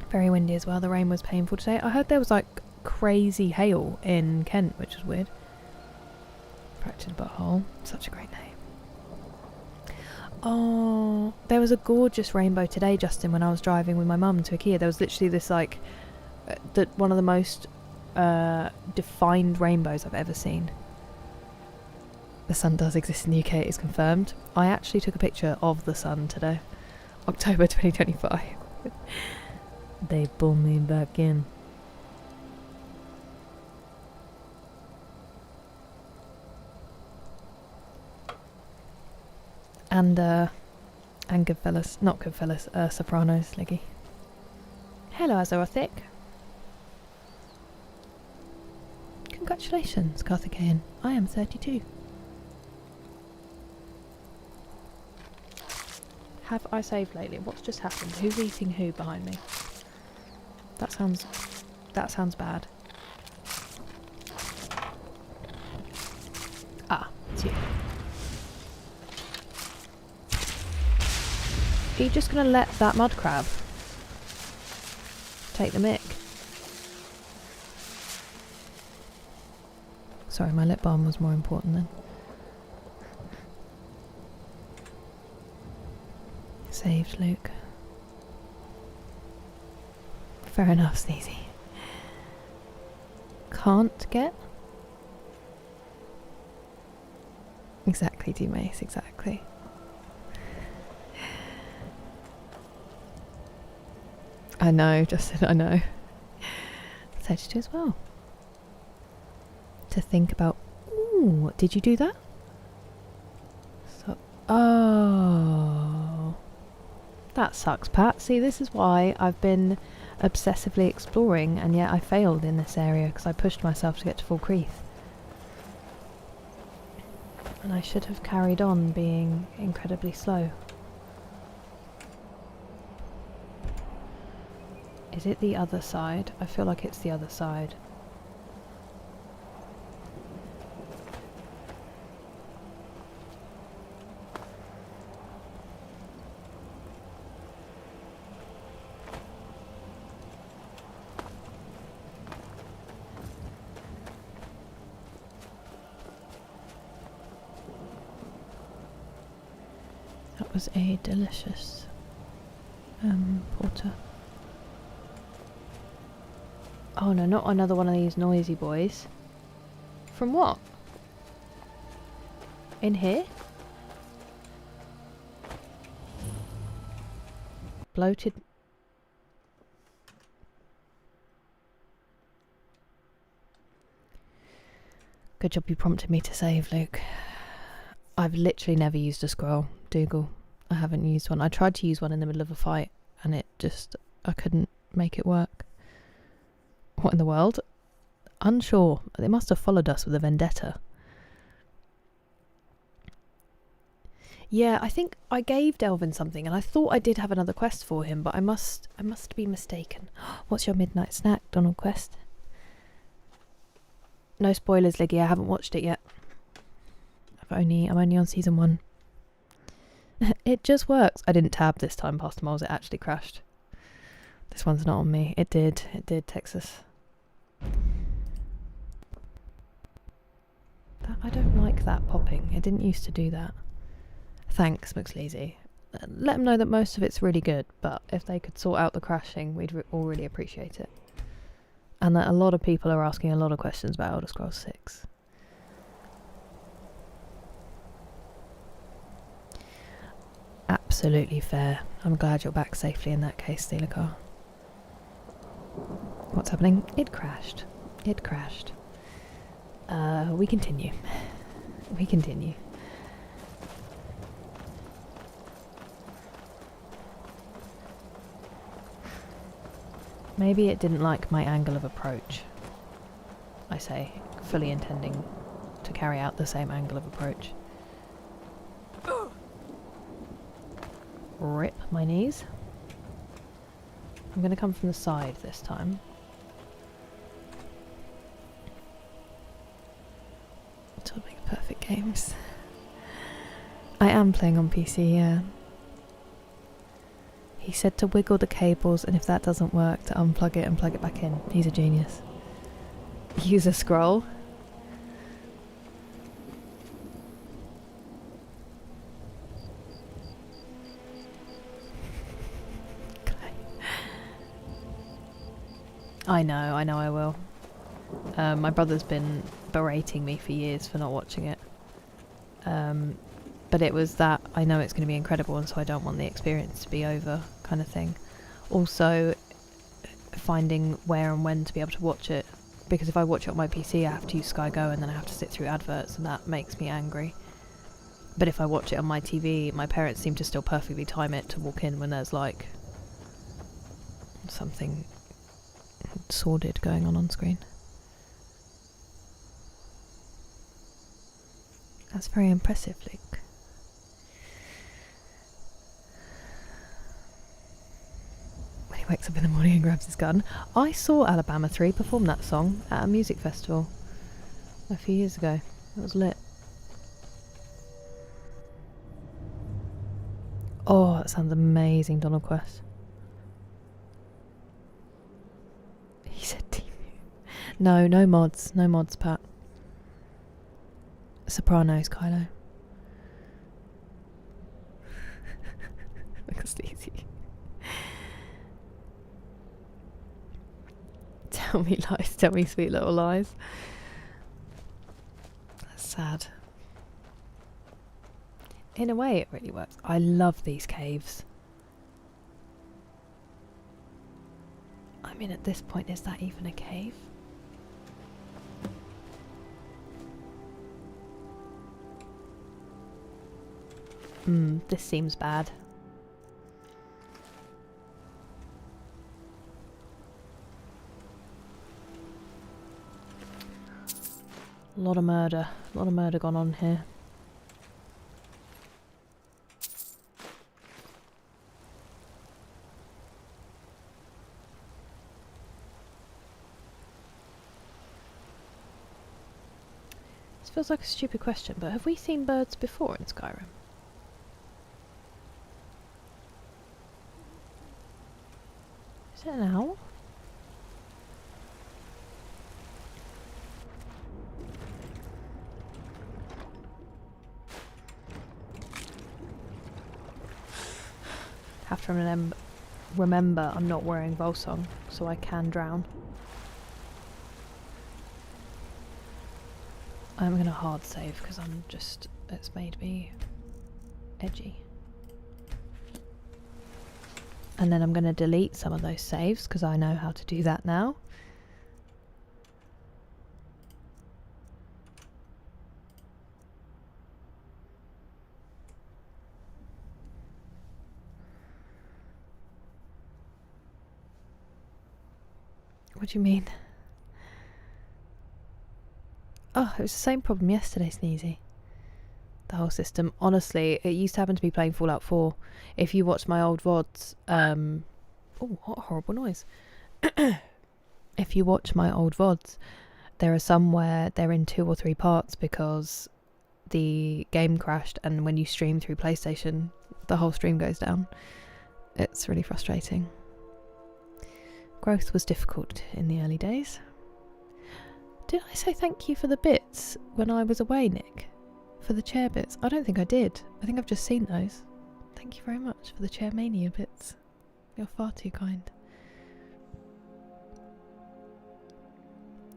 Very windy as well. The rain was painful today. I heard there was like crazy hail in Kent, which was weird. Fractured Butthole. Such a great name. Oh, there was a gorgeous rainbow today, Justin, when I was driving with my mum to IKEA. There was literally this like, one of the most defined rainbows I've ever seen. The sun does exist in the UK, it is confirmed. I actually took a picture of the sun today. October 2025. They pull me back in. And Goodfellas, not Goodfellas, Sopranos, Liggy. Hello, Azorothic. Congratulations, Carthaginian. I am 32. Have I saved lately? What's just happened? Who's eating who behind me? That sounds bad. Ah, it's you. Are you just gonna let that mud crab take the mick? Sorry, my lip balm was more important then. Saved Luke. Fair enough, Sneezy. Can't get? Exactly, D-Mace, exactly. I know, Justin, I know. 32 as well. To think about... Ooh, did you do that? So, oh... That sucks, Pat. See, this is why I've been obsessively exploring, and yet I failed in this area, because I pushed myself to get to Falkreath. And I should have carried on being incredibly slow. Is it the other side? I feel like it's the other side. That was a delicious porter. Oh no, not another one of these noisy boys. From what? In here? Bloated. Good job you prompted me to save, Luke. I've literally never used a scroll. Dougal. I haven't used one. I tried to use one in the middle of a fight and it just... I couldn't make it work. What in the world? Unsure. They must have followed us with a vendetta. Yeah, I think I gave Delvin something and I thought I did have another quest for him, but I must be mistaken. What's your midnight snack, Donald Quest? No spoilers, Liggy. I haven't watched it yet. I'm only on season 1. It just works. I didn't tab this time past the moles. It actually crashed. This one's not on me. It did, Texas. I don't like that popping. It didn't used to do that. Thanks, McSleazy. Let them know that most of it's really good, but if they could sort out the crashing, we'd all really appreciate it. And that a lot of people are asking a lot of questions about Elder Scrolls 6. Absolutely fair. I'm glad you're back safely in that case, Stealer Car. What's happening? It crashed. It crashed. We continue. We continue. Maybe it didn't like my angle of approach. I say, fully intending to carry out the same angle of approach. Rip my knees. I'm going to come from the side this time. To make perfect games. I am playing on PC, yeah. He said to wiggle the cables, and if that doesn't work, to unplug it and plug it back in. He's a genius. Use a scroll. I know I will. My brother's been berating me for years for not watching it. but it was that I know it's going to be incredible, and so I don't want the experience to be over kind of thing. Also, finding where and when to be able to watch it, because if I watch it on my PC I have to use Sky Go and then I have to sit through adverts, and that makes me angry. But if I watch it on my TV, my parents seem to still perfectly time it to walk in when there's like something sordid going on screen. That's very impressive, Luke. When he wakes up in the morning and grabs his gun. I saw Alabama 3 perform that song at a music festival a few years ago. It was lit. Oh, that sounds amazing, Donald Quest. He said TV. No, no mods. No mods, Pat. Sopranos, Kylo. Look at Steezy. Tell me lies, tell me sweet little lies. That's sad. In a way, it really works. I love these caves. I mean, at this point, is that even a cave? This seems bad. A lot of murder gone on here. This feels like a stupid question, but have we seen birds before in Skyrim? Is it an owl? Have to remember I'm not wearing Volsong, so I can drown. I'm gonna hard save because it's made me edgy. And then I'm gonna delete some of those saves because I know how to do that now. What do you mean? Oh, it was the same problem yesterday, Sneezy. The whole system. Honestly, it used to happen to me playing Fallout 4. If you watch my old VODs, oh, what a horrible noise. If you watch my old VODs, there are some where they're in 2 or 3 parts because the game crashed, and when you stream through PlayStation, the whole stream goes down. It's really frustrating. Growth was difficult in the early days. Did I say thank you for the bits when I was away, Nick? For the chair bits? I don't think I did. I think I've just seen those. Thank you very much for the chair mania bits. You're far too kind.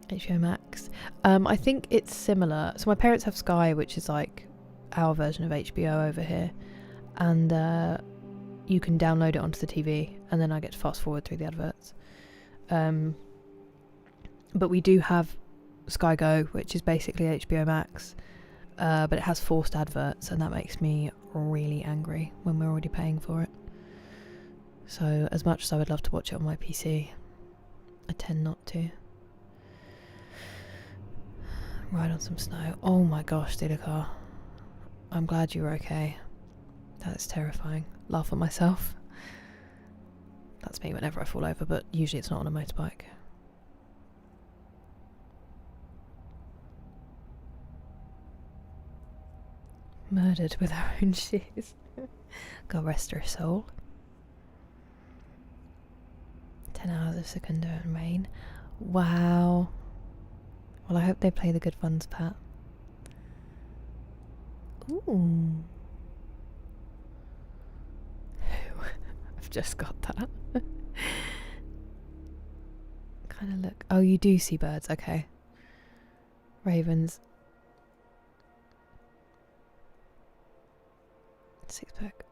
HBO Max. I think it's similar. So my parents have Sky, which is like our version of HBO over here. And you can download it onto the TV, and then I get to fast forward through the adverts. But we do have Sky Go, which is basically HBO Max, but it has forced adverts, and that makes me really angry when we're already paying for it. So as much as I would love to watch it on my PC, I tend not to. Ride on some snow. Oh my gosh, steal a car. I'm glad you were okay. That's terrifying. Laugh at myself. That's me whenever I fall over, but usually it's not on a motorbike. Murdered with her own shoes. God rest her soul. 10 hours of Secunda and rain. Wow. Well, I hope they play the good ones, Pat. Ooh. I've just got that. Kind of look. Oh, you do see birds. Okay. Ravens. six pack.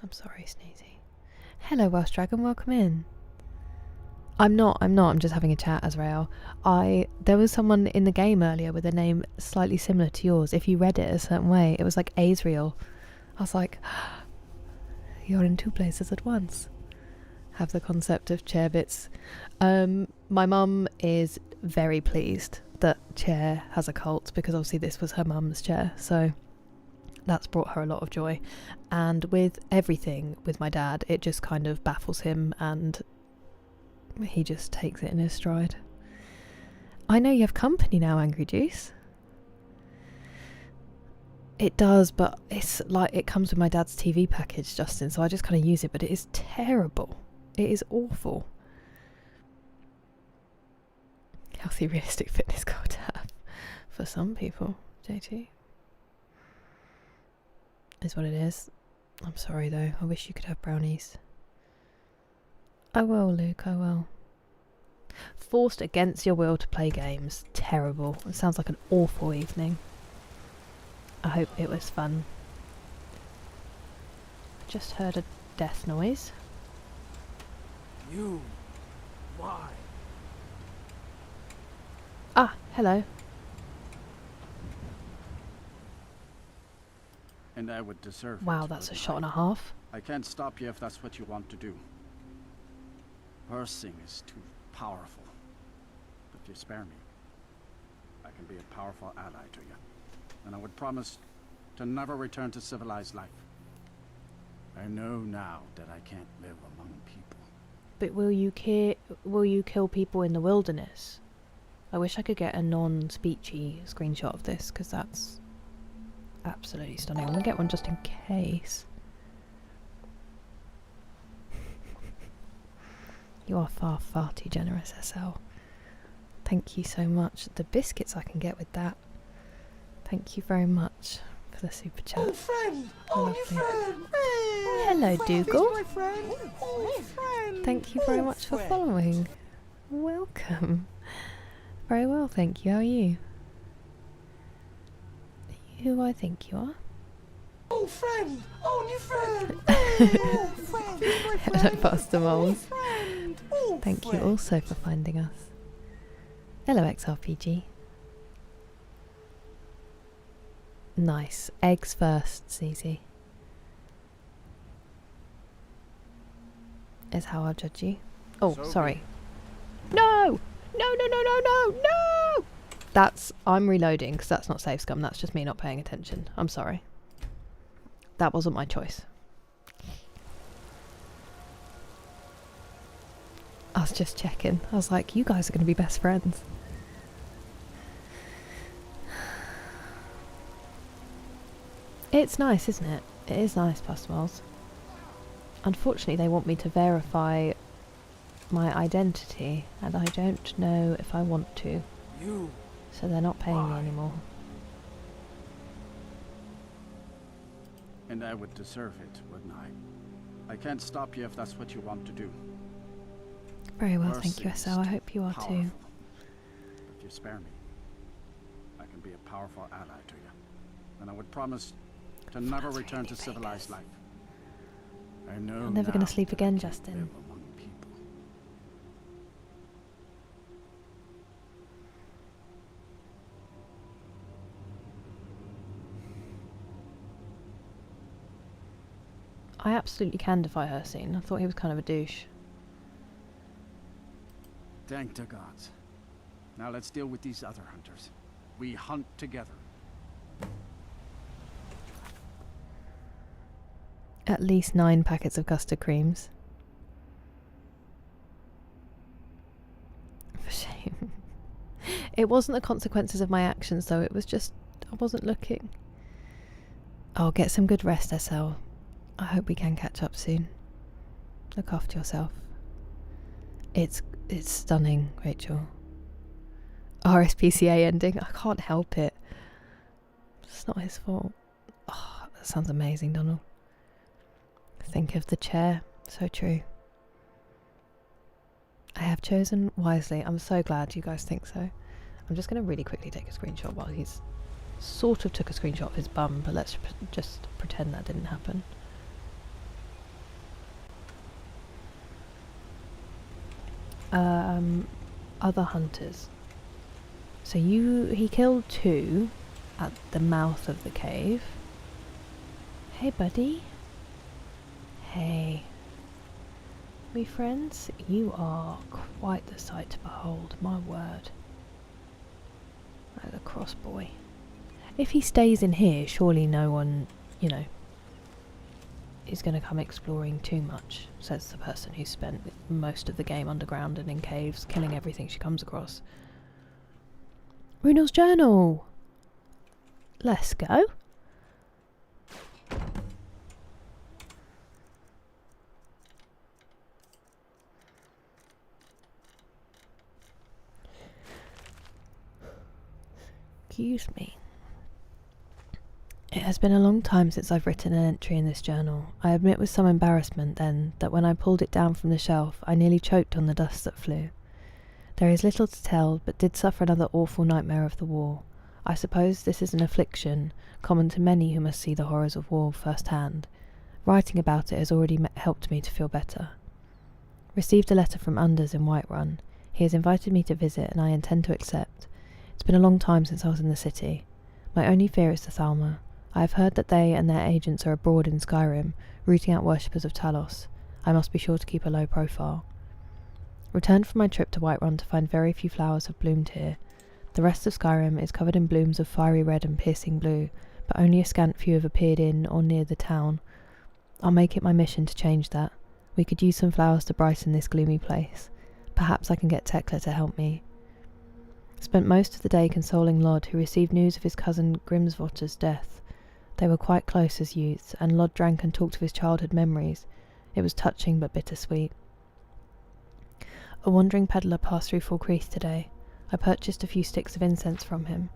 I'm sorry, Sneezy. Hello, Welsh Dragon, welcome in. I'm not, I'm just having a chat, Azrael. There was someone in the game earlier with a name slightly similar to yours. If you read it a certain way, it was like Azrael. I was like, you're in two places at once. Have the concept of chair bits. My mum is very pleased that chair has a cult, because obviously this was her mum's chair, so that's brought her a lot of joy. And with everything with my dad, it just kind of baffles him, and he just takes it in his stride. I know you have company now, Angry Juice. It does, but it's like it comes with my dad's TV package, Justin, so I just kind of use it, but it is terrible. It is awful. Healthy, realistic fitness goal to have for some people, JT. Is what it is. I'm sorry though, I wish you could have brownies. I will, Luke, I will. Forced against your will to play games. Terrible. It sounds like an awful evening. I hope it was fun. I just heard a death noise. You. Why? Ah, hello. And I would deserve it. Wow, that's a wouldn't shot I? and a half. I can't stop you if that's what you want to do. Cursing is too powerful. If you spare me, I can be a powerful ally to you. And I would promise to never return to civilized life. I know now that I can't live among people. But will you kill people in the wilderness? I wish I could get a non-speechy screenshot of this, because that's absolutely stunning. I'm gonna get one just in case. You are far, far too generous, SL. Thank you so much. The biscuits I can get with that. Thank you very much for the super chat. Oh, friend! Oh, new friend! Hello, Dougal. My friend! Oh, friend! Thank you very much for following. Welcome. Very well, thank you. How are you? Are you who I think you are? Oh, friend! Oh, new friend! Oh, friend! My friend! Hello, Pastor Moles. Friend! Oh, Thank you friend. also for finding us. Hello, XRPG. Nice. Eggs first, Cece. Is how I'll judge you. Oh, So sorry. No! No, no, no, no, no, no! I'm reloading, because that's not save scum. That's just me not paying attention. I'm sorry. That wasn't my choice. I was just checking. I was like, you guys are going to be best friends. It's nice, isn't it? It is nice, Pastor Miles. Unfortunately, they want me to verify my identity, and I don't know if I want to. You. So they're not paying me anymore. And I would deserve it, wouldn't I? I can't stop you if that's what you want to do. Very well, thank you, Mercy SL. I is hope you are too. powerful. If you spare me, I can be a powerful ally to you. And I would promise to never return to civilized life. I know I'm never gonna now sleep that again, I can't Justin. live among people. I absolutely can defy Hircine. I thought he was kind of a douche. Thank the gods. Now let's deal with these other hunters. We hunt together. At least 9 packets of custard creams. For shame. It wasn't the consequences of my actions though, it was just I wasn't looking. Oh, get some good rest, SL. I hope we can catch up soon. Look after yourself. It's stunning, Rachel. RSPCA ending. I can't help it. It's not his fault. Oh, that sounds amazing, Donald. Think of the chair. So true. I have chosen wisely. I'm so glad you guys think so. I'm just going to really quickly take a screenshot while he's sort of took a screenshot of his bum, but let's just pretend that didn't happen. Other hunters. So he killed 2 at the mouth of the cave. Hey, buddy. Hey. We friends? You are quite the sight to behold, my word. Like the cross boy. If he stays in here, surely no one, you know, is going to come exploring too much, says the person who spent most of the game underground and in caves, killing everything she comes across. Runel's journal! Let's go. Excuse me. It has been a long time since I've written an entry in this journal. I admit with some embarrassment then that when I pulled it down from the shelf I nearly choked on the dust that flew. There is little to tell, but did suffer another awful nightmare of the war. I suppose this is an affliction common to many who must see the horrors of war first-hand. Writing about it has already helped me to feel better. Received a letter from Unders in Whiterun. He has invited me to visit and I intend to accept. It's been a long time since I was in the city. My only fear is the Thalma. I have heard that they and their agents are abroad in Skyrim, rooting out worshippers of Talos. I must be sure to keep a low profile. Returned from my trip to Whiterun to find very few flowers have bloomed here. The rest of Skyrim is covered in blooms of fiery red and piercing blue, but only a scant few have appeared in or near the town. I'll make it my mission to change that. We could use some flowers to brighten this gloomy place. Perhaps I can get Tekla to help me. Spent most of the day consoling Lod, who received news of his cousin Grimsvotter's death. They were quite close as youths, and Lod drank and talked of his childhood memories. It was touching but bittersweet. A wandering peddler passed through Falkreath today. I purchased a few sticks of incense from him.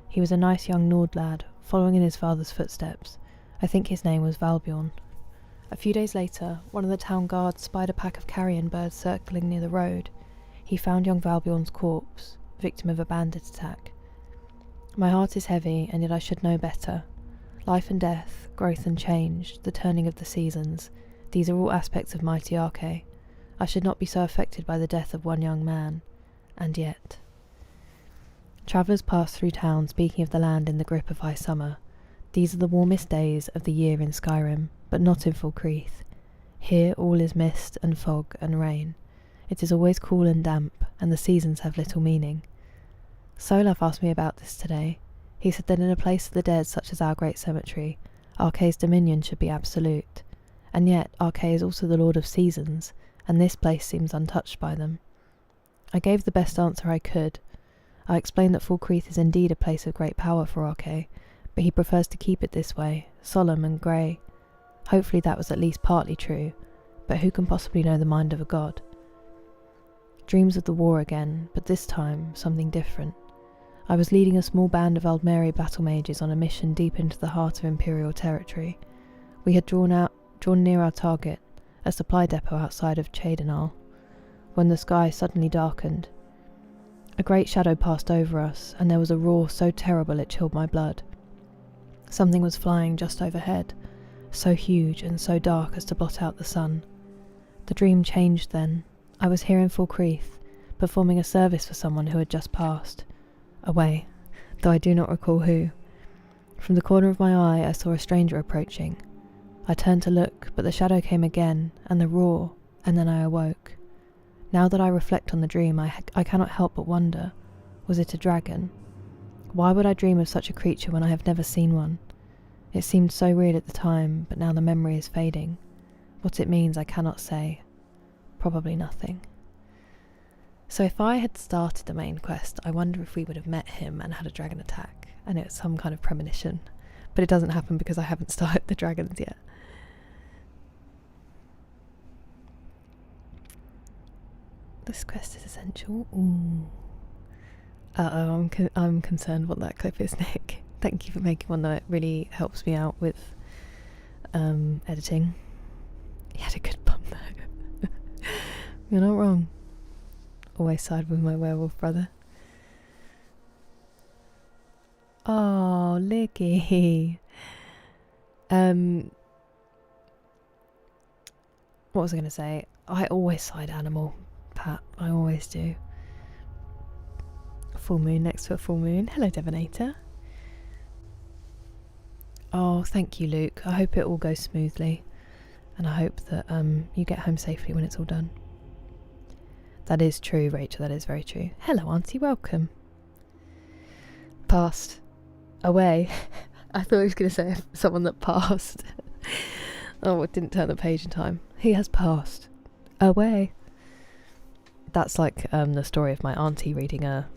He was a nice young Nord lad, following in his father's footsteps. I think his name was Valbjorn. A few days later, one of the town guards spied a pack of carrion birds circling near the road. He found young Valbjorn's corpse, victim of a bandit attack. My heart is heavy, and yet I should know better. Life and death, growth and change, the turning of the seasons, these are all aspects of mighty Arche. I should not be so affected by the death of one young man. And yet. Travellers pass through town speaking of the land in the grip of high summer. These are the warmest days of the year in Skyrim, but not in Falkreath. Here all is mist and fog and rain. It is always cool and damp, and the seasons have little meaning. Solaf asked me about this today. He said that in a place of the dead such as our great cemetery, Arche's dominion should be absolute. And yet Arche is also the lord of seasons, and this place seems untouched by them. I gave the best answer I could. I explained that Falkreath is indeed a place of great power for Arche, but he prefers to keep it this way, solemn and grey. Hopefully that was at least partly true, but who can possibly know the mind of a god? Dreams of the war again, but this time something different. I was leading a small band of Aldmeri battle mages on a mission deep into the heart of Imperial territory. We had drawn near our target, a supply depot outside of Chedenal, when the sky suddenly darkened. A great shadow passed over us, and there was a roar so terrible it chilled my blood. Something was flying just overhead, so huge and so dark as to blot out the sun. The dream changed then. I was here in Falkreath, performing a service for someone who had just passed. Away, though I do not recall who. From the corner of my eye I saw a stranger approaching. I turned to look, but the shadow came again, and the roar, and then I awoke. Now that I reflect on the dream, I cannot help but wonder, was it a dragon? Why would I dream of such a creature when I have never seen one? It seemed so real at the time, but now the memory is fading. What it means I cannot say. Probably nothing. So if I had started the main quest, I wonder if we would have met him and had a dragon attack, and it was some kind of premonition. But it doesn't happen because I haven't started the dragons yet. This quest is essential. Ooh. Uh-oh, I'm concerned what that clip is, Nick. Thank you for making one, though. It really helps me out with editing. He had a good bum, though. You're not wrong. Always side with my werewolf brother. Oh, Licky. What was I going to say? I always side animal, Pat. I always do. Full moon next to a full moon. Hello, Devonator. Oh, thank you, Luke. I hope it all goes smoothly. And I hope that you get home safely when it's all done. That is true, Rachel. That is very true. Hello, Auntie. Welcome. Passed. Away. I thought he was going to say someone that passed. Oh, it didn't turn the page in time. He has passed. Away. That's like the story of my auntie reading a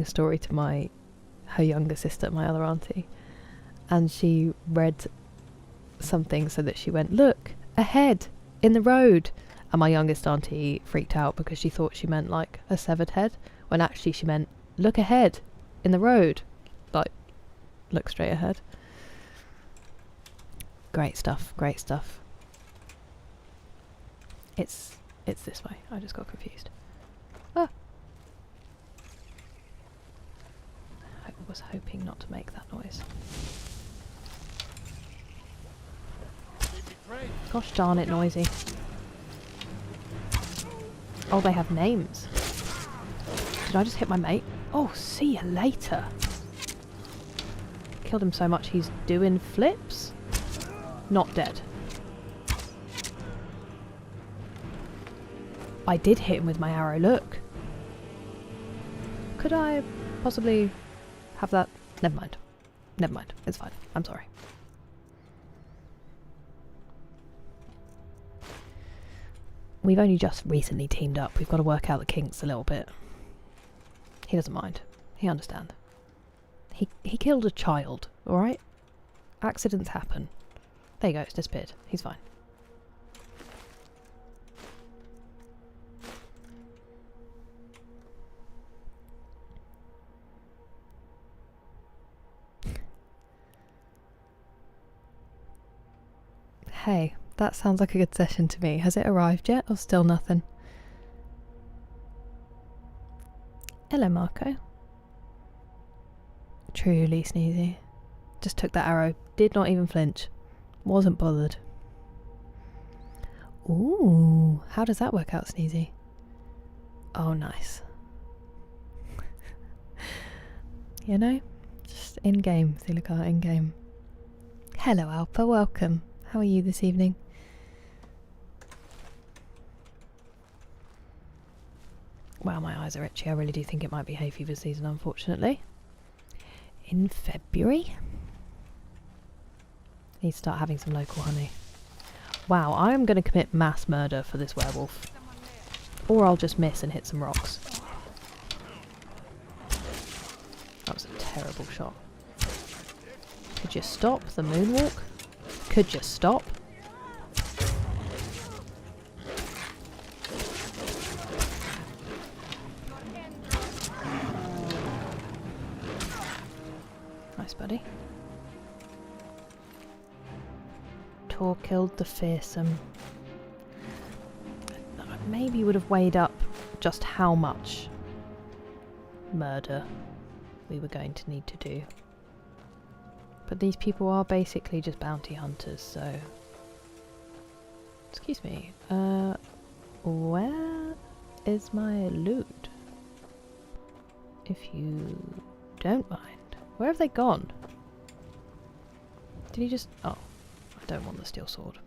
story to her younger sister, my other auntie. And she read something so that she went, look, ahead, in the road. And my youngest auntie freaked out because she thought she meant like a severed head, when actually she meant, look ahead, in the road. Like, look straight ahead. Great stuff, great stuff. It's this way. I just got confused. Ah. I was hoping not to make that noise. Gosh darn it, noisy. Oh, they have names. Did I just hit my mate? Oh, see you later. Killed him so much he's doing flips. Not dead. I did hit him with my arrow, look. Could I possibly have that? Never mind. Never mind. It's fine. I'm sorry. We've only just recently teamed up. We've got to work out the kinks a little bit. He doesn't mind. He understands. He killed a child, alright? Accidents happen. There you go, it's disappeared. He's fine. Hey, that sounds like a good session to me. Has it arrived yet, or still nothing? Hello, Marco. Truly sneezy. Just took that arrow. Did not even flinch. Wasn't bothered. Ooh, how does that work out, Sneezy? Oh, nice. You know, just in-game, Thulakar, in-game. Hello, Alpa, welcome. How are you this evening? Wow, my eyes are itchy. I really do think it might be hay fever season, unfortunately. In February? Need to start having some local honey. Wow, I am going to commit mass murder for this werewolf. Or I'll just miss and hit some rocks. That was a terrible shot. Could you stop the moonwalk? Could you stop? Nice, buddy. Tor killed the fearsome. Maybe would have weighed up just how much murder we were going to need to do. But these people are basically just bounty hunters, so... Excuse me, where is my loot? If you don't mind. Where have they gone? Did he just... Oh, I don't want the steel sword.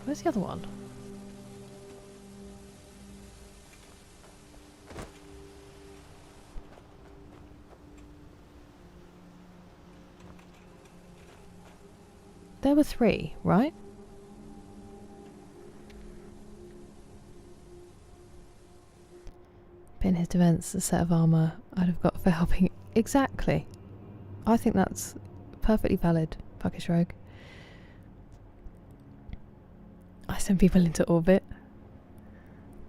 Where's the other one? There were 3, right? But in his defense, a set of armor I'd have got for helping. Exactly. I think that's perfectly valid, fuckish rogue. I send people into orbit.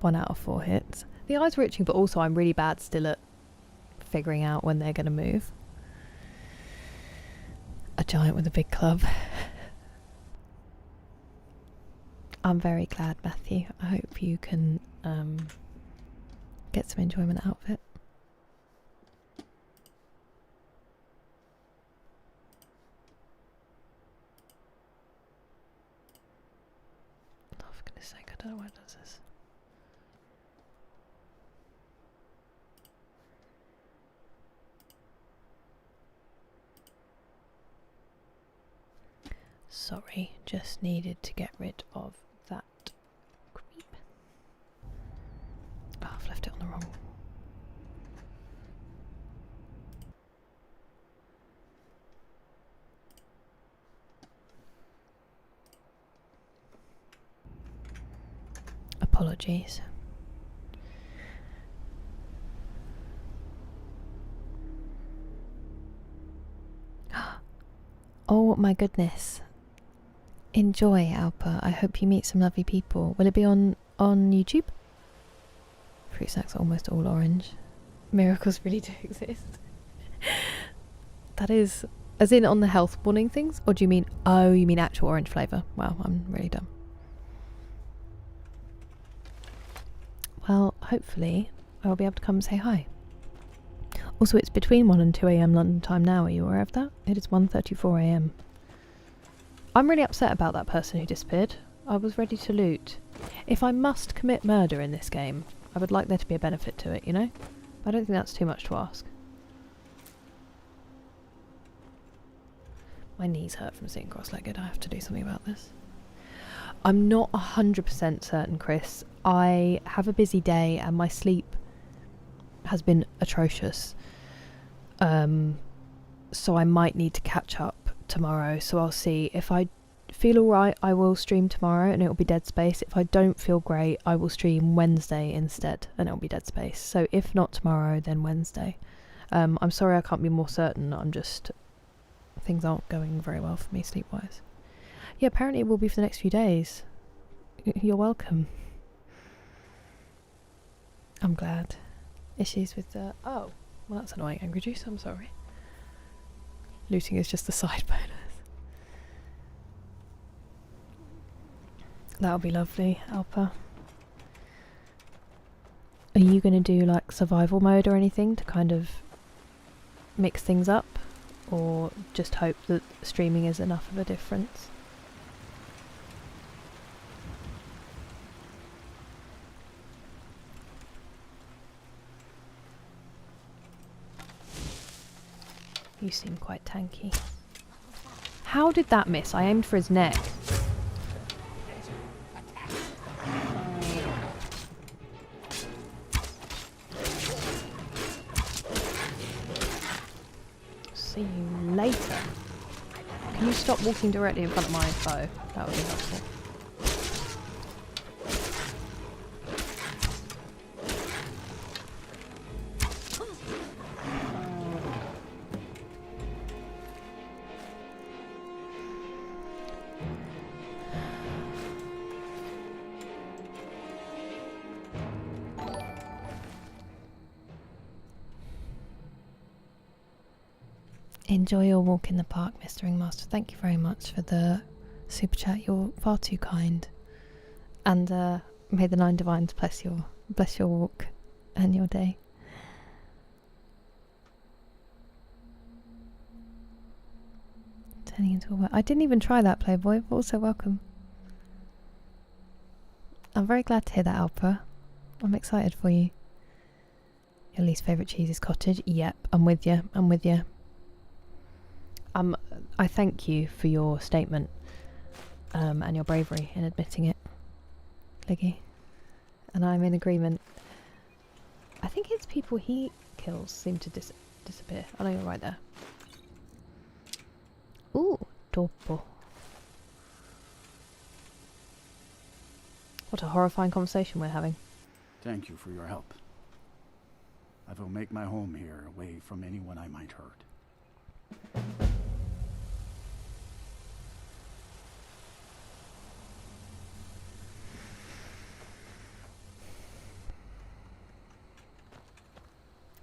1 out of 4 hits. The eyes were itching, but also I'm really bad still at figuring out when they're going to move. A giant with a big club. I'm very glad, Matthew. I hope you can get some enjoyment out of it. Oh, for goodness sake, I don't know why it does this. Sorry, just needed to get rid of that creep. Oh, I've left it on the wrong. Apologies. Oh my goodness. Enjoy, Alpa. I hope you meet some lovely people. Will it be on YouTube? Fruit snacks are almost all orange. Miracles really do exist. That is, as in on the health warning things? Or do you mean, oh, you mean actual orange flavour? Wow, I'm really dumb. Well, hopefully I'll be able to come and say hi. Also, it's between 1 and 2 AM London time now. Are you aware of that? It is 1:34 AM. I'm really upset about that person who disappeared. I was ready to loot. If I must commit murder in this game, I would like there to be a benefit to it, you know? I don't think that's too much to ask. My knees hurt from sitting cross-legged. I have to do something about this. I'm not 100% certain, Chris. I have a busy day and my sleep has been atrocious. So I might need to catch up tomorrow, so I'll see. If I feel alright, I will stream tomorrow and it'll be Dead Space. If I don't feel great, I will stream Wednesday instead and it'll be Dead Space. So if not tomorrow, then Wednesday. I'm sorry I can't be more certain. I'm just... things aren't going very well for me sleep-wise. Yeah, apparently it will be for the next few days. You're welcome. I'm glad. Issues with the... oh, well that's annoying, Angry Juice, I'm sorry. Looting is just a side bonus. That'll be lovely, Alpa. Are you going to do like survival mode or anything to kind of mix things up? Or just hope that streaming is enough of a difference? You seem quite tanky. How did that miss? I aimed for his neck. See you later. Can you stop walking directly in front of my foe? That would be helpful. Enjoy your walk in the park, Mr. Ringmaster. Thank you very much for the super chat. You're far too kind. And may the Nine Divines bless your walk and your day. Turning into a... I didn't even try that, Playboy, but also welcome. I'm very glad to hear that, Alpa. I'm excited for you. Your least favourite cheese is cottage? Yep, I'm with you. I'm with you. I thank you for your statement and your bravery in admitting it, Liggy. And I'm in agreement. I think it's people he kills seem to disappear. I know you're right there. Ooh, dopo. What a horrifying conversation we're having. Thank you for your help. I will make my home here, away from anyone I might hurt.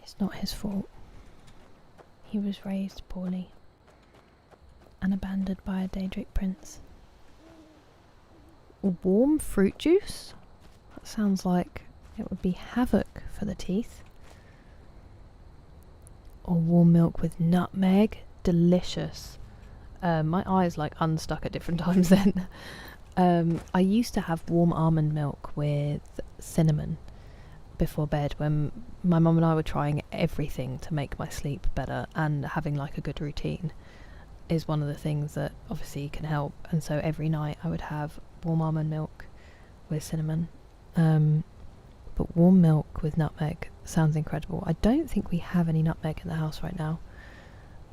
It's not his fault. He was raised poorly and abandoned by a Daedric prince. warm fruit juice. That sounds like it would be havoc for the teeth. Or warm milk with nutmeg. Delicious. My eyes like unstuck at different times then. I used to have warm almond milk with cinnamon before bed when my mum and I were trying everything to make my sleep better, and having like a good routine is one of the things that obviously can help. And so every night I would have warm almond milk with cinnamon. But warm milk with nutmeg sounds incredible. I don't think we have any nutmeg in the house right now.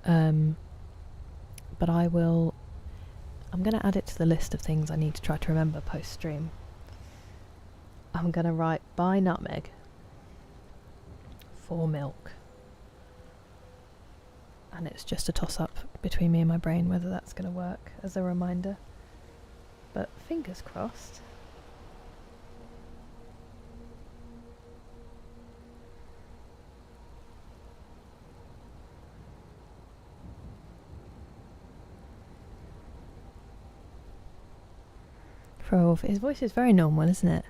But I'm going to add it to the list of things I need to try to remember post-stream. I'm going to write buy nutmeg for milk. And it's just a toss-up between me and my brain whether that's going to work as a reminder. But fingers crossed. His voice is very normal, isn't it?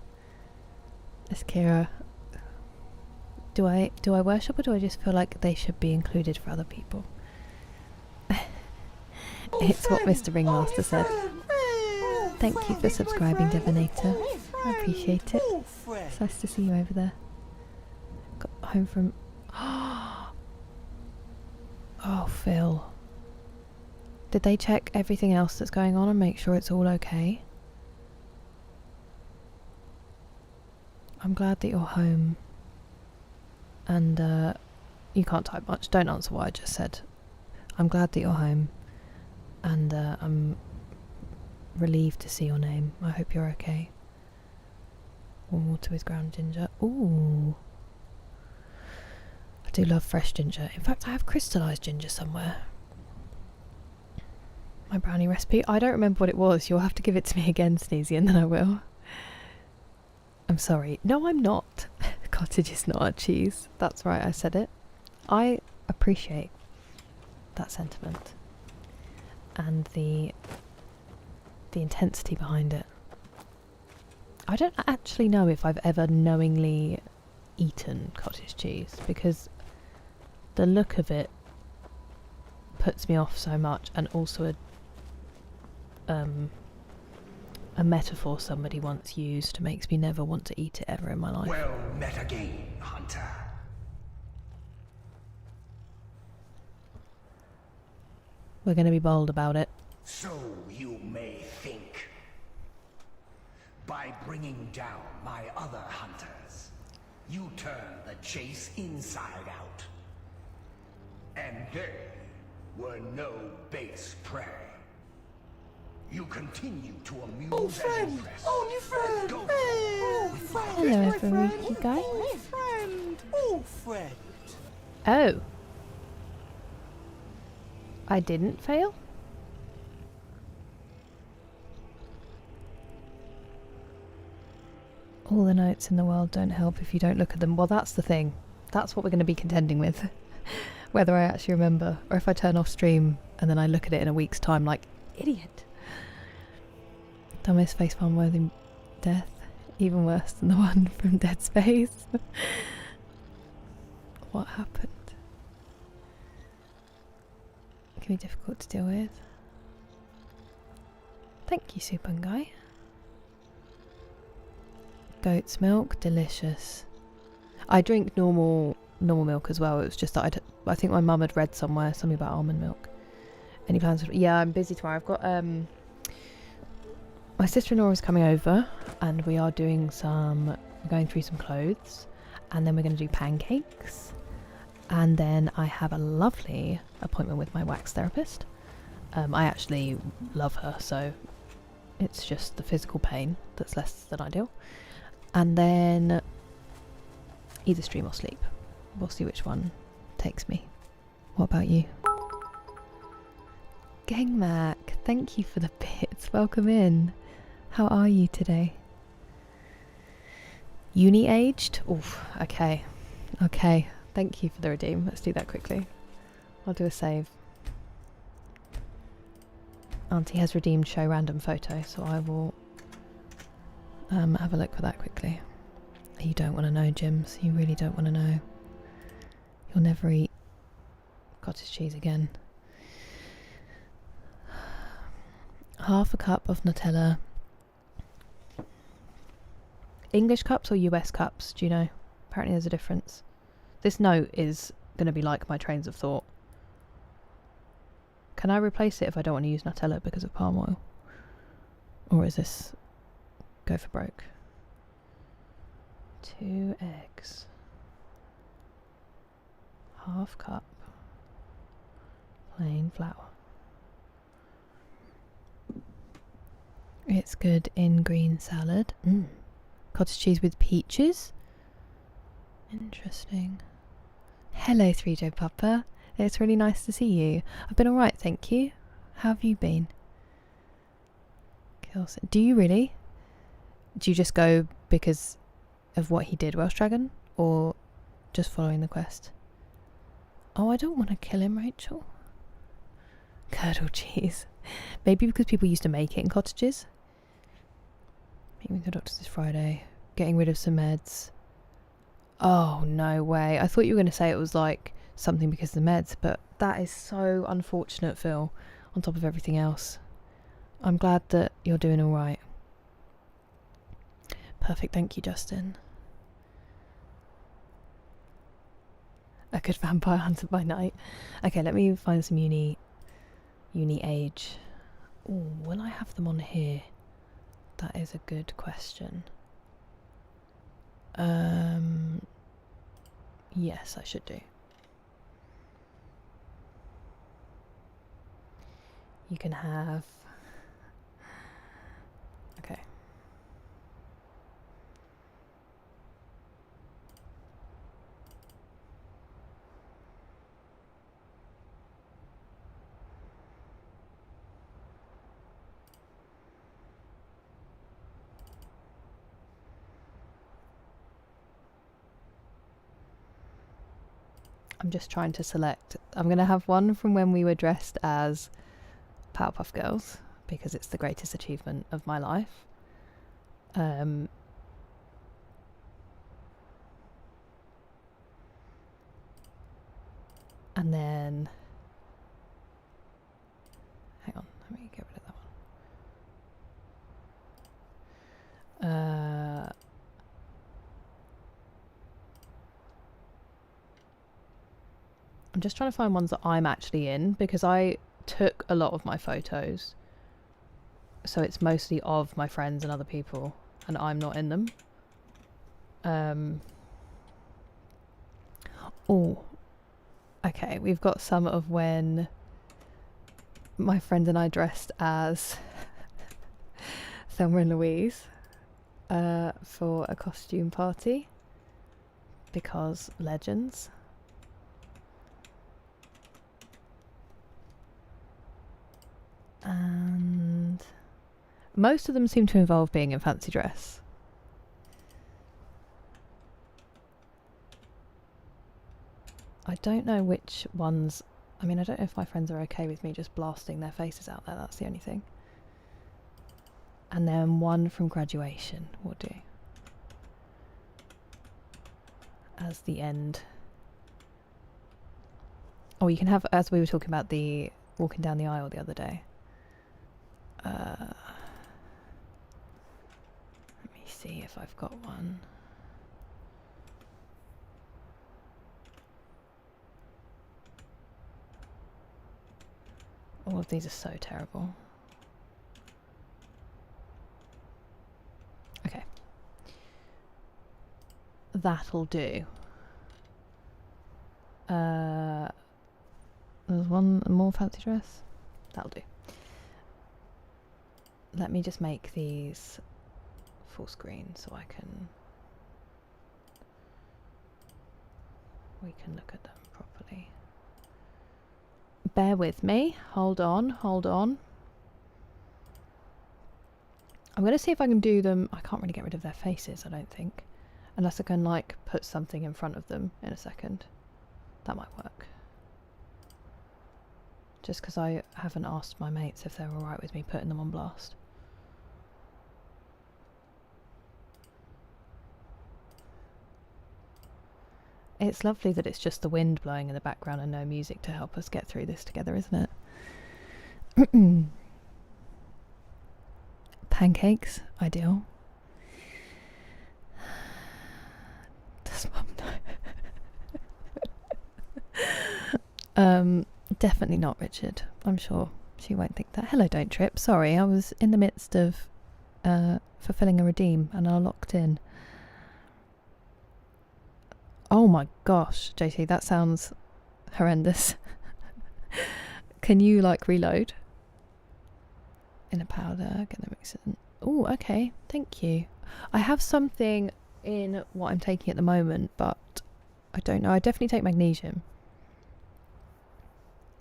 It's Kira. Do I worship, or do I just feel like they should be included for other people? It's what Mr. Ringmaster said. Thank you for subscribing, Divinator. I appreciate it. It's nice to see you over there. Got home from... Oh, Phil. Did they check everything else that's going on and make sure it's all okay? I'm glad that you're home. And you can't type much. Don't answer what I just said. I'm glad that you're home. And I'm relieved to see your name. I hope you're okay. Warm water with ground ginger. Ooh. I do love fresh ginger. In fact, I have crystallised ginger somewhere. My brownie recipe. I don't remember what it was. You'll have to give it to me again, Sneezy, and then I will. I'm sorry. No, I'm not. Cottage is not a cheese. That's right, I said it. I appreciate that sentiment. And the intensity behind it. I don't actually know if I've ever knowingly eaten cottage cheese, because the look of it puts me off so much, and also a metaphor somebody once used makes me never want to eat it ever in my life. Well met again, Hunter. We're going to be bold about it. So you may think. By bringing down my other hunters, you turn the chase inside out. And they were no base prey. You continue to amuse Old friend! and impress. Oh, new friend! Go. Hey, friend! Hello, My friend. everybody, guy. Oh, friend! Oh, friend! Oh. I didn't fail? All the notes in the world don't help if you don't look at them. Well, that's the thing. That's what we're going to be contending with. Whether I actually remember, or if I turn off stream and then I look at it in a week's time like, idiot. Dumbest facepalm worthy death. Even worse than the one from Dead Space. What happened? It can be difficult to deal with. Thank you, Supun Guy. Goat's milk, delicious. I drink normal milk as well. It was just that I think my mum had read somewhere something about almond milk. Any plans? Yeah, I'm busy tomorrow. I've got my sister-in-law is coming over, and we are going through some clothes, and then we're going to do pancakes, and then I have a lovely appointment with my wax therapist. I actually love her, so it's just the physical pain that's less than ideal. And then either stream or sleep. We'll see which one takes me. What about you? Gang Mac, thank you for the bits. Welcome in. How are you today? Uni aged? Oof, okay. Okay, thank you for the redeem. Let's do that quickly. I'll do a save. Auntie has redeemed show random photo, so I will Have a look for that quickly. You don't want to know, Jims. You really don't want to know. You'll never eat cottage cheese again. Half a cup of Nutella. English cups or US cups, do you know? Apparently there's a difference. This note is going to be like my trains of thought. Can I replace it if I don't want to use Nutella because of palm oil? Or is this go for broke? 2 eggs. Half cup. Plain flour. It's good in green salad. Cottage cheese with peaches. Interesting. Hello, 3J Papa. It's really nice to see you. I've been alright, thank you. How have you been? Do you really? Do you just go because of what he did, Welsh Dragon? Or just following the quest? Oh, I don't want to kill him, Rachel. Curdle cheese. Maybe because people used to make it in cottages. Meeting with the doctors this Friday. Getting rid of some meds. Oh, no way. I thought you were going to say it was like something because of the meds, but that is so unfortunate, Phil, on top of everything else. I'm glad that you're doing alright. Perfect, thank you, Justin. A good vampire hunter by night. Okay, let me find some uni age. Ooh, will I have them on here? That is a good question. Yes, I should do. You can have... Okay. I'm just trying to select. I'm going to have one from when we were dressed as Powerpuff Girls, because it's the greatest achievement of my life. And then... Hang on, let me get rid of that one. I'm just trying to find ones that I'm actually in, because I took a lot of my photos, so it's mostly of my friends and other people, and I'm not in them. Oh, okay, we've got some of when my friend and I dressed as Thelma and Louise for a costume party, because legends. And most of them seem to involve being in fancy dress. I don't know which ones... I mean, I don't know if my friends are okay with me just blasting their faces out there, that's the only thing. And then one from graduation will do. As the end. Oh, you can have, as we were talking about the walking down the aisle the other day. Let me see if I've got one. All of these are so terrible. Okay. That'll do. There's one more fancy dress. That'll do. Let me just make these full screen so we can look at them properly. Bear with me. Hold on. I'm going to see if I can do them. I can't really get rid of their faces, I don't think. Unless I can, like, put something in front of them in a second. That might work. Just because I haven't asked my mates if they're alright with me putting them on blast. It's lovely that it's just the wind blowing in the background and no music to help us get through this together, isn't it? Pancakes, ideal. Does Mum know? Definitely not Richard. I'm sure she won't think that. Hello, Don't Trip. Sorry, I was in the midst of fulfilling a redeem and I locked in. Oh my gosh, JT, that sounds horrendous. Can you like reload? In a powder, get the mix in. Oh, okay, thank you. I have something in what I'm taking at the moment, but I don't know. I definitely take magnesium.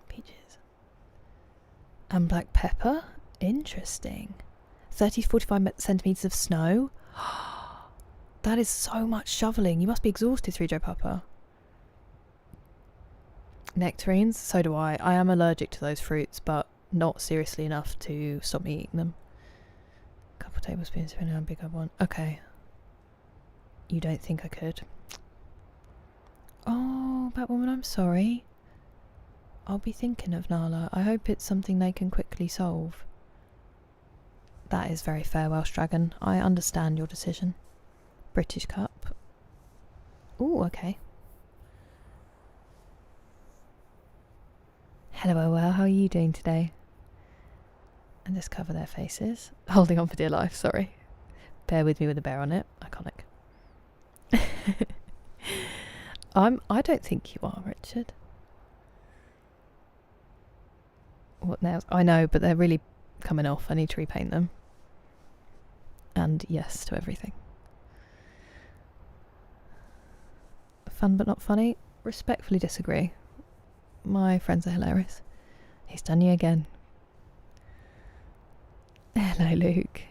Peaches. And black pepper. Interesting. 30 to 45 centimetres of snow. That is so much shoveling. You must be exhausted, 3Joe Papa. Nectarines, so do I. I am allergic to those fruits, but not seriously enough to stop me eating them. A couple of tablespoons of a big one. Okay. You don't think I could? Oh, Batwoman, I'm sorry. I'll be thinking of Nala. I hope it's something they can quickly solve. That is very fair, Welsh Dragon. I understand your decision. British cup. Ooh, okay. Hello, well, how are you doing today? And just cover their faces. Holding on for dear life, sorry. Bear with me with a bear on it. Iconic. I don't think you are, Richard. What nails? I know, but they're really coming off. I need to repaint them. And yes to everything. Fun but not funny? Respectfully disagree. My friends are hilarious. He's done you again. Hello, Luke.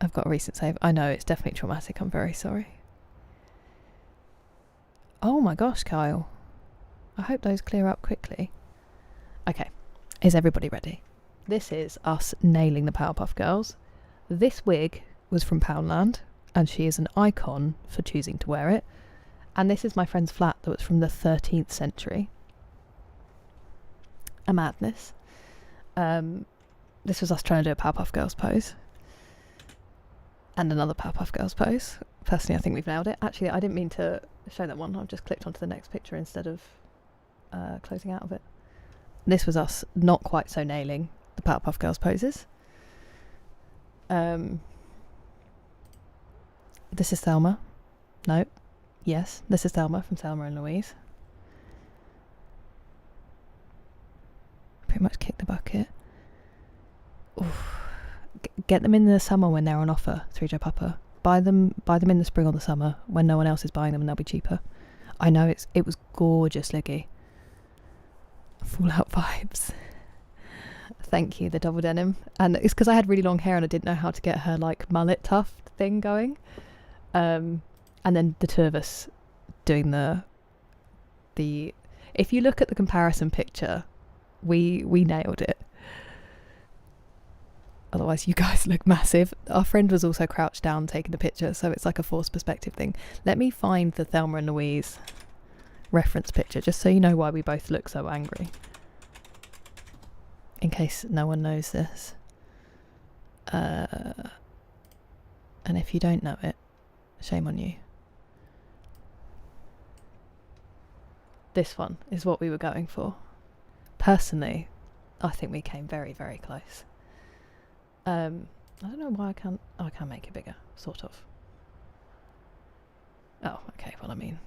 I've got a recent save. I know, it's definitely traumatic. I'm very sorry. Oh my gosh, Kyle. I hope those clear up quickly. Okay. Is everybody ready? This is us nailing the Powerpuff Girls. This wig was from Poundland, and she is an icon for choosing to wear it. And this is my friend's flat that was from the 13th century. A madness. This was us trying to do a Powerpuff Girls pose. And another Powerpuff Girls pose. Personally, I think we've nailed it. Actually, I didn't mean to show that one. I've just clicked onto the next picture instead of closing out of it. This was us not quite so nailing the Powerpuff Girls poses. This is Thelma. No. Yes, this is Thelma from Thelma and Louise. Pretty much kick the bucket. Oof. Get them in the summer when they're on offer, 3Joe Papa. Buy them in the spring or the summer when no one else is buying them and they'll be cheaper. I know it was gorgeous, Liggy. Fallout vibes. Thank you, the double denim. And it's because I had really long hair and I didn't know how to get her like mullet tuft thing going. And then the two of us doing the if you look at the comparison picture, we nailed it. Otherwise you guys look massive. Our friend was also crouched down taking the picture, so it's like a forced perspective thing. Let me find the Thelma and Louise reference picture just so you know why we both look so angry, in case no one knows this. And if you don't know it, shame on you. This one is what we were going for. Personally, I think we came very, very close. I don't know why I can't... Oh, I can make it bigger, sort of. Oh, okay, well, I mean,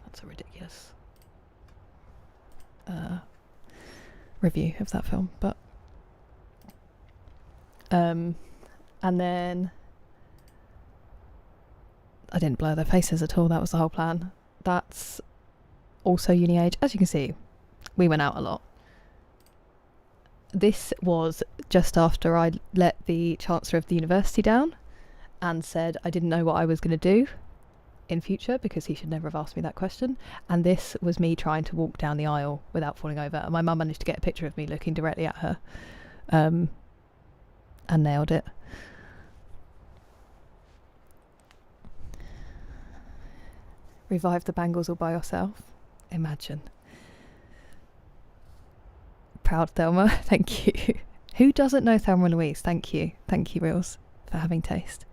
that's a ridiculous review of that film, but... and then... I didn't blur their faces at all, that was the whole plan. That's also uni age. As you can see, we went out a lot. This was just after I let the Chancellor of the University down and said I didn't know what I was going to do in future because he should never have asked me that question. And this was me trying to walk down the aisle without falling over. And my mum managed to get a picture of me looking directly at her and nailed it. Revive the Bangles all by yourself. Imagine. Proud Thelma. Thank you. Who doesn't know Thelma and Louise? Thank you. Thank you, Reels, for having taste.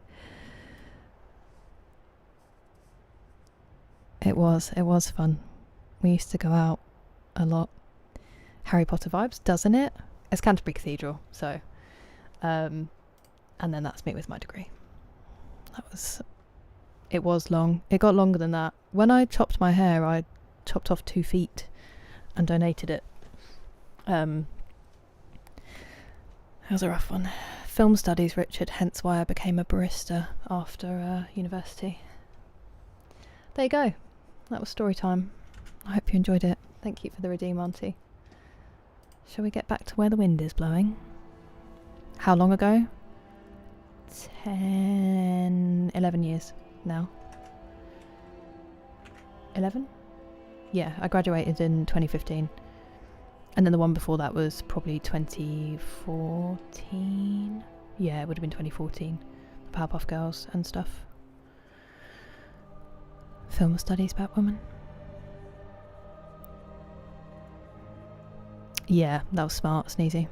It was fun. We used to go out a lot. Harry Potter vibes, doesn't it? It's Canterbury Cathedral, so and then that's me with my degree. It was long. It got longer than that. When I chopped my hair, I chopped off 2 feet and donated it. It was a rough one. Film studies, Richard, hence why I became a barista after university. There you go. That was story time. I hope you enjoyed it. Thank you for the redeem, Auntie. Shall we get back to where the wind is blowing? How long ago? 11 years now. 11? Yeah, I graduated in 2015. And then the one before that was probably 2014. Yeah, it would have been 2014. The Powerpuff Girls and stuff. Film studies, Batwoman. Yeah, that was smart, Sneezy.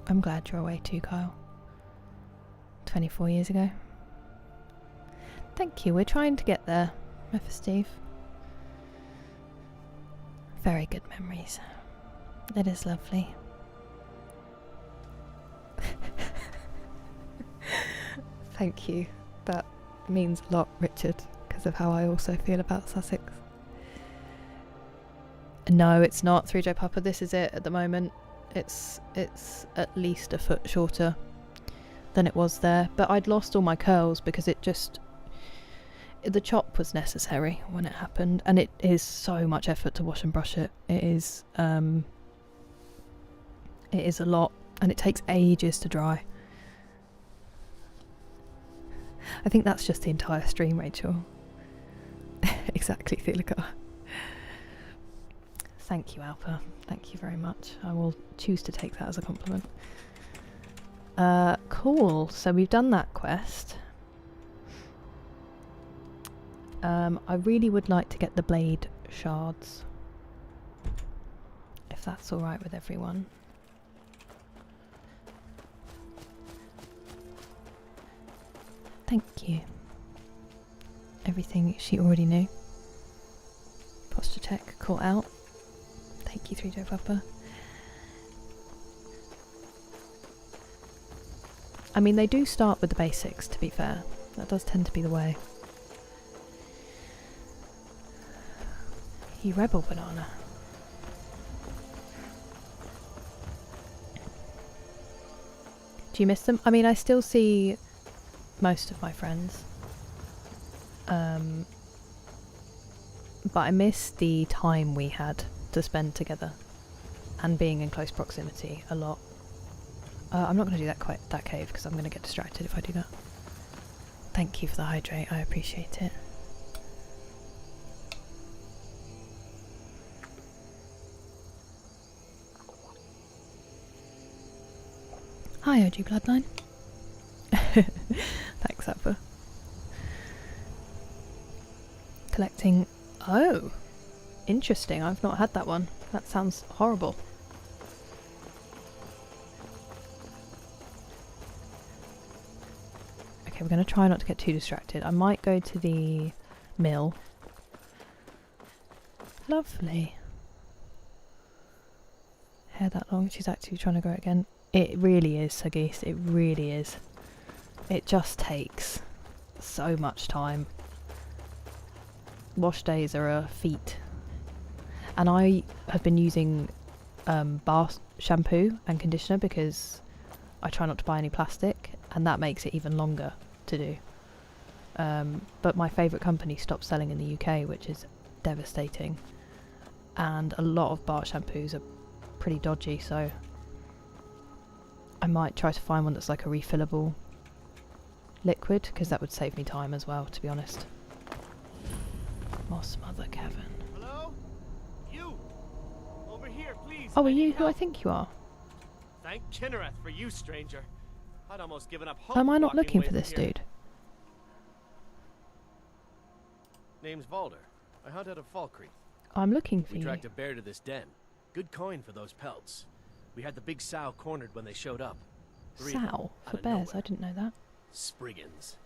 I'm glad you're away too, Kyle. 24 years ago. Thank you, we're trying to get there, Mepha Steve. Very good memories. It is lovely. Thank you. That means a lot, Richard, because of how I also feel about Sussex. No, it's not 3J Papa. This is it at the moment. It's at least a foot shorter than it was there. But I'd lost all my curls because the chop was necessary when it happened, and it is so much effort to wash and brush it. It is a lot, and it takes ages to dry. I think that's just the entire stream, Rachel. Exactly, Thilika. Thank you, Alpa. Thank you very much. I will choose to take that as a compliment. Cool. So we've done that quest. I really would like to get the blade shards, if that's alright with everyone. Thank you. Everything she already knew. Posture check, call out. Thank you, 3J Papa. I mean, they do start with the basics, to be fair. That does tend to be the way. You rebel banana. Do you miss them? I mean, I still see most of my friends. But I miss the time we had to spend together and being in close proximity a lot. I'm not going to do that cave because I'm going to get distracted if I do that. Thank you for the hydrate, I appreciate it. Hi, OG Bloodline. Thanks, Appa. Collecting... Oh! Interesting, I've not had that one. That sounds horrible. Okay, we're going to try not to get too distracted. I might go to the mill. Lovely. Hair that long, she's actually trying to grow it again. It really is, Sagis, it really is. It just takes so much time. Wash days are a feat. And I have been using bar shampoo and conditioner because I try not to buy any plastic, and that makes it even longer to do. But my favourite company stopped selling in the UK, which is devastating. And a lot of bar shampoos are pretty dodgy, so I might try to find one that's like a refillable liquid, because that would save me time as well, to be honest. Moss Mother Cavern. Hello? You! Over here, please. Oh, are you who I think you are? Thank Kinnereth for you, stranger. I'd almost given up hope. Am I not walking looking away for from this here. dude? Name's Valder. I hunt out of Falkreath. I'm looking for We you. tracked a bear to this den. Good coin for those pelts. We had the big sow cornered when they showed up. 3 of them, Sow out for of bears. nowhere. I didn't know that. Spriggans.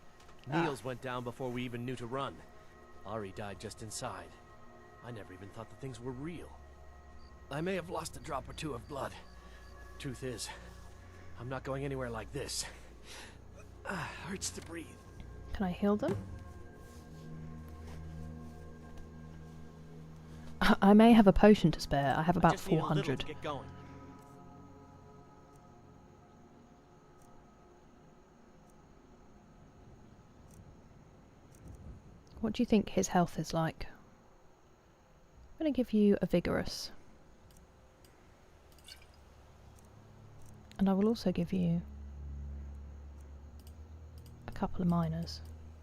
Niels went down before we even knew to run. Ari died just inside. I never even thought the things were real. I may have lost a drop or two of blood. Truth is, I'm not going anywhere like this. Hurts to breathe. Can I heal them? I may have a potion to spare. I have about just need a little 400. to get going. What do you think his health is like? I'm going to give you a vigorous. And I will also give you a couple of minors.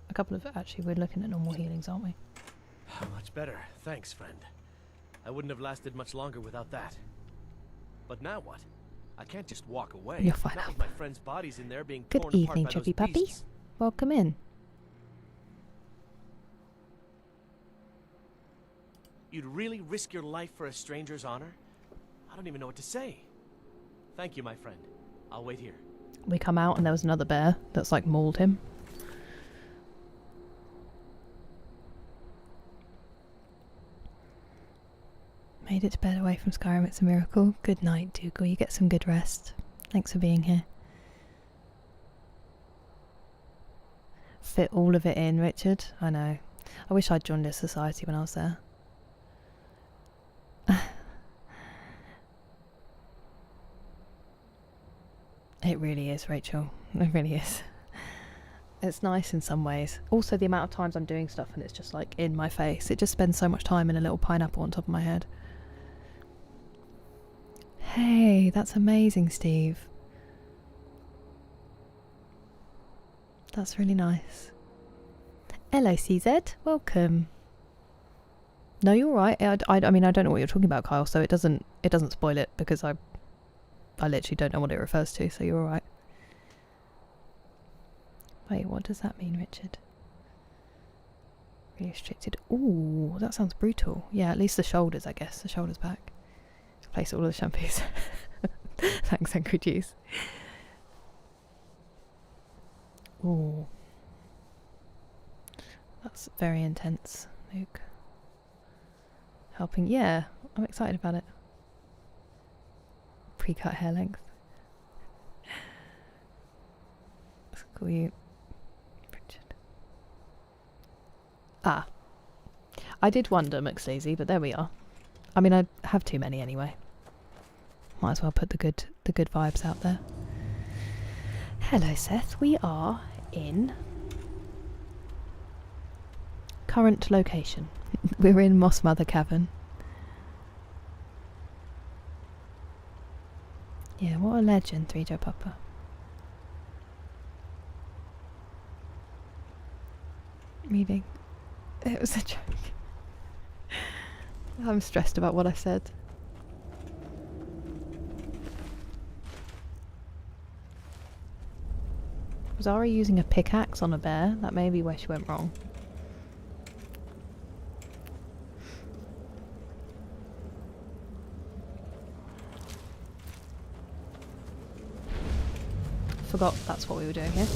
A couple of... Actually, we're looking at normal healings, aren't we? Much better. Thanks, friend. I wouldn't have lasted much longer without that. But now what? I can't just walk away. You're fine. Not with my friend's bodies in there being Good torn evening, apart by Chubby those Puppy. beasts. Welcome in. You'd really risk your life for a stranger's honor? I don't even know what to say. Thank you, my friend. I'll wait here. We come out and there was another bear that's like mauled him. Made it to bed away from Skyrim, it's a miracle. Good night, Dougal. You get some good rest. Thanks for being here. Fit all of it in, Richard. I know. I wish I'd joined this society when I was there. It really is, Rachel. It really is. It's nice in some ways. Also, the amount of times I'm doing stuff and it's just like in my face. It just spends so much time in a little pineapple on top of my head. Hey, that's amazing, Steve. That's really nice. Hello, CZ. Welcome. No, you're right. I mean, I don't know what you're talking about, Kyle. So it doesn't spoil it because I literally don't know what it refers to. So you're all right. Wait, what does that mean, Richard? Really restricted. Ooh, that sounds brutal. Yeah, at least the shoulders, I guess. The shoulders back. Place all of the shampoos. Thanks, Angry Juice. Ooh. That's very intense, Luke. Helping. Yeah, I'm excited about it. Pre-cut hair length. Let's call you Richard. Ah. I did wonder, McSleazy, but there we are. I mean, I have too many anyway. Might as well put the good vibes out there. Hello, Seth. We are in current location. We're in Moss Mother Cavern. Yeah, what a legend, 3 Joe Papa. Reading. It was a joke. I'm stressed about what I said. Was Ari using a pickaxe on a bear? That may be where she went wrong. Forgot that's what we were doing here.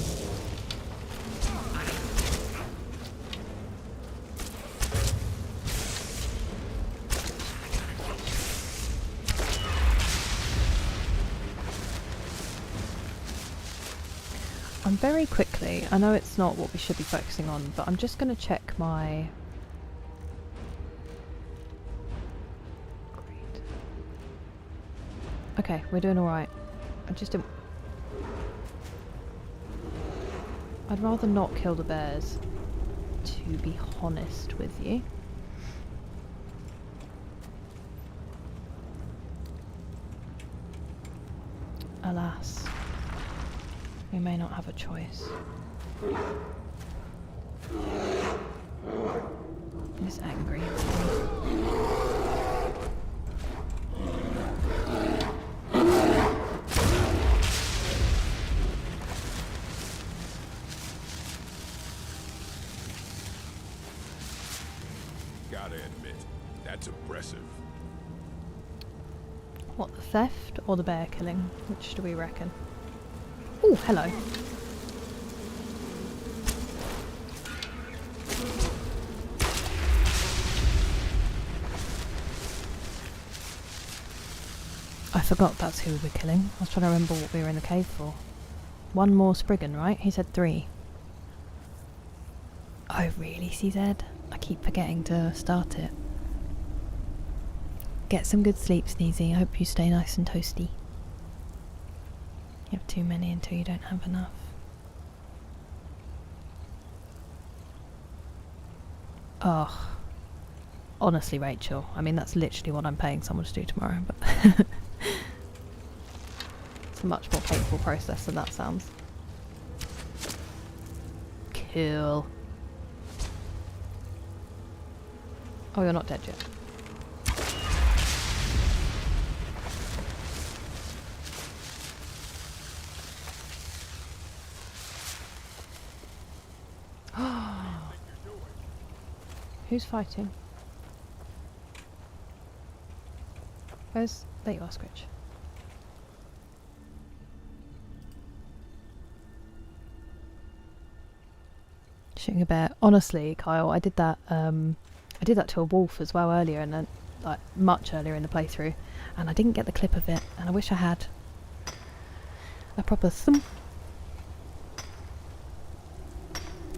I'm very quickly, I know it's not what we should be focusing on, but I'm just going to check my... Great. Okay, we're doing alright. I just didn't... I'd rather not kill the bears, to be honest with you. Alas. We may not have a choice. He's angry. Gotta admit, that's impressive. What, the theft or the bear killing? Which do we reckon? Oh, hello. I forgot that's who we were killing. I was trying to remember what we were in the cave for. One more Spriggan, right? He said 3. Oh, really, CZ? I keep forgetting to start it. Get some good sleep, Sneezy. I hope you stay nice and toasty. You have too many until you don't have enough. Oh. Honestly, Rachel. I mean, that's literally what I'm paying someone to do tomorrow, but... it's a much more painful process than that sounds. Cool. Oh, you're not dead yet. Who's fighting? Where's... there you are, Scritch. Shooting a bear. Honestly, Kyle, I did that to a wolf as well earlier, and then like much earlier in the playthrough, and I didn't get the clip of it, and I wish I had. A proper thump.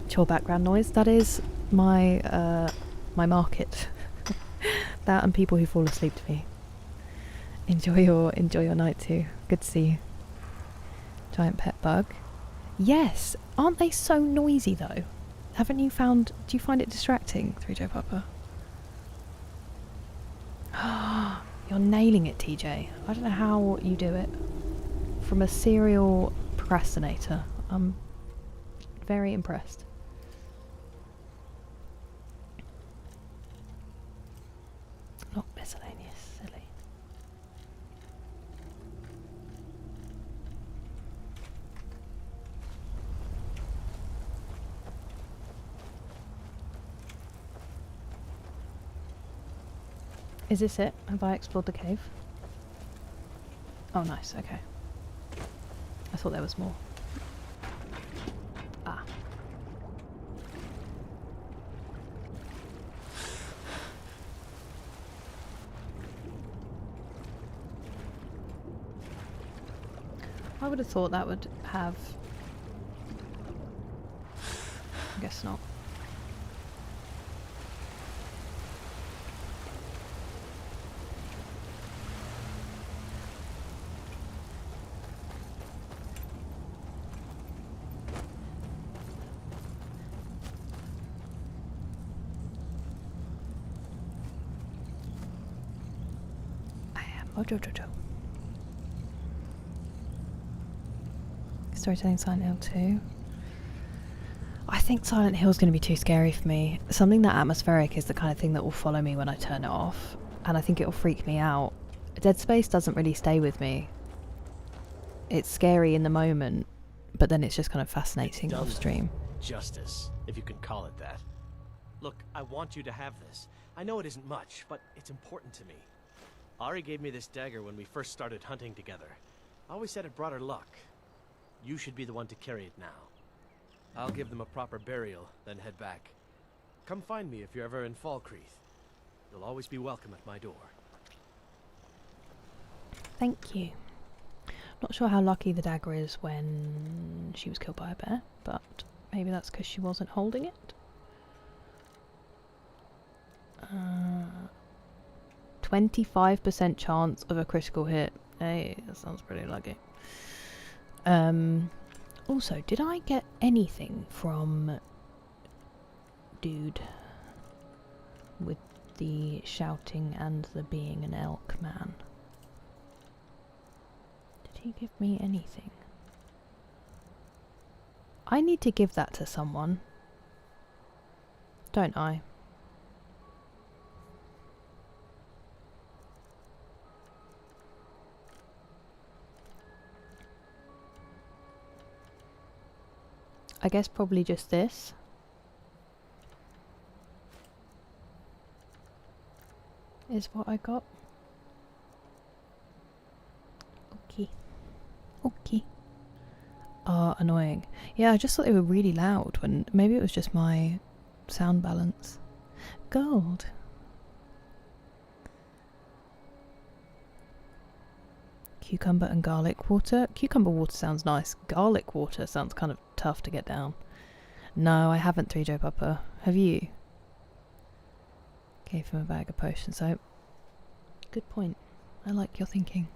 Chill background noise. That is my my market. That and people who fall asleep to me. Enjoy your night too. Good to see you. Giant pet bug. Yes, aren't they so noisy though? Haven't you found? Do you find it distracting, 3J Papa? You're nailing it, TJ. I don't know how you do it. From a serial procrastinator, I'm very impressed. Not miscellaneous, silly. Is this it? Have I explored the cave? Oh, nice, okay. I thought there was more. Ah. I would have thought that would have... I guess not. Jojo. Storytelling Silent Hill 2. I think Silent Hill is going to be too scary for me. Something that atmospheric is the kind of thing that will follow me when I turn it off, and I think it will freak me out. Dead Space doesn't really stay with me. It's scary in the moment, but then it's just kind of fascinating off stream. Justice, if you can call it that. Look, I want you to have this. I know it isn't much, but it's important to me. Ari gave me this dagger when we first started hunting together. I always said it brought her luck. You should be the one to carry it now. I'll give them a proper burial, then head back. Come find me if you're ever in Falkreath. You'll always be welcome at my door. Thank you. Not sure how lucky the dagger is when she was killed by a bear, but maybe that's because she wasn't holding it. 25% chance of a critical hit. Hey, that sounds pretty lucky. Also, did I get anything from dude with the shouting and the being an elk man? Did he give me anything? I need to give that to someone, don't I? I guess probably just this. is what I got. Okay. Okay. Ah, annoying. Yeah, I just thought they were really loud when maybe it was just my sound balance. Gold. Cucumber and garlic water. Cucumber water sounds nice. Garlic water sounds kind of tough to get down. No, I haven't 3Joe Papa. Have you? Gave him a bag of potion soap. Good point. I like your thinking.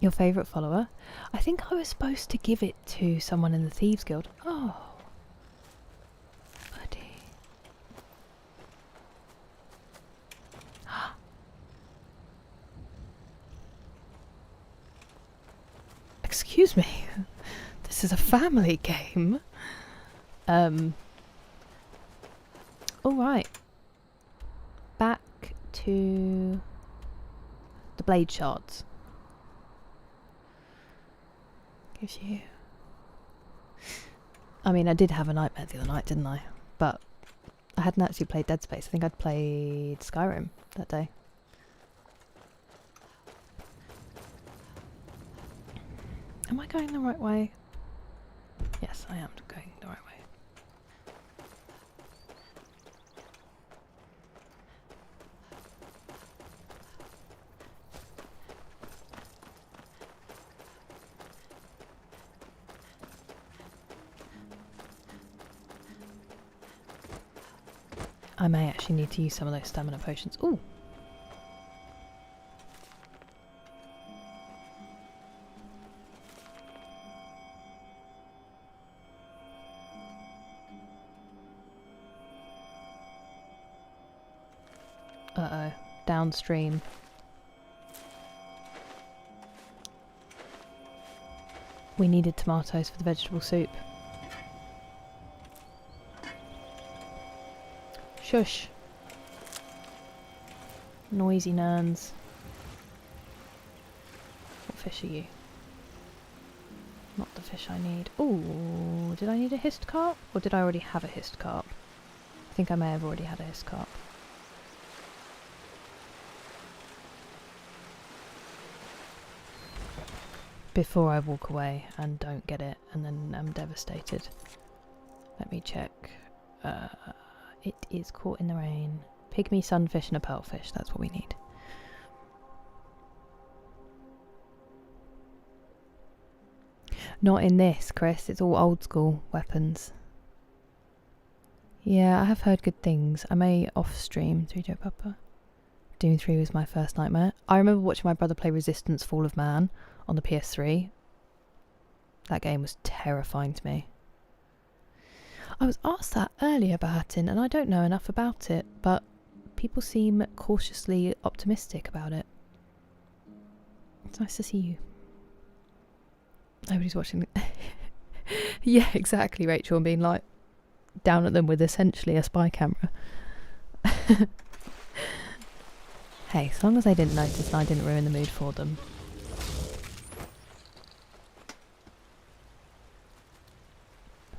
Your favourite follower? I think I was supposed to give it to someone in the Thieves Guild. Oh. Buddy. Excuse me. This is a family game. Alright. Back to the blade shards. Gives you... I mean, I did have a nightmare the other night, didn't I? But I hadn't actually played Dead Space. I think I'd played Skyrim that day. Am I going the right way? Yes, I am going the right way. I may actually need to use some of those stamina potions. Ooh! Uh-oh. Downstream. We needed tomatoes for the vegetable soup. Shush. Noisy nerns. What fish are you? Not the fish I need. Ooh, did I need a hist carp? Or did I already have a hist carp? I think I may have already had a hist carp. Before I walk away and don't get it and then I'm devastated. Let me check. It is caught in the rain. Pygmy sunfish and a pearlfish, that's what we need. Not in this, Chris, it's all old school weapons. Yeah, I have heard good things. I may off stream 3Joe Papa. Doom 3 was my first nightmare. I remember watching my brother play Resistance Fall of Man on the PS3. That game was terrifying to me. I was asked that earlier, Bahatin, and I don't know enough about it, but people seem cautiously optimistic about it. It's nice to see you. Nobody's watching. Yeah, exactly, Rachel, and being like down at them with essentially a spy camera. Hey, as long as they didn't notice and I didn't ruin the mood for them.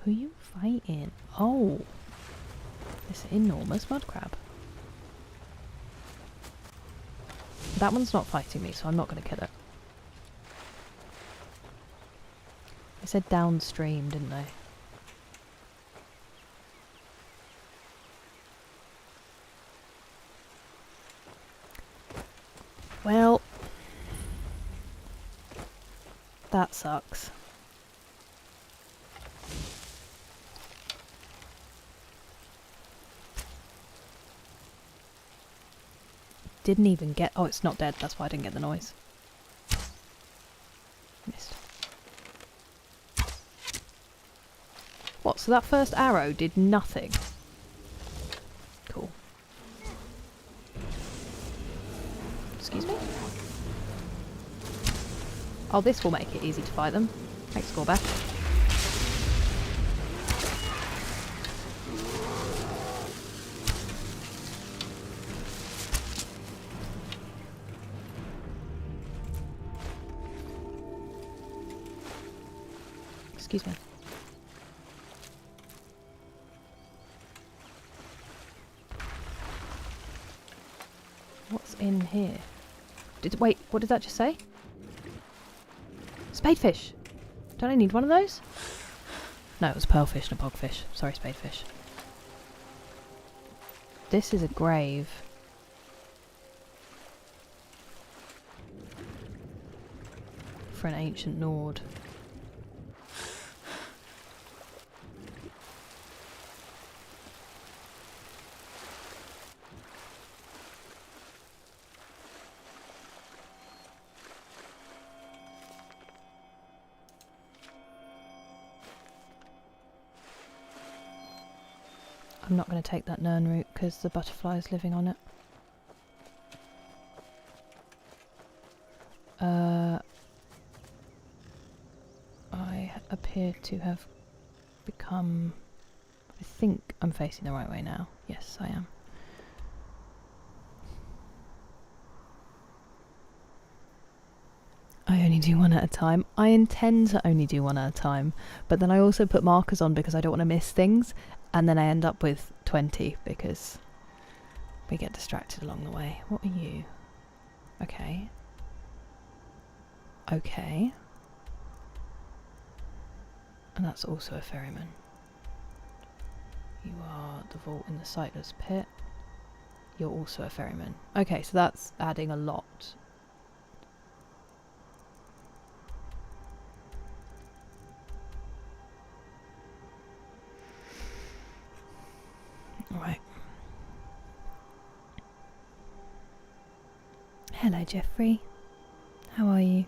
Who are you fighting? Oh, this enormous mud crab. That one's not fighting me, so I'm not going to kill it. I said downstream, didn't I? Well, that sucks. Didn't even get... Oh, it's not dead. That's why I didn't get the noise. Missed. What? So that first arrow did nothing? Cool. Excuse me? Oh, this will make it easy to fight them. Thanks, Gorbeth. Excuse me. What's in here? Wait, what did that just say? Spadefish! Don't I need one of those? No, it was a pearlfish and a bogfish. Sorry, spadefish. This is a grave. For an ancient Nord. I'm not going to take that Nern route because the butterfly is living on it. I appear to have become... I think I'm facing the right way now. Yes, I am. I only do one at a time. I intend to only do one at a time, but then I also put markers on because I don't want to miss things, and then I end up with 20 because we get distracted along the way. What are you? Okay. Okay. And that's also a ferryman. You are the vault in the sightless pit. You're also a ferryman. Okay, so that's adding a lot. Alright. Hello, Jeffrey. How are you?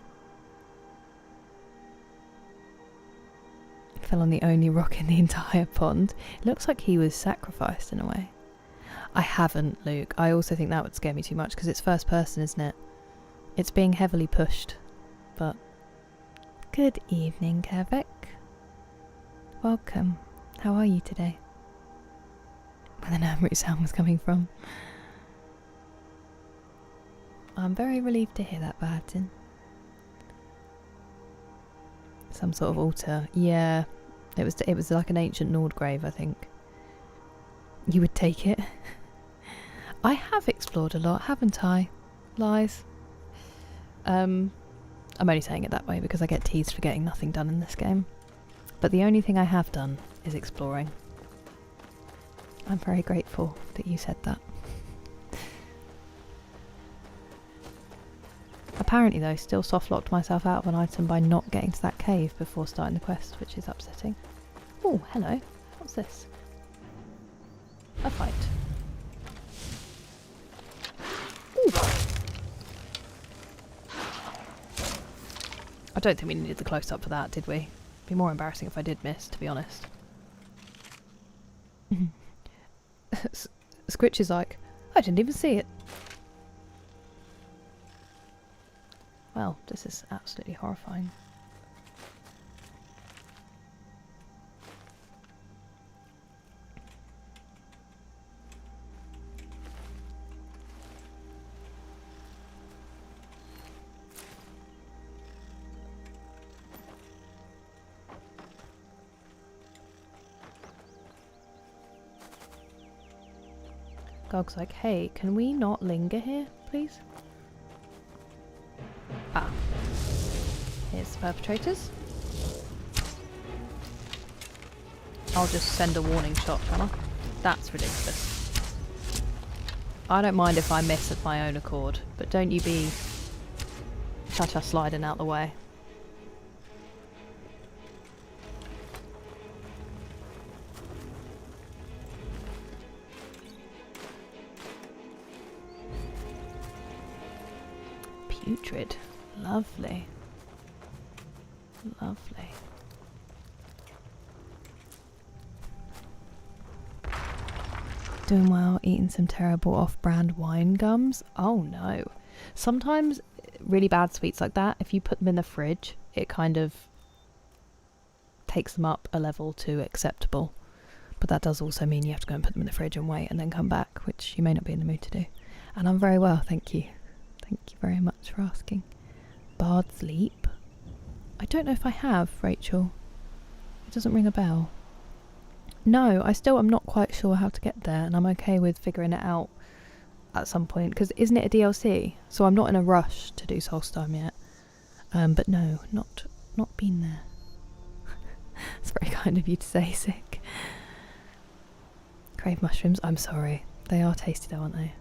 Fell on the only rock in the entire pond. It looks like he was sacrificed in a way. I haven't, Luke. I also think that would scare me too much because it's first person, isn't it? It's being heavily pushed. But good evening, Kevik. Welcome. How are you today? Where the Namroot sound was coming from. I'm very relieved to hear that, Barton. Some sort of altar. Yeah. It was like an ancient Nord grave, I think. You would take it. I have explored a lot, haven't I? Lies. I'm only saying it that way because I get teased for getting nothing done in this game. But the only thing I have done is exploring. I'm very grateful that you said that. Apparently though, still soft-locked myself out of an item by not getting to that cave before starting the quest, which is upsetting. Oh, hello. What's this? A fight. Ooh. I don't think we needed the close-up for that, did we? It'd be more embarrassing if I did miss, to be honest. Squitch is like, I didn't even see it. Well, this is absolutely horrifying. Gog's like, hey, can we not linger here, please? Ah. Here's the perpetrators. I'll just send a warning shot, shall I? That's ridiculous. I don't mind if I miss at my own accord, but don't you be cha-cha sliding out the way. Putrid. Lovely. Lovely. Doing well, eating some terrible off-brand wine gums. Oh no. Sometimes really bad sweets like that, if you put them in the fridge, it kind of takes them up a level to acceptable. But that does also mean you have to go and put them in the fridge and wait and then come back, which you may not be in the mood to do. And I'm very well, thank you. Thank you very much for asking. Bard's Leap? I don't know if I have, Rachel. It doesn't ring a bell. No, I still am not quite sure how to get there, and I'm okay with figuring it out at some point, because isn't it a DLC? So I'm not in a rush to do Solstheim yet. But no, not been there. It's very kind of you to say, Sick. Crave mushrooms. I'm sorry. They are tasty though, aren't they?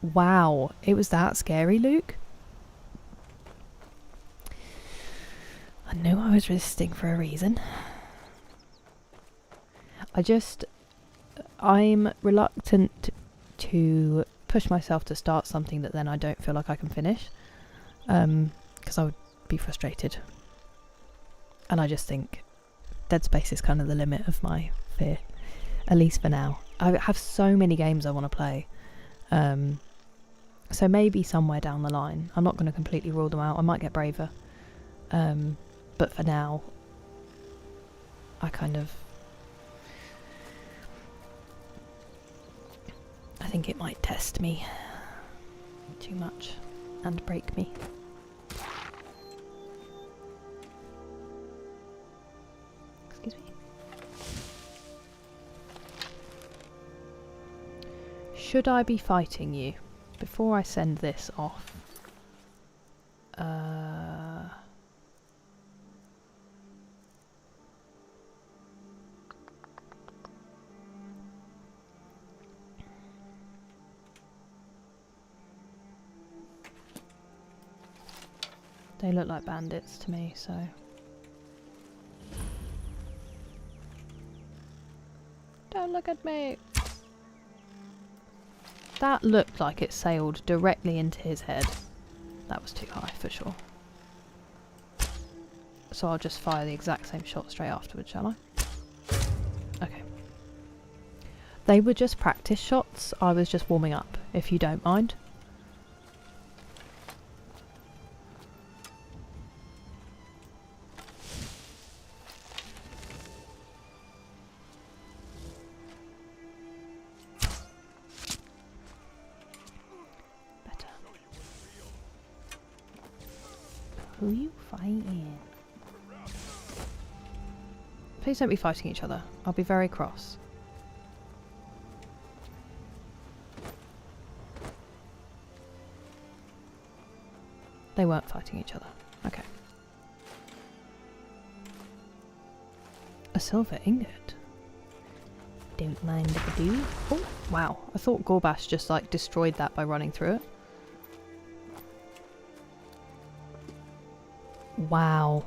Wow, it was that scary, Luke? I knew I was resisting for a reason. I'm reluctant to push myself to start something that then I don't feel like I can finish. Because I would be frustrated. And I just think Dead Space is kind of the limit of my fear. At least for now. I have so many games I want to play. So maybe somewhere down the line. I'm not going to completely rule them out. I might get braver. But for now, I think it might test me too much and break me. Excuse me. Should I be fighting you before I send this off? They look like bandits to me, so... Don't look at me! That looked like it sailed directly into his head. That was too high, for sure. So I'll just fire the exact same shot straight afterwards, shall I? Okay. They were just practice shots. I was just warming up, if you don't mind. Who you fighting? Please don't be fighting each other. I'll be very cross. They weren't fighting each other. Okay. A silver ingot. Don't mind if I do. Oh, wow. I thought Gorbash just like destroyed that by running through it. Wow.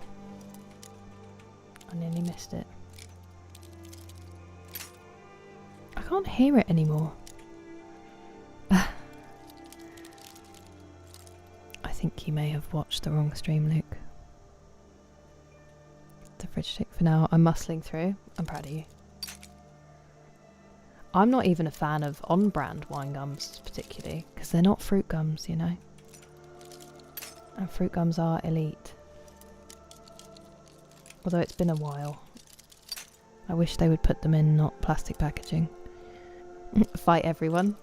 I nearly missed it. I can't hear it anymore. I think you may have watched the wrong stream, Luke. The fridge stick for now. I'm muscling through. I'm proud of you. I'm not even a fan of on-brand wine gums, particularly, because they're not fruit gums, you know. And fruit gums are elite. Although it's been a while. I wish they would put them in not plastic packaging. Fight everyone.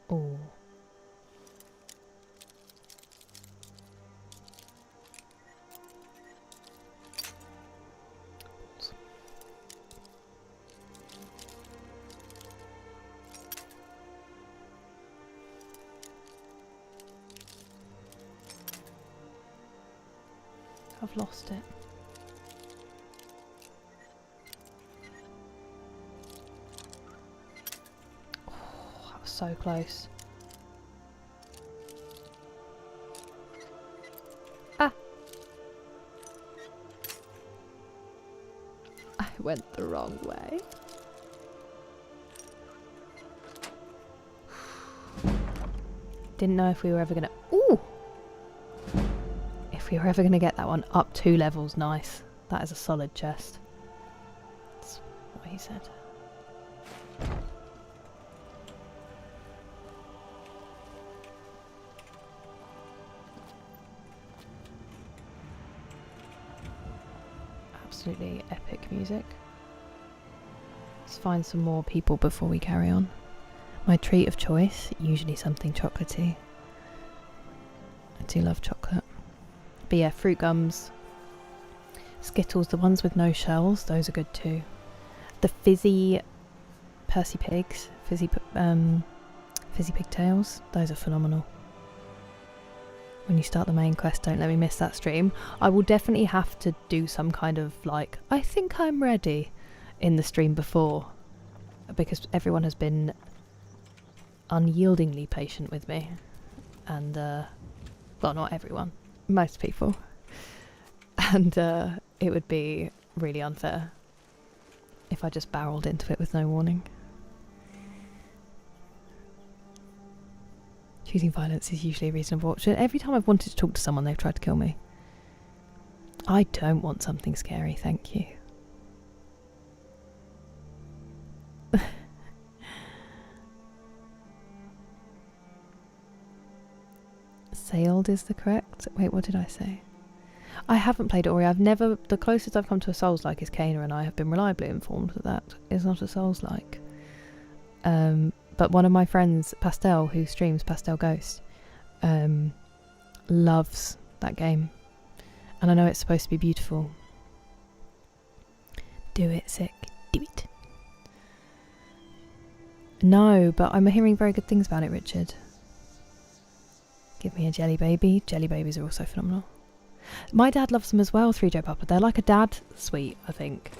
Oh. I've lost it. Oh, that was so close. Ah! I went the wrong way. Didn't know if we were ever gonna... Ooh! If we were ever going to get that one up 2 levels, nice. That is a solid chest. That's what he said. Absolutely epic music. Let's find some more people before we carry on. My treat of choice, usually something chocolatey. I do love chocolate. But yeah, fruit gums. Skittles, the ones with no shells, those are good too. The fizzy Percy Pigs, fizzy pigtails, those are phenomenal. When you start the main quest, don't let me miss that stream. I will definitely have to do some kind of like, I think I'm ready in the stream before, because everyone has been unyieldingly patient with me. And, well, not everyone, most people. And it would be really unfair if I just barreled into it with no warning. Choosing violence is usually a reasonable option. Every time I've wanted to talk to someone, they've tried to kill me. I don't want something scary, thank you. Sailed is the correct... Wait, what did I say? I haven't played Ori. I've never... The closest I've come to a Souls-like is Kana, and I have been reliably informed that that is not a Souls-like. But one of my friends, Pastel, who streams Pastel Ghost, loves that game. And I know it's supposed to be beautiful. Do it, sick. Do it. No, but I'm hearing very good things about it, Richard. Give me a jelly baby. Jelly babies are also phenomenal. My dad loves them as well, 3J Papa. They're like a dad sweet, I think,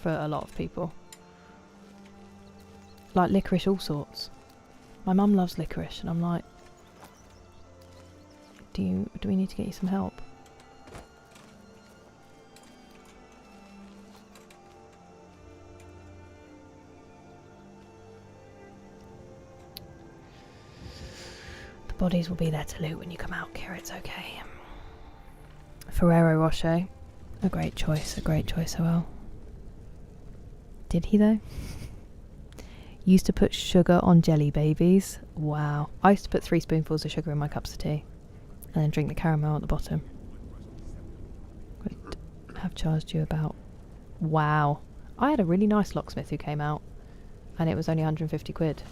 for a lot of people. Like licorice, all sorts. My mum loves licorice, and I'm like, do we need to get you some help? The bodies will be there to loot when you come out, Kira, it's okay. Ferrero Rocher. A great choice, as well. Did he though? Used to put sugar on jelly babies. Wow. I used to put 3 spoonfuls of sugar in my cups of tea and then drink the caramel at the bottom. Would have charged you about... Wow. I had a really nice locksmith who came out and it was only 150 quid.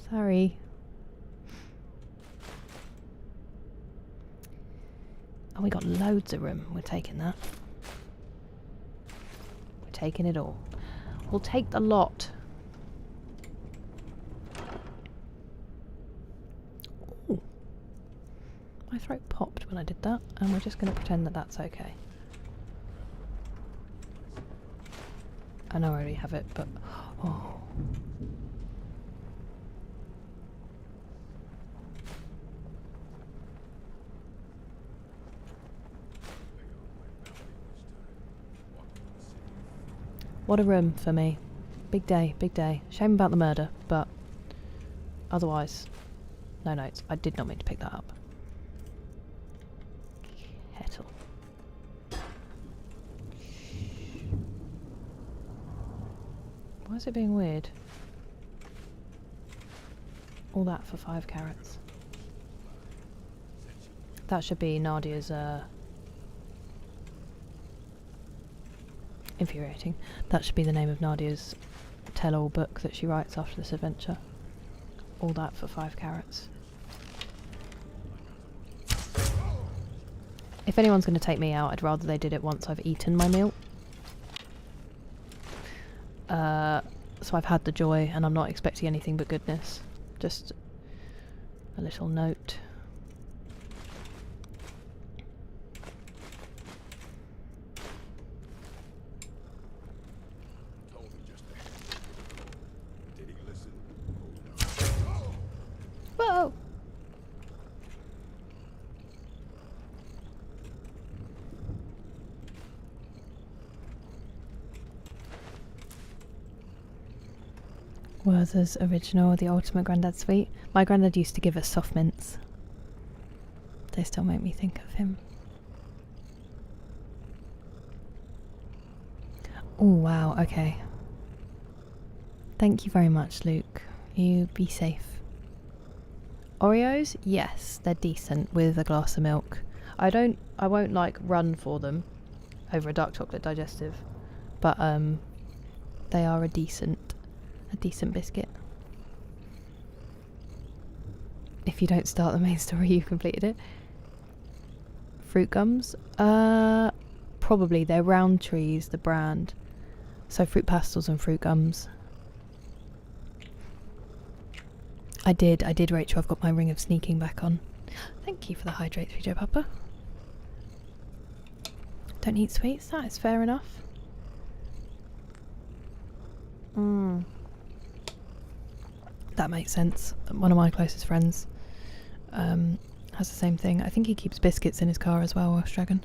Sorry. Oh, we got loads of room. We're taking that. We're taking it all. We'll take the lot. Ooh. My throat popped when I did that, and we're just going to pretend that that's okay. I know I already have it, but... Oh... What a room for me. Big day, big day. Shame about the murder, but otherwise, no notes. I did not mean to pick that up. Kettle. Why is it being weird? All that for 5 carrots. That should be Nadia's, infuriating. That should be the name of Nadia's tell-all book that she writes after this adventure. All that for 5 carrots. If anyone's going to take me out, I'd rather they did it once I've eaten my meal. So I've had the joy and I'm not expecting anything but goodness. Just a little note. Whoa! Werther's original, the ultimate granddad sweet. My granddad used to give us soft mints. They still make me think of him. Oh wow, okay. Thank you very much, Luke. You be safe. Oreos? Yes, they're decent with a glass of milk. I won't like run for them over a dark chocolate digestive, but They are a decent biscuit. If you don't start the main story, you've completed it. Fruit gums? Probably. They're Round Trees, the brand. So fruit pastels and fruit gums. I did, Rachel. I've got my ring of sneaking back on. Thank you for the hydrate, 3J Papa. Don't eat sweets, that is fair enough. That makes sense. One of my closest friends has the same thing. I think he keeps biscuits in his car as well, Welsh Dragon.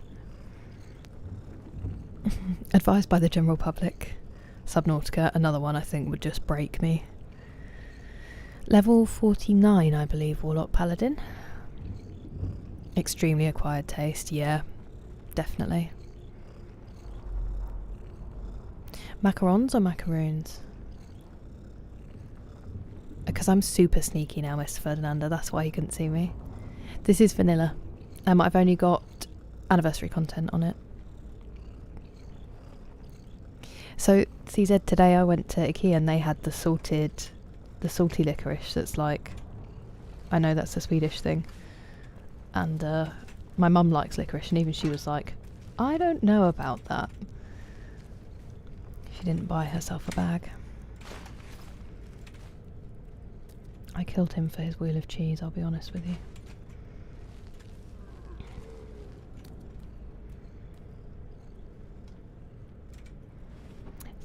Advised by the general public. Subnautica, another one I think would just break me. Level 49, I believe, Warlock Paladin. Extremely acquired taste, yeah, definitely. Macarons or macaroons? Because I'm super sneaky now, Mr. Ferdinando, that's why you couldn't see me. This is vanilla. I've only got anniversary content on it. So, CZ, today I went to IKEA and they had the salty licorice that's like, I know that's a Swedish thing. And my mum likes licorice and even she was like, I don't know about that. She didn't buy herself a bag. I killed him for his wheel of cheese, I'll be honest with you.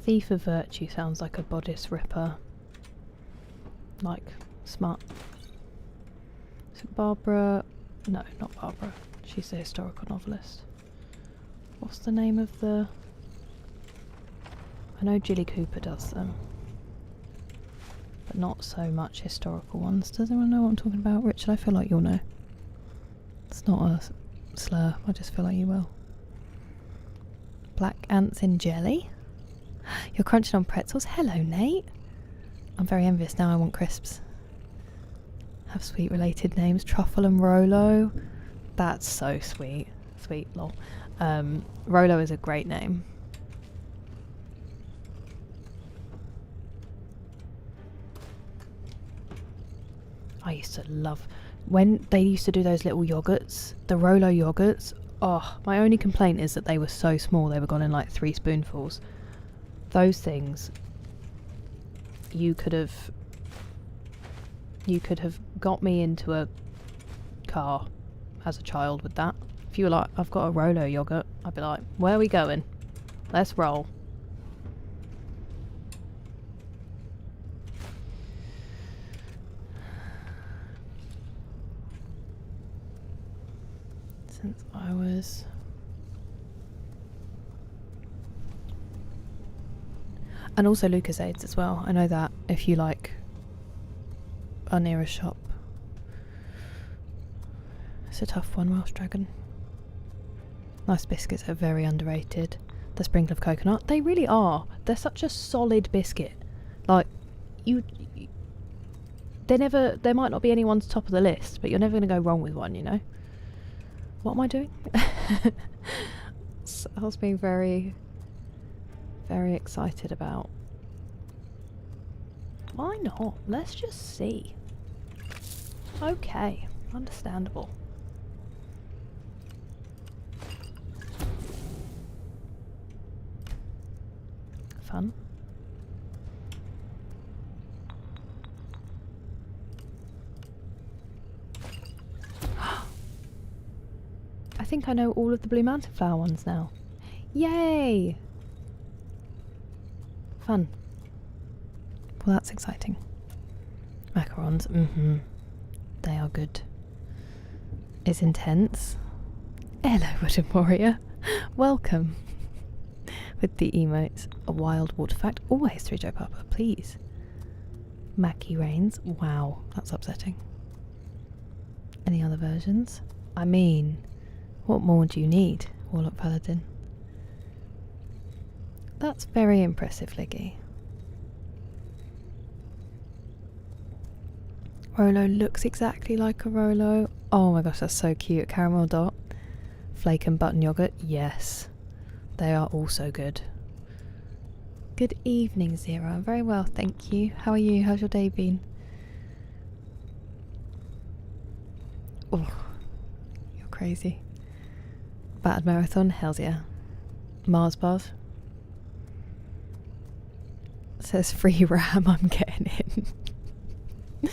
Thief of Virtue sounds like a bodice ripper. Like, smart. Is it Barbara? No, not Barbara. She's a historical novelist. What's the name of the... I know Jilly Cooper does them. But not so much historical ones. Does anyone know what I'm talking about? Richard, I feel like you'll know. It's not a slur, I just feel like you will. Black ants in jelly? You're crunching on pretzels? Hello, Nate. I'm very envious now, I want crisps. Have sweet related names. Truffle and Rolo. That's so sweet. Sweet, lol. Rolo is a great name. I used to love when they used to do those little yogurts, the Rolo yogurts. Oh, my only complaint is that they were so small, they were gone in like 3 spoonfuls. Those things, you could have got me into a car as a child with that. If you were like, I've got a Rolo yogurt, I'd be like, where are we going? Let's roll. Since I was... And also Lucasades as well. I know that if you like our nearest shop. It's a tough one, Welsh Dragon. Nice biscuits are very underrated. The sprinkle of coconut, they really are. They're such a solid biscuit. Like, there might not be anyone's top of the list, but you're never going to go wrong with one, you know? What am I doing? I was being very, very excited about. Why not? Let's just see. Okay, understandable. Fun. I think I know all of the Blue Mountain Flower ones now. Yay! Fun. Well, that's exciting. Macarons, they are good. It's intense. Hello, Wooden Warrior. Welcome. With the emotes, a wild water fact. Always 3J Papa, please. Mackie Rains. Wow, that's upsetting. Any other versions? I mean, what more do you need, Warlock Paladin? That's very impressive, Liggy. Rolo looks exactly like a Rolo. Oh my gosh, that's so cute. Caramel dot. Flake and button yogurt. Yes. They are also good. Good evening, Zero. I'm very well, thank you. How are you? How's your day been? Oh, you're crazy. Bad marathon? Hells yeah. Mars bars? Says free RAM, I'm getting in.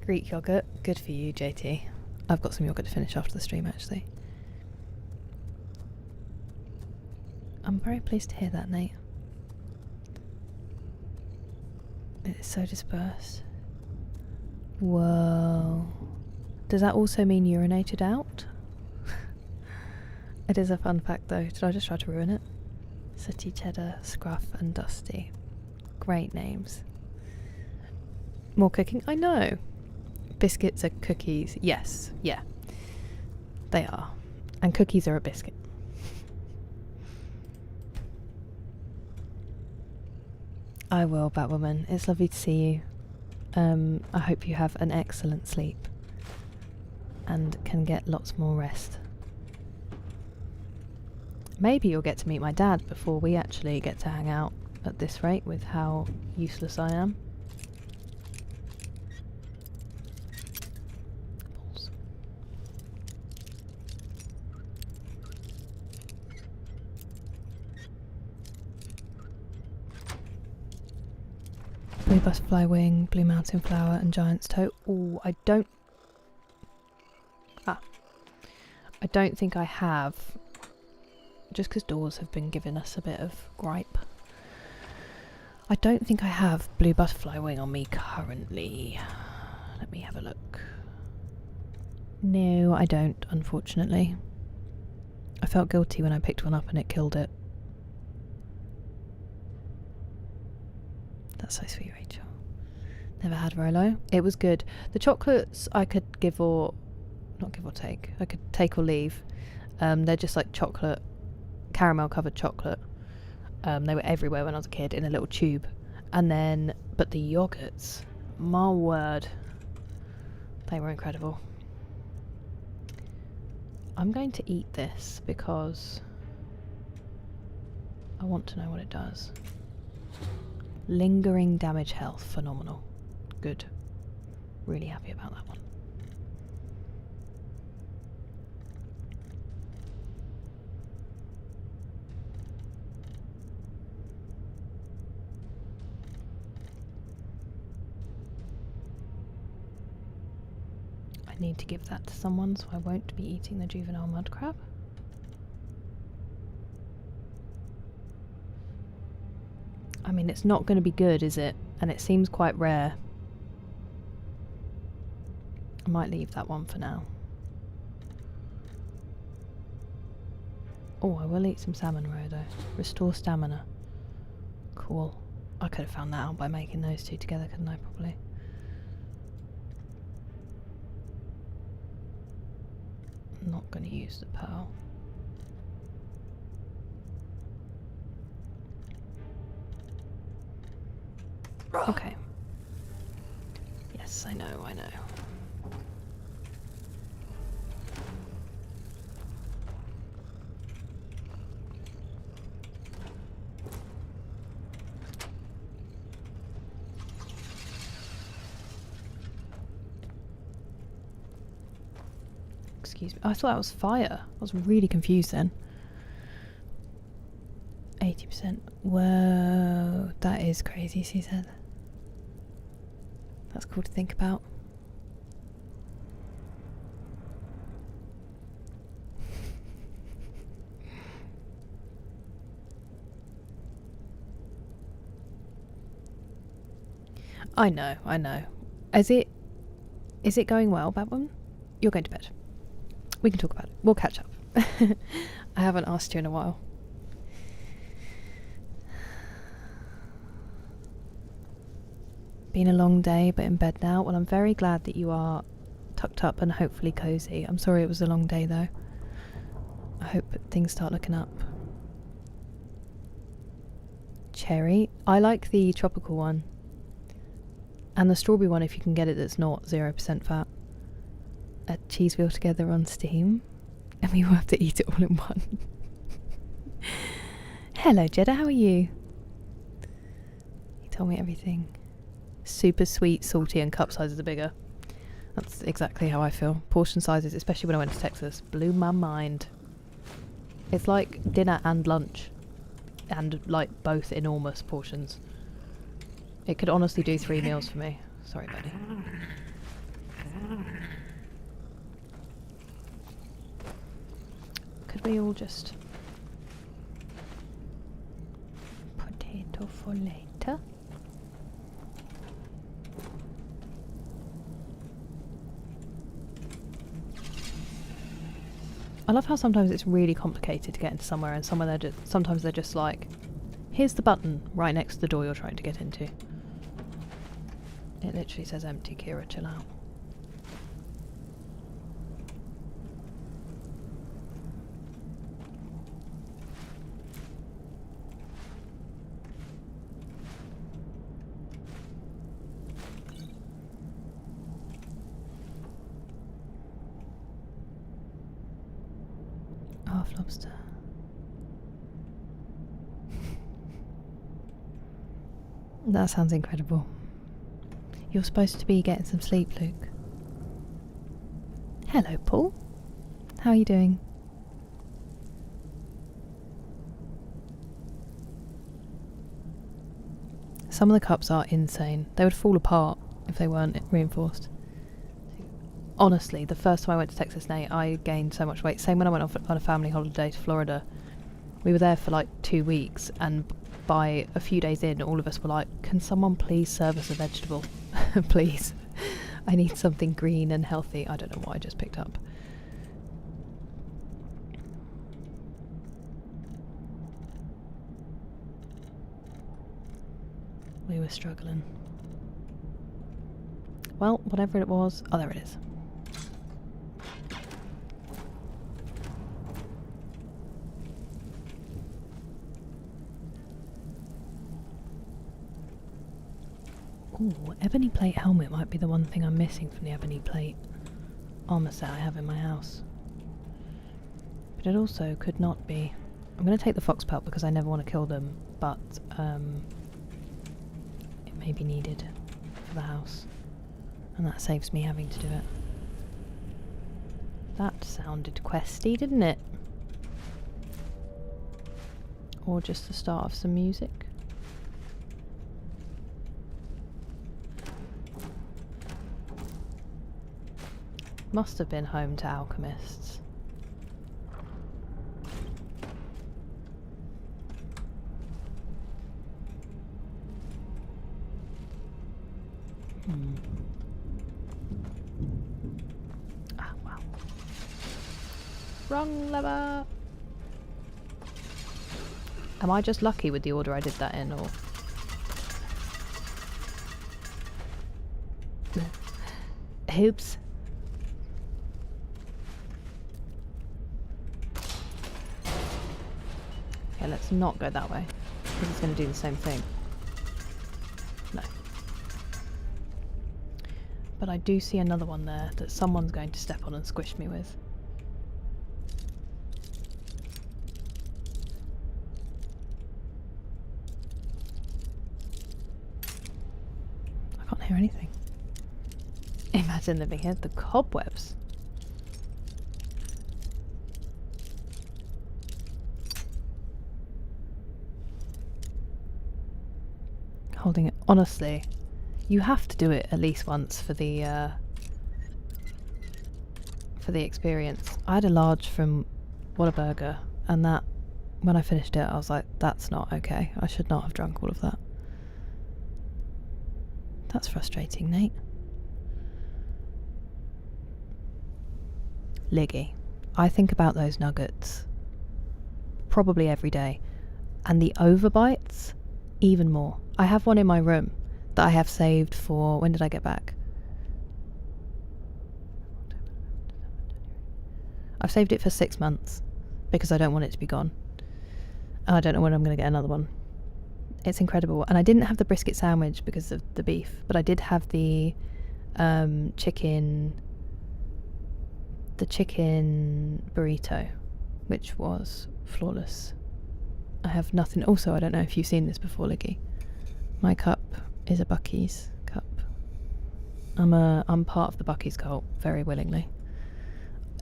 Greek yogurt. Good for you, JT. I've got some yogurt to finish after the stream, actually. I'm very pleased to hear that, Nate. It's so dispersed. Whoa. Does that also mean urinated out? It is a fun fact though. Did I just try to ruin it? Sooty Cheddar, Scruff and Dusty. Great names. More cooking? I know. Biscuits are cookies. Yes. Yeah. They are. And cookies are a biscuit. I will, Batwoman. It's lovely to see you. I hope you have an excellent sleep and can get lots more rest. Maybe you'll get to meet my dad before we actually get to hang out at this rate with how useless I am. Balls. Blue butterfly wing, blue mountain flower and giant's toe. Ooh, I don't think I have, just because doors have been giving us a bit of gripe. I don't think I have blue butterfly wing on me currently. Let me have a look. No, I don't, unfortunately. I felt guilty when I picked one up and it killed it. That's so sweet, Rachel. Never had Rolo. It was good. The chocolates I could give or... not give or take. I could take or leave. They're just like chocolate, caramel covered chocolate. They were everywhere when I was a kid in a little tube. And then, but the yogurts, my word, they were incredible. I'm going to eat this because I want to know what it does. Lingering damage health, phenomenal. Good. Really happy about that one. I need to give that to someone, so I won't be eating the juvenile mud crab. I mean, it's not going to be good, is it? And it seems quite rare. I might leave that one for now. Oh, I will eat some salmon roe though. Restore stamina. Cool. I could have found that out by making those two together, couldn't I, probably? I'm not going to use the pearl. Okay. Yes, I know, I know. Excuse me. Oh, I thought that was fire. I was really confused then. 80%. Whoa, that is crazy, she said. That's cool to think about. I know, I know. Is it going well, Babwin? You're going to bed. We can talk about it. We'll catch up. I haven't asked you in a while. Been a long day, but in bed now. Well, I'm very glad that you are tucked up and hopefully cozy. I'm sorry it was a long day though. I hope things start looking up. Cherry. I like the tropical one. And the strawberry one if you can get it that's not 0% fat. A cheese wheel together on Steam. And we will have to eat it all in one. Hello Jeddah, how are you? tell me everything. Super sweet, salty, and cup sizes are bigger. That's exactly how I feel. Portion sizes, especially when I went to Texas, blew my mind. It's like dinner and lunch. And like both enormous portions. It could honestly do 3 meals for me. Sorry, buddy. Could we all just... Potato for later? I love how sometimes it's really complicated to get into somewhere, and sometimes they're just like, here's the button right next to the door you're trying to get into. It literally says empty, Kira, chill out. Half lobster. That sounds incredible. You're supposed to be getting some sleep, Luke. Hello, Paul. How are you doing? Some of the cups are insane. They would fall apart if they weren't reinforced. Honestly, the first time I went to Texas, Nate, I gained so much weight. Same when I went on a family holiday to Florida. We were there for like 2 weeks, and by a few days in, all of us were like, can someone please serve us a vegetable? Please. I need something green and healthy. I don't know what I just picked up. We were struggling. Well, whatever it was... Oh, there it is. Ooh, ebony plate helmet might be the one thing I'm missing from the ebony plate armor set I have in my house. But it also could not be. I'm going to take the fox pelt because I never want to kill them, but it may be needed for the house. And that saves me having to do it. That sounded questy, didn't it? Or just the start of some music. Must have been home to alchemists. Ah, wow. Wrong lever! Am I just lucky with the order I did that in, or...? Oops. Okay, let's not go that way, because it's going to do the same thing. No. But I do see another one there that someone's going to step on and squish me with. I can't hear anything. Imagine living here. The cobwebs. Holding it. Honestly, you have to do it at least once for the experience. I had a large from Whataburger, and that, when I finished it, I was like, that's not okay. I should not have drunk all of that. That's frustrating, Nate. Liggy. I think about those nuggets probably every day, and the overbites even more. I have one in my room that I have saved for... When did I get back? I've saved it for 6 months because I don't want it to be gone. And I don't know when I'm going to get another one. It's incredible. And I didn't have the brisket sandwich because of the beef, but I did have the chicken burrito, which was flawless. I have nothing. Also, I don't know if you've seen this before, Liggy. My cup is a Bucky's cup. I'm part of the Bucky's cult, very willingly.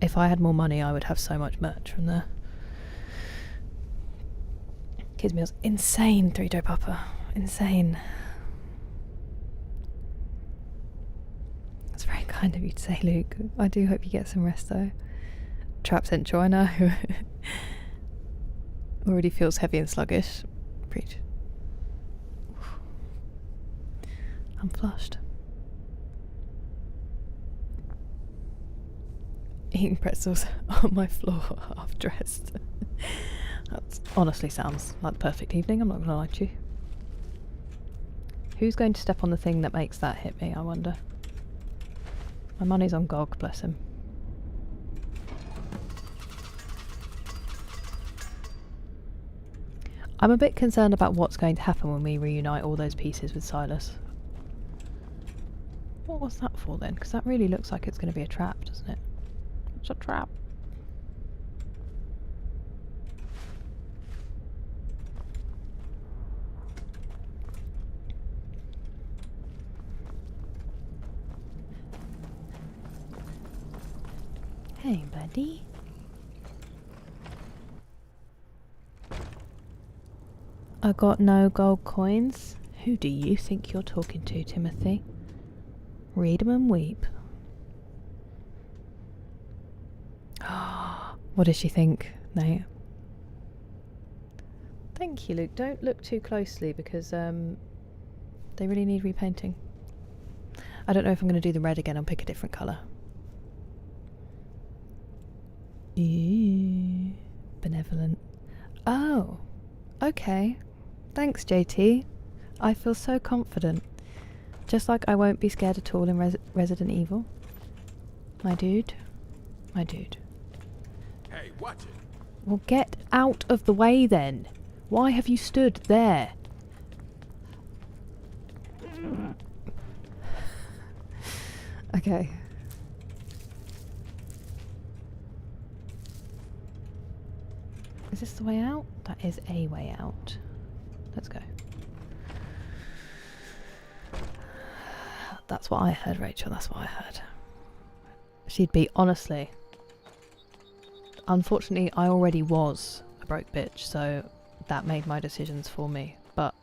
If I had more money, I would have so much merch from there. Kids meals, insane. 3-dough papa, insane. That's very kind of you to say, Luke. I do hope you get some rest though. Trap Central, I know. Already feels heavy and sluggish. Preach. I'm flushed. Eating pretzels on my floor, half dressed. That honestly sounds like the perfect evening, I'm not gonna lie to you. Who's going to step on the thing that makes that hit me, I wonder? My money's on Gog, bless him. I'm a bit concerned about what's going to happen when we reunite all those pieces with Silas. What was that for then? Because that really looks like it's going to be a trap, doesn't it? It's a trap. Hey, buddy. I got no gold coins. Who do you think you're talking to, Timothy? Read 'em and weep. What does she think, Nate? Thank you, Luke. Don't look too closely because they really need repainting. I don't know if I'm going to do the red again. I'll pick a different colour. Ew, benevolent. Oh, okay. Thanks, JT. I feel so confident. Just like I won't be scared at all in Resident Evil. My dude. My dude. Hey, watch it. Well, get out of the way then. Why have you stood there? Okay. Is this the way out? That is a way out. Let's go. That's what I heard, Rachel. That's what I heard. She'd be, honestly. Unfortunately, I already was a broke bitch, so that made my decisions for me. But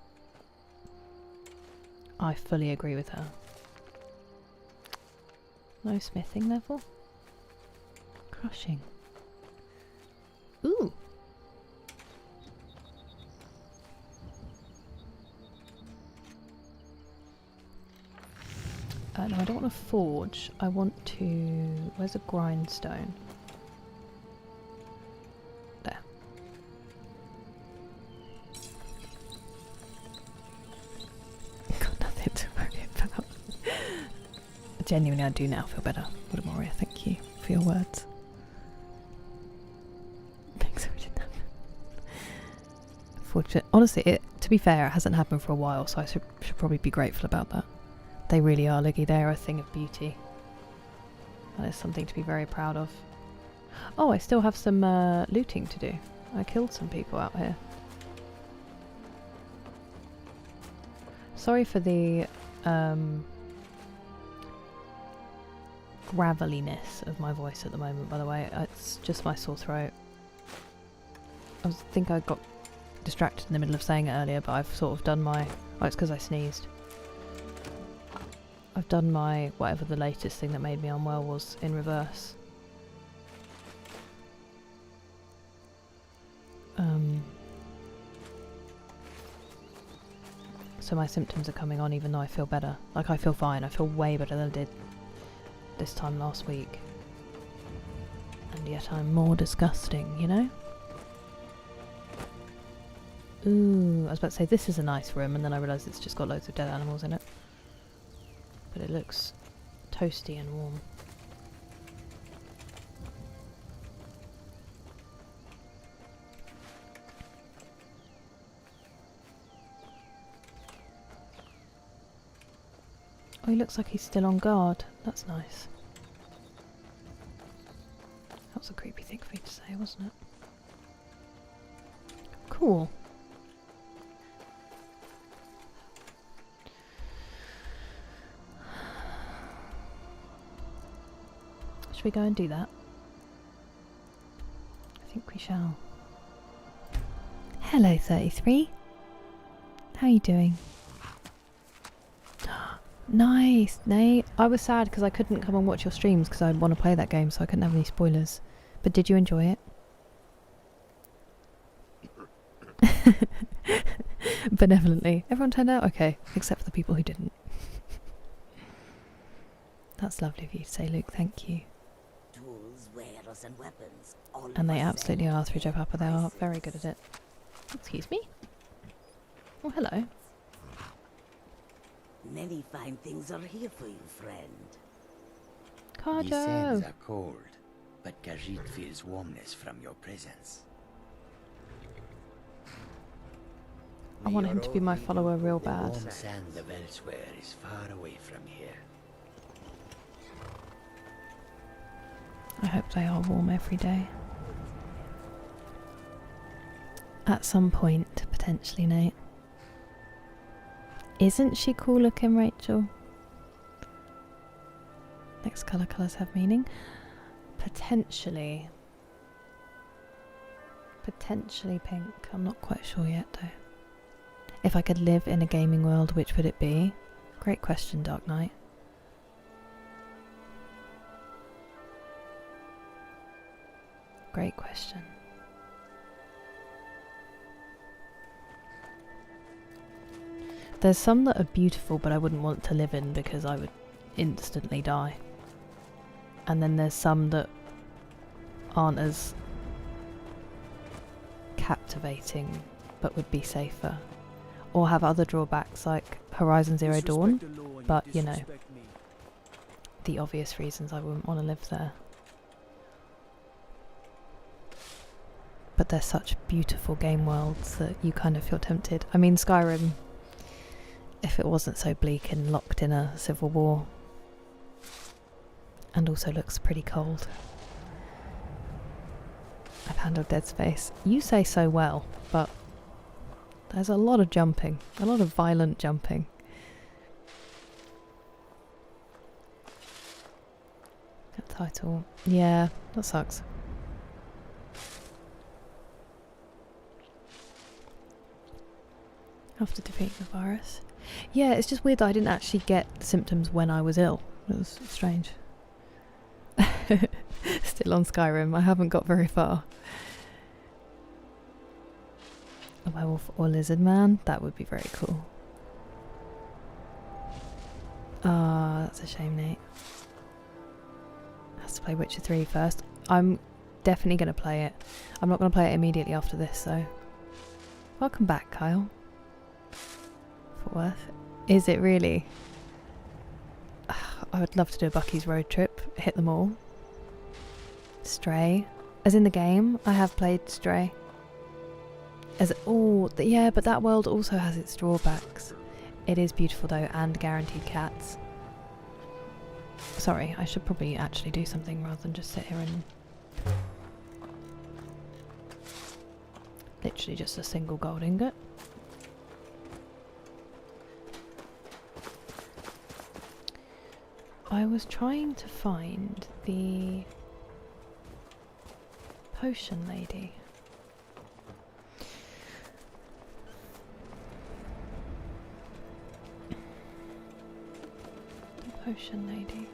I fully agree with her. No smithing level? Crushing. Ooh. No, I don't want to forge. I want to... Where's a grindstone? There. Got nothing to worry about. Genuinely, I do now feel better. What a warrior. Thank you for your words. Thanks, Fortunate. Honestly, to be fair, it hasn't happened for a while, so I should probably be grateful about that. They really are, Liggy. They are a thing of beauty. That is something to be very proud of. Oh, I still have some looting to do. I killed some people out here. Sorry for the graveliness of my voice at the moment, by the way. It's just my sore throat. I think I got distracted in the middle of saying it earlier, but I've sort of done my... Oh, it's because I sneezed. I've done my, whatever the latest thing that made me unwell was, in reverse. So my symptoms are coming on even though I feel better. Like, I feel fine. I feel way better than I did this time last week. And yet I'm more disgusting, you know? Ooh, I was about to say this is a nice room, and then I realised it's just got loads of dead animals in it. But it looks toasty and warm. Oh, he looks like he's still on guard. That's nice. That was a creepy thing for you to say, wasn't it? Cool. Should we go and do that? I think we shall. Hello, 33. How are you doing? Nice, Nate. I was sad because I couldn't come and watch your streams because I want to play that game, so I couldn't have any spoilers. But did you enjoy it? Benevolently. Everyone turned out okay, except for the people who didn't. That's lovely of you to say, Luke. Thank you. Tools, wares, and weapons. And they absolutely are, 3 Joe Papa. They are very good at it. Excuse me? Oh, hello. Many fine things are here for you, friend. Carjo! These sands are cold, but Khajiit feels warmness from your presence. I want him to be my follower real The bad. warm sand of elsewhere is far away from here. I hope they are warm every day. At some point, potentially, Nate. Isn't she cool looking, Rachel? Next colour, colours have meaning. Potentially. Potentially pink. I'm not quite sure yet, though. If I could live in a gaming world, which would it be? Great question, Dark Knight. Great question. There's some that are beautiful but I wouldn't want to live in because I would instantly die. And then there's some that aren't as captivating but would be safer. Or have other drawbacks like Horizon Zero Dawn, but you know, the obvious reasons I wouldn't want to live there. But they're such beautiful game worlds that you kind of feel tempted. I mean, Skyrim, if it wasn't so bleak and locked in a civil war, and also looks pretty cold. I've handled Dead Space. You say so well, but there's a lot of jumping, a lot of violent jumping. That title, yeah, that sucks. After defeating the virus. Yeah, it's just weird that I didn't actually get symptoms when I was ill. It was strange. Still on Skyrim, I haven't got very far. A werewolf or lizard man? That would be very cool. Ah, that's a shame, Nate. Has to play Witcher 3 first. I'm definitely going to play it. I'm not going to play it immediately after this, though. Welcome back, Kyle. Fort Worth. Is it really? I would love to do a Bucky's road trip. Hit them all. Stray. As in the game, I have played Stray. Yeah, but that world also has its drawbacks. It is beautiful though, and guaranteed cats. Sorry, I should probably actually do something rather than just sit here and... Literally just a single gold ingot. I was trying to find the potion lady. The potion lady.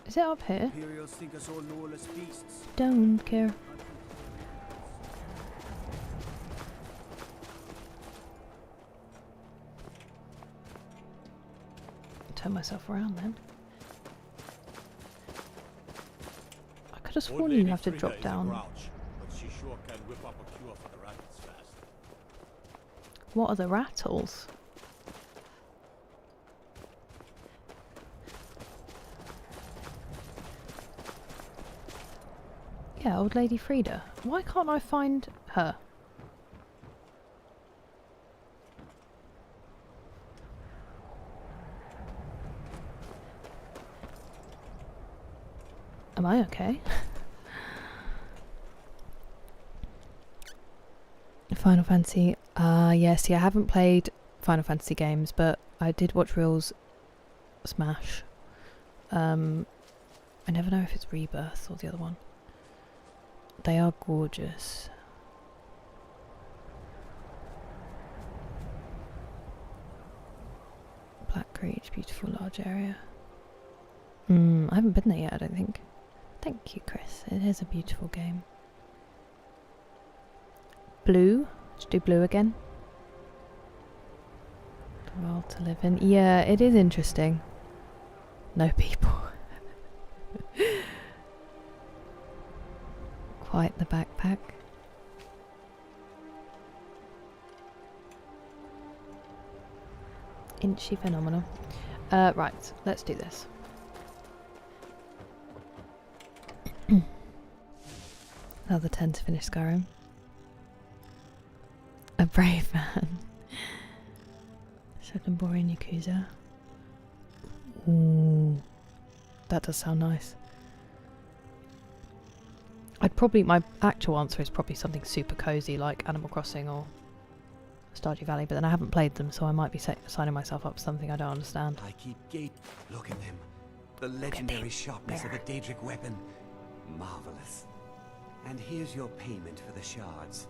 Is it up here? Imperials think us all lawless beasts. Don't care. Turn myself around then. I could have sworn you have to drop down. But she sure can whip up a cure for the rattles fast. What are the rattles? Yeah, old lady Frida. Why can't I find her? Am I okay? Final Fantasy. Yeah, see, I haven't played Final Fantasy games, but I did watch Reel's Smash I never know if it's Rebirth or the other one. They are gorgeous. Falkreath, beautiful large area. I haven't been there yet, I don't think. Thank you, Chris. It is a beautiful game. Blue. Let's do Blue again. The world to live in. Yeah, it is interesting. No people. Quite the backpack. Inchy phenomenal. Right, let's do this. Another 10 to finish Skyrim. A brave man. Shotenbori and Yakuza. Ooh, that does sound nice. My actual answer is probably something super cozy like Animal Crossing or Stardew Valley, but then I haven't played them, so I might be signing myself up for something I don't understand. I keep Look at them. The legendary sharpness of a Daedric weapon. Marvelous. And here's your payment for the shards.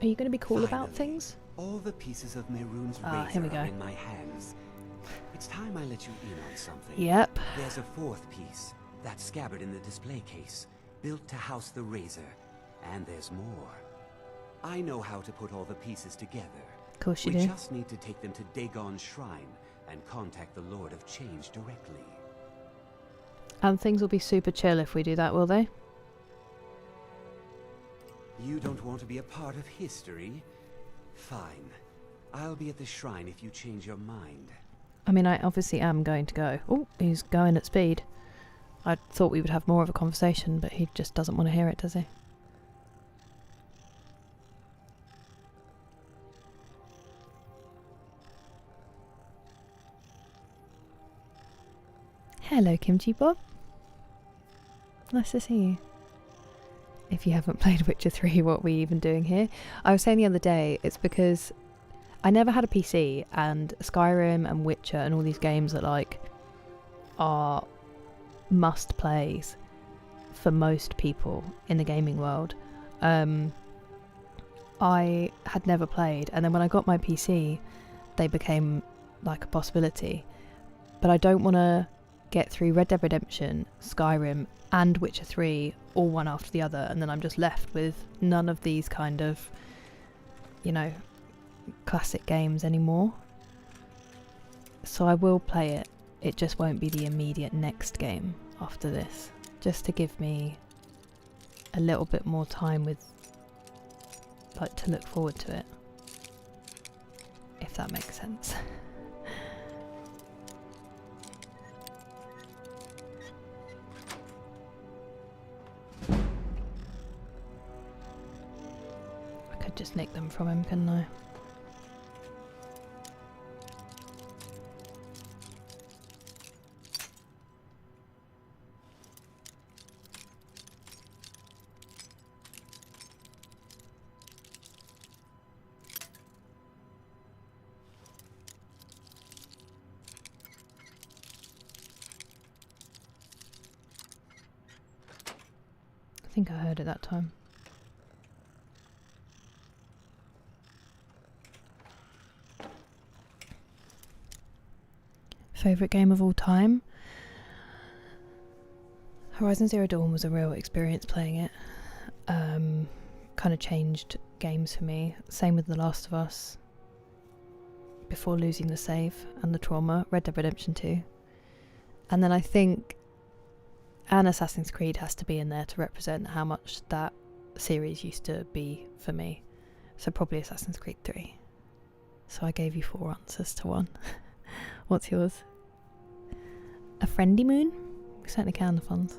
Are you going to be cool about things? All the pieces of Mehrunes razor here we go. are in my hands. It's time I let you in on something. Yep. There's a fourth piece, that scabbard in the display case, built to house the razor. And there's more. I know how to put all the pieces together. Of course you do. We just need to take them to Dagon's shrine and contact the Lord of Change directly. And things will be super chill if we do that, will they? You don't want to be a part of history? Fine. I'll be at the shrine if you change your mind. I mean, I obviously am going to go. Oh, he's going at speed. I thought we would have more of a conversation, but he just doesn't want to hear it, does he? Hello, Kimchi Bob. Nice to see you. If you haven't played Witcher 3, what were you even doing here? I was saying the other day, it's because I never had a PC, and Skyrim and Witcher and all these games that like are must plays for most people in the gaming world. I had never played, and then when I got my PC, they became like a possibility. But I don't want to get through Red Dead Redemption, Skyrim, and Witcher 3 all one after the other, and then I'm just left with none of these kind of, you know, classic games anymore. So I will play it. It just won't be the immediate next game after this, just to give me a little bit more time with, like, to look forward to it, if that makes sense. I could just nick them from him, couldn't I? I think I heard it that time. Favourite game of all time? Horizon Zero Dawn was a real experience playing it. Kind of changed games for me. Same with The Last of Us. Before losing the save and the trauma. Red Dead Redemption 2. And then I think and Assassin's Creed has to be in there to represent how much that series used to be for me. So probably Assassin's Creed 3. So I gave you 4 answers to 1. What's yours? A friendly moon? We certainly can, the funds.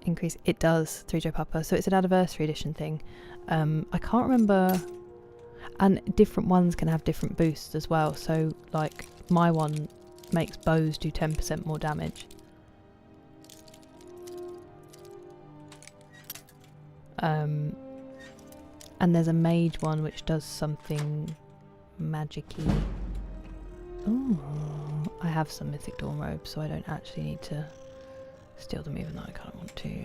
Increase. It does, 3Joe Papa. So it's an anniversary edition thing. I can't remember. And different ones can have different boosts as well. So, like, my one makes bows do 10% more damage. And there's a mage one which does something magic-y. Ooh, I have some Mythic Dawn robes, so I don't actually need to steal them, even though I kind of want to.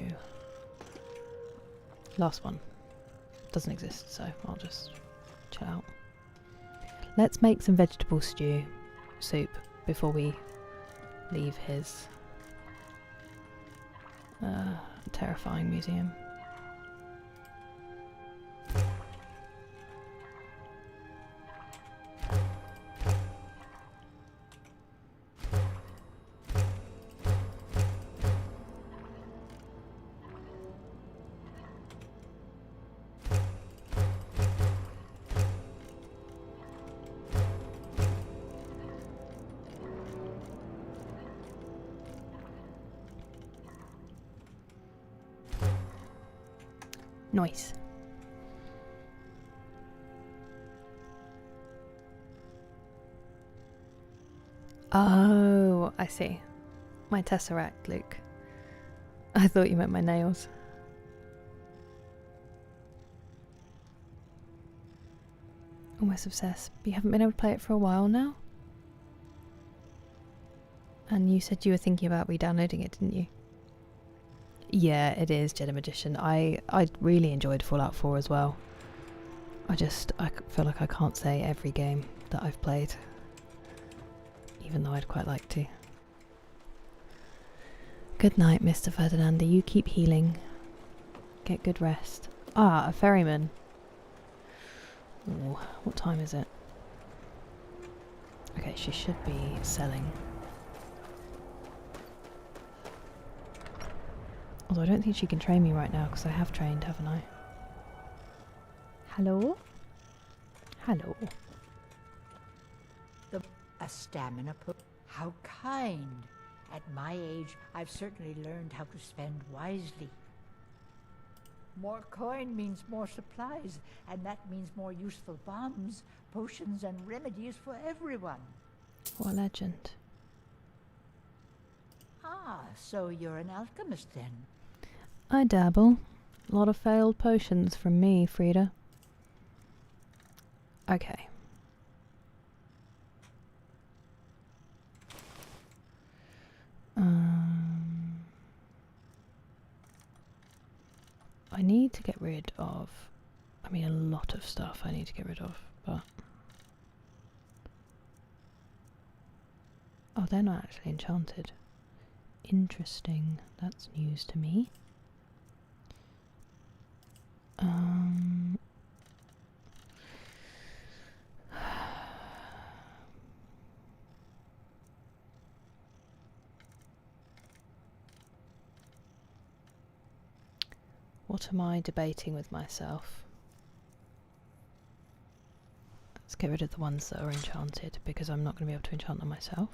Last one doesn't exist, so I'll just chill out. Let's make some vegetable soup before we leave his terrifying museum. Nice. Oh, I see. My tesseract, Luke. I thought you meant my nails. Almost obsessed. But you haven't been able to play it for a while now? And you said you were thinking about re-downloading it, didn't you? Yeah, it is Jedi Magician. I really enjoyed Fallout 4 as well. I feel like I can't say every game that I've played, even though I'd quite like to. Good night, Mr. Ferdinando. You keep healing. Get good rest. Ah, a ferryman. Ooh, what time is it? Okay, she should be selling. Although I don't think she can train me right now because I have trained, haven't I? Hello? Hello. A stamina put. How kind. At my age, I've certainly learned how to spend wisely. More coin means more supplies, and that means more useful bombs, potions, and remedies for everyone. What a legend. Ah, so you're an alchemist then? I dabble. A lot of failed potions from me, Frida. Okay. I need to get rid of, I mean, a lot of stuff I need to get rid of, but... Oh, they're not actually enchanted. Interesting. That's news to me. What am I debating with myself? Let's get rid of the ones that are enchanted because I'm not going to be able to enchant them myself.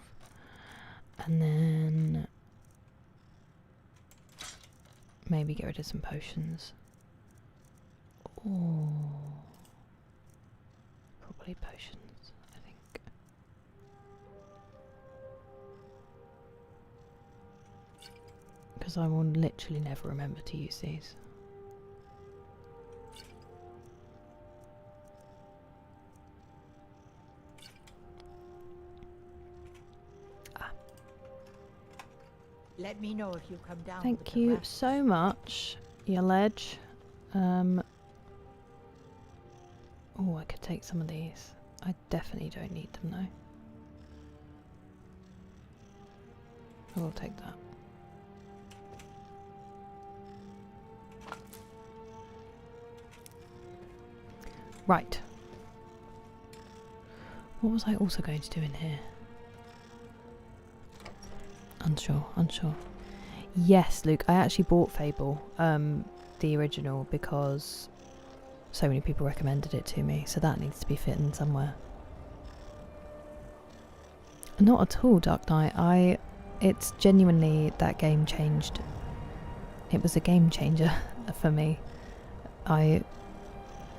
And then maybe get rid of some potions. Oh, probably potions, I think. Because I will literally never remember to use these. Let me know if you come down. Thank you so much, your ledge. Oh, I could take some of these. I definitely don't need them though. I will take that. Right. What was I also going to do in here? Unsure. Yes, Luke, I actually bought Fable, the original, because so many people recommended it to me, so that needs to be fitting somewhere. Not at all, Dark Knight. It's genuinely, that game changed. It was a game changer for me. I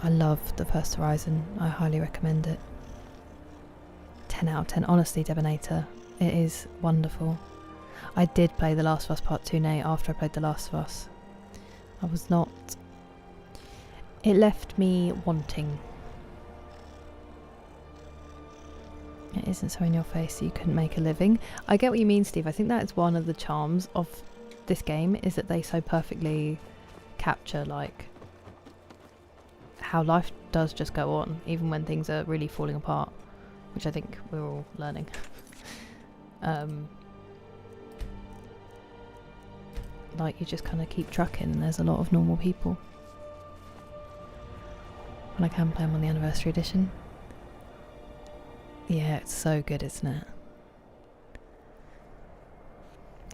love the first Horizon. I highly recommend it. 10 out of 10. Honestly, Debonator, it is wonderful. I did play The Last of Us Part 2, Nate, after I played The Last of Us. I was not... It left me wanting. It isn't so in your face so you couldn't make a living. I get what you mean, Steve. I think that is one of the charms of this game, is that they so perfectly capture like how life does just go on, even when things are really falling apart, which I think we're all learning. Like you just kind of keep trucking and there's a lot of normal people. And I can play them on the anniversary edition. Yeah, it's so good, isn't it?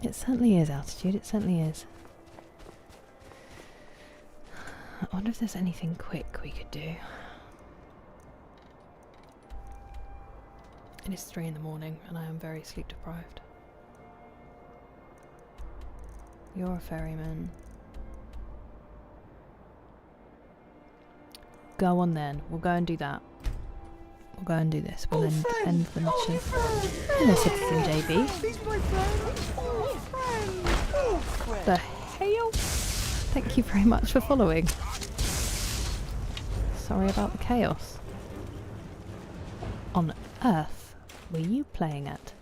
It certainly is, Altitude, it certainly is. I wonder if there's anything quick we could do. It is 3 in the morning and I am very sleep deprived. You're a ferryman. Go on then, we'll go and do that. We'll go and do this. We'll end the mission. Hello, Citizen JB. He's my friend. Oh, friend. Oh, friend. The hell? Thank you very much for following. Sorry about the chaos. On Earth were you playing at?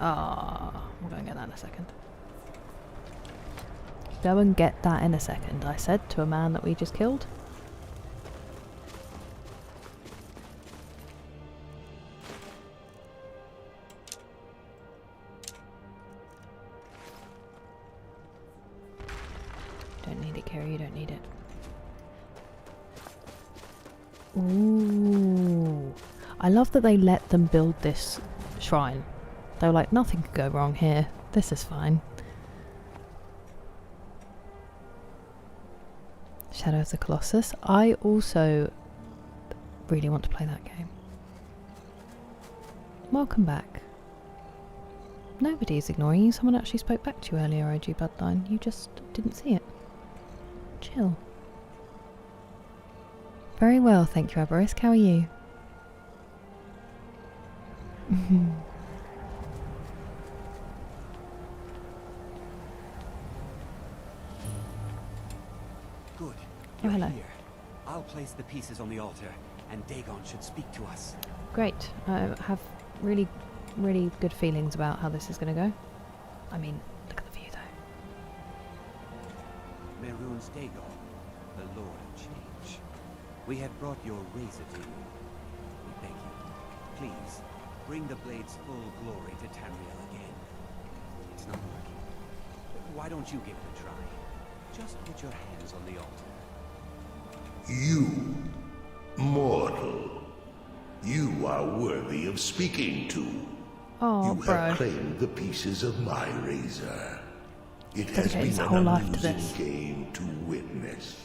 Ah, we'll go and get that in a second. Go and get that in a second, I said to a man that we just killed. Don't need it, Kira, you don't need it. Ooh. I love that they let them build this shrine. They were like, nothing could go wrong here. This is fine. Shadow of the Colossus. I also really want to play that game. Welcome back. Nobody is ignoring you. Someone actually spoke back to you earlier, OG Bloodline. You just didn't see it. Chill. Very well, thank you, Abarisk. How are you? Good. Oh, You're hello. here. I'll place the pieces on the altar, and Dagon should speak to us. Great. I have really good feelings about how this is going to go. I mean, look at the view though. Mehrunes Dagon, the Lord of Change. We have brought your razor to you. We beg you, please, bring the blade's full glory to Tamriel again. It's not working. Why don't you give it a try? Just put your hands on the altar. You, mortal, you are worthy of speaking to. Oh, you bro. have claimed the pieces of my razor. It has Dedicated been his an whole life to amusing this. game to witness.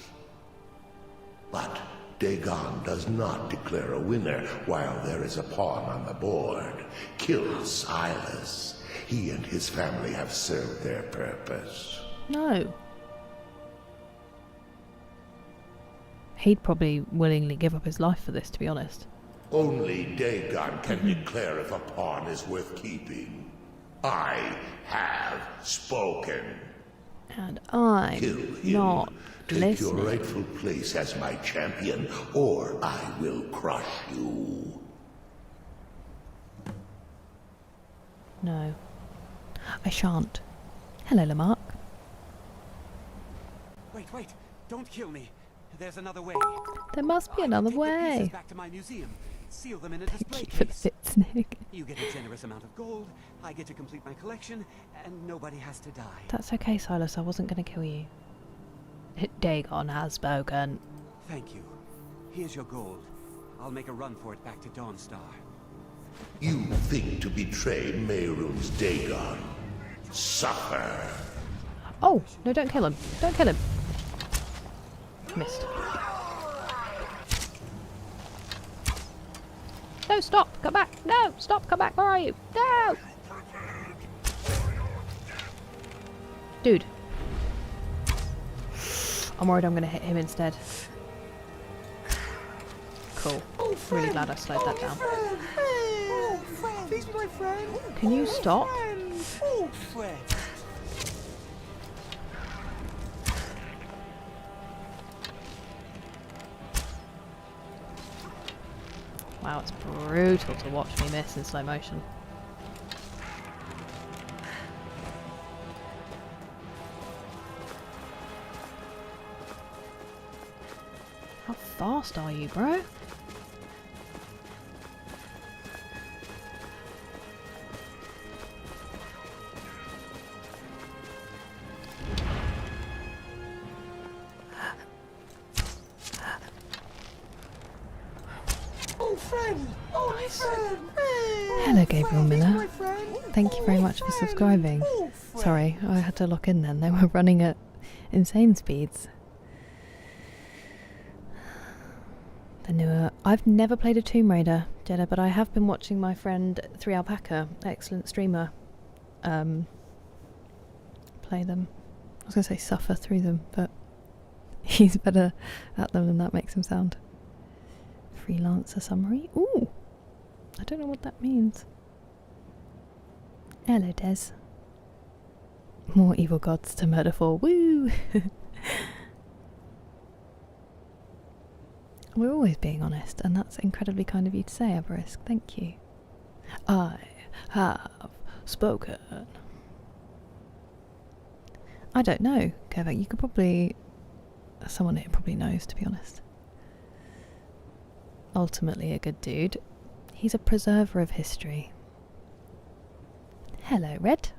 But Dagon does not declare a winner while there is a pawn on the board. Kill Silas. He and his family have served their purpose. No. He'd probably willingly give up his life for this, to be honest. Only Dagon can declare if a pawn is worth keeping. I have spoken. And I'm Kill him. not Take your listening. rightful place as my champion, or I will crush you. No. I shan't. Hello, Lamarck. Wait, don't kill me. There's another way. There must be another Take the pieces way. back to my museum. Seal them in a display Thank you for the case. bits, Nick. You get a generous amount of gold, I get to complete my collection, and nobody has to die. That's okay, Silas. I wasn't going to kill you. Dagon has spoken. Thank you. Here's your gold. I'll make a run for it back to Dawnstar. You think to betray Mehrunes Dagon. Suffer. Oh, no, don't kill him. Don't kill him. Missed. No, stop. Come back. No, stop. Come back. Where are you? No. Dude. I'm worried I'm going to hit him instead. Cool. Really glad I slowed that down. Oh, friend. He's my friend. Can you stop? Oh, friend. Wow, it's brutal to watch me miss in slow motion. How fast are you, bro? Hello, Gabriel Miller. Thank you very much for subscribing. Sorry, I had to lock in then. They were running at insane speeds. The newer... I've never played a Tomb Raider, Jeddah, but I have been watching my friend 3Alpaca, excellent streamer, play them. I was going to say suffer through them, but he's better at them than that makes him sound. Freelancer summary? Ooh! I don't know what that means. Hello, Des. More evil gods to murder for. Woo! We're always being honest, and that's incredibly kind of you to say, Avarisk. Thank you. I have spoken. I don't know, Kevin. You could probably... Someone here probably knows, to be honest. Ultimately a good dude. He's a preserver of history. Hello, Red.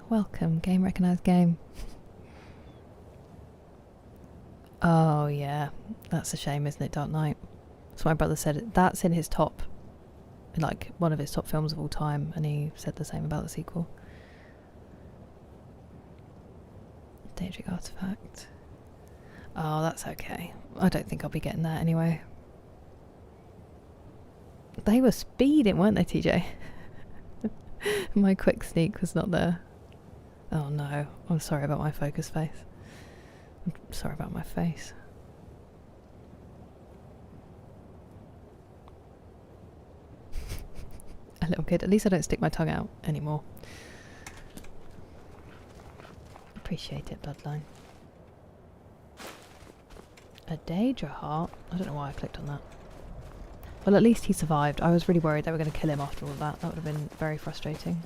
Welcome, game recognised game. Oh yeah, that's a shame, isn't it, Dark Knight? So my brother said that's in his top, like one of his top films of all time, and he said the same about the sequel. Daedric artifact. Oh, that's okay. I don't think I'll be getting that anyway. They were speeding, weren't they, TJ? My quick sneak was not there. Oh no, I'm sorry about my focus face. I'm sorry about my face. A little kid. At least I don't stick my tongue out anymore. Appreciate it, Bloodline. A Daedra heart? I don't know why I clicked on that. Well, at least he survived. I was really worried they were going to kill him after all that. That would have been very frustrating.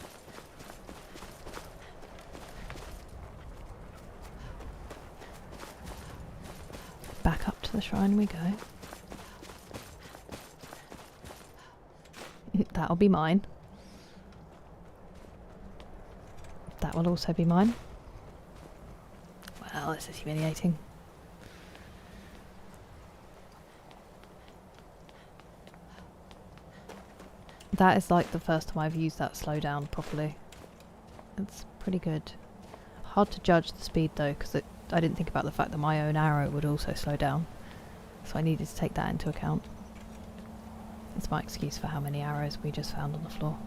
Back up to the shrine we go. That'll be mine. That will also be mine. Well, this is humiliating. That is like the first time I've used that slowdown properly. It's pretty good. Hard to judge the speed though, because I didn't think about the fact that my own arrow would also slow down. So I needed to take that into account. It's my excuse for how many arrows we just found on the floor.